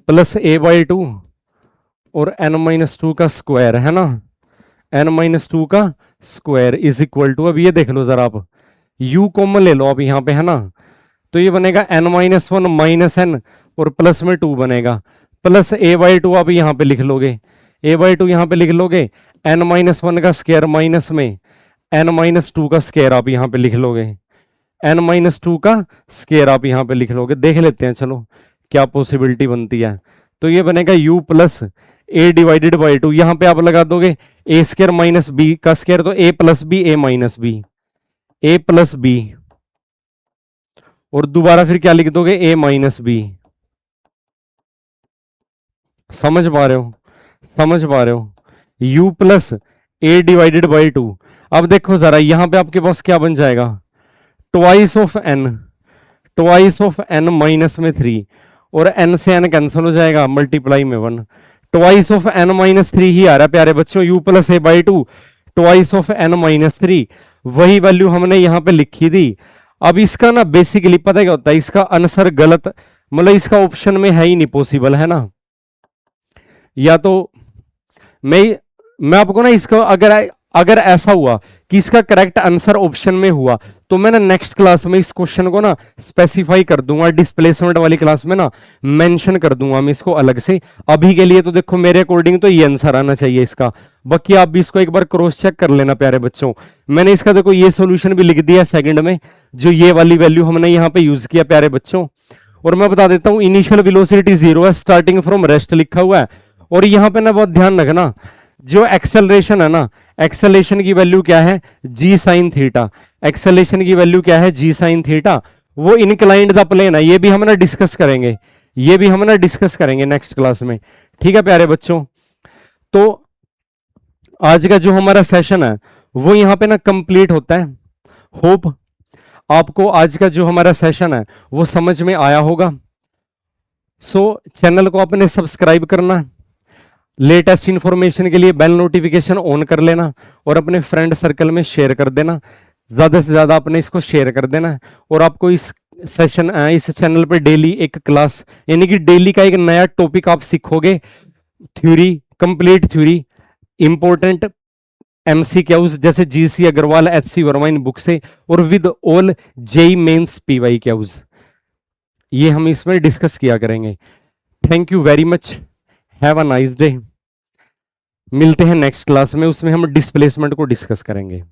plus a/2 और n-2 का स्क्वायर है ना, n-2 का स्क्वायर इज इक्वल टू, अब ये देख लो जरा आप, u कॉमन ले लो अब यहाँ पे है ना, तो ये बनेगा n-1 माइनस n और प्लस में 2 बनेगा, प्लस a/2 आप यहाँ पे लिख लोगे, a/2 यहाँ पे लिख लोगे, n-1 का स्क्वायर माइनस में n-2 का स्क्वायर आप यहाँ पे लिख लोगे, n-2 का स्क्वायर आप यहाँ पे लिख लोगे। देख लेते हैं चलो क्या पॉसिबिलिटी बनती है। तो ये बनेगा u plus a divided by 2, यहाँ पे आप लगा दोगे a स्क्वायर माइनस b का स्क्वायर, तो a plus b a minus b, a plus b, और दोबारा फिर क्या लिख दोगे, a माइनस b। समझ पा रहे हो, समझ पा रहे हो, u plus a divided by 2। अब देखो जरा यहाँ पे आपके पास क्या बन जाएगा, ट्वाइस ऑफ n माइनस में 3, और n से n कैंसिल हो जाएगा, मल्टीप्लाई में 1, ट्वाइस ऑफ n माइनस 3 ही आ रहा है प्यारे बच्चों, u plus a by 2 twice of n minus 3, वही वैल्यू हमने यहाँ पे लिखी थी। अब इसका ना बेसिकली पता क्या होता है, इसका आंसर गलत, मतलब इसका ऑप्शन में है ही नहीं पॉसिबल, है ना, या तो मैं आपको ना इसका अगर ऐसा हुआ कि इसका करेक्ट आंसर ऑप्शन में हुआ, तो मैं ना नेक्स्ट क्लास में इस क्वेश्चन को ना स्पेसिफाई कर दूंगा, डिस्प्लेसमेंट वाली क्लास में ना मेंशन कर दूंगा मैं इसको अलग से। अभी के लिए तो देखो मेरे अकॉर्डिंग तो ये आंसर आना चाहिए इसका, बाकी आप भी इसको एक बार क्रॉस चेक कर लेना प्यारे बच्चों। मैंने इसका देखो ये सोल्यूशन भी लिख दिया सेकंड में, जो ये वाली वैल्यू हमने यहाँ पे यूज किया प्यारे बच्चों। और मैं बता देता हूँ इनिशियल वेलोसिटी 0 है, स्टार्टिंग फ्रॉम रेस्ट लिखा हुआ है, और यहाँ पे ना बहुत ध्यान रखना, जो एक्सेलरेशन है ना, एक्सेलरेशन की वैल्यू क्या है, जी साइन थीटा, एक्सेलरेशन की वैल्यू क्या है, जी साइन थीटा, वो इनक्लाइंड द प्लेन है, ये भी हम ना डिस्कस करेंगे, ये भी हम ना डिस्कस करेंगे नेक्स्ट क्लास में, ठीक है प्यारे बच्चों। तो आज का जो हमारा सेशन है वो यहाँ पे ना कंप्लीट होता है। होप आपको आज का जो हमारा सेशन है वो समझ में आया होगा। सो चैनल को आपने सब्सक्राइब करना, लेटेस्ट इंफॉर्मेशन के लिए बेल नोटिफिकेशन ऑन कर लेना, और अपने फ्रेंड सर्कल में शेयर कर देना, ज़्यादा से ज़्यादा अपने इसको शेयर कर देना। और आपको इस सेशन इस चैनल पर डेली एक क्लास, यानी कि डेली का एक नया टॉपिक आप सीखोगे, theory, complete theory, important MCQs जैसे GC अग्रवाल, HC वर्मा इन बुक से, और with all JEE mains PYQs, ये हम इसमें डिस्कस किया करेंगे। Thank you very much, have a nice day. मिलते हैं नेक्स्ट क्लास में, उसमें हम डिस्प्लेसमेंट को डिस्कस करेंगे।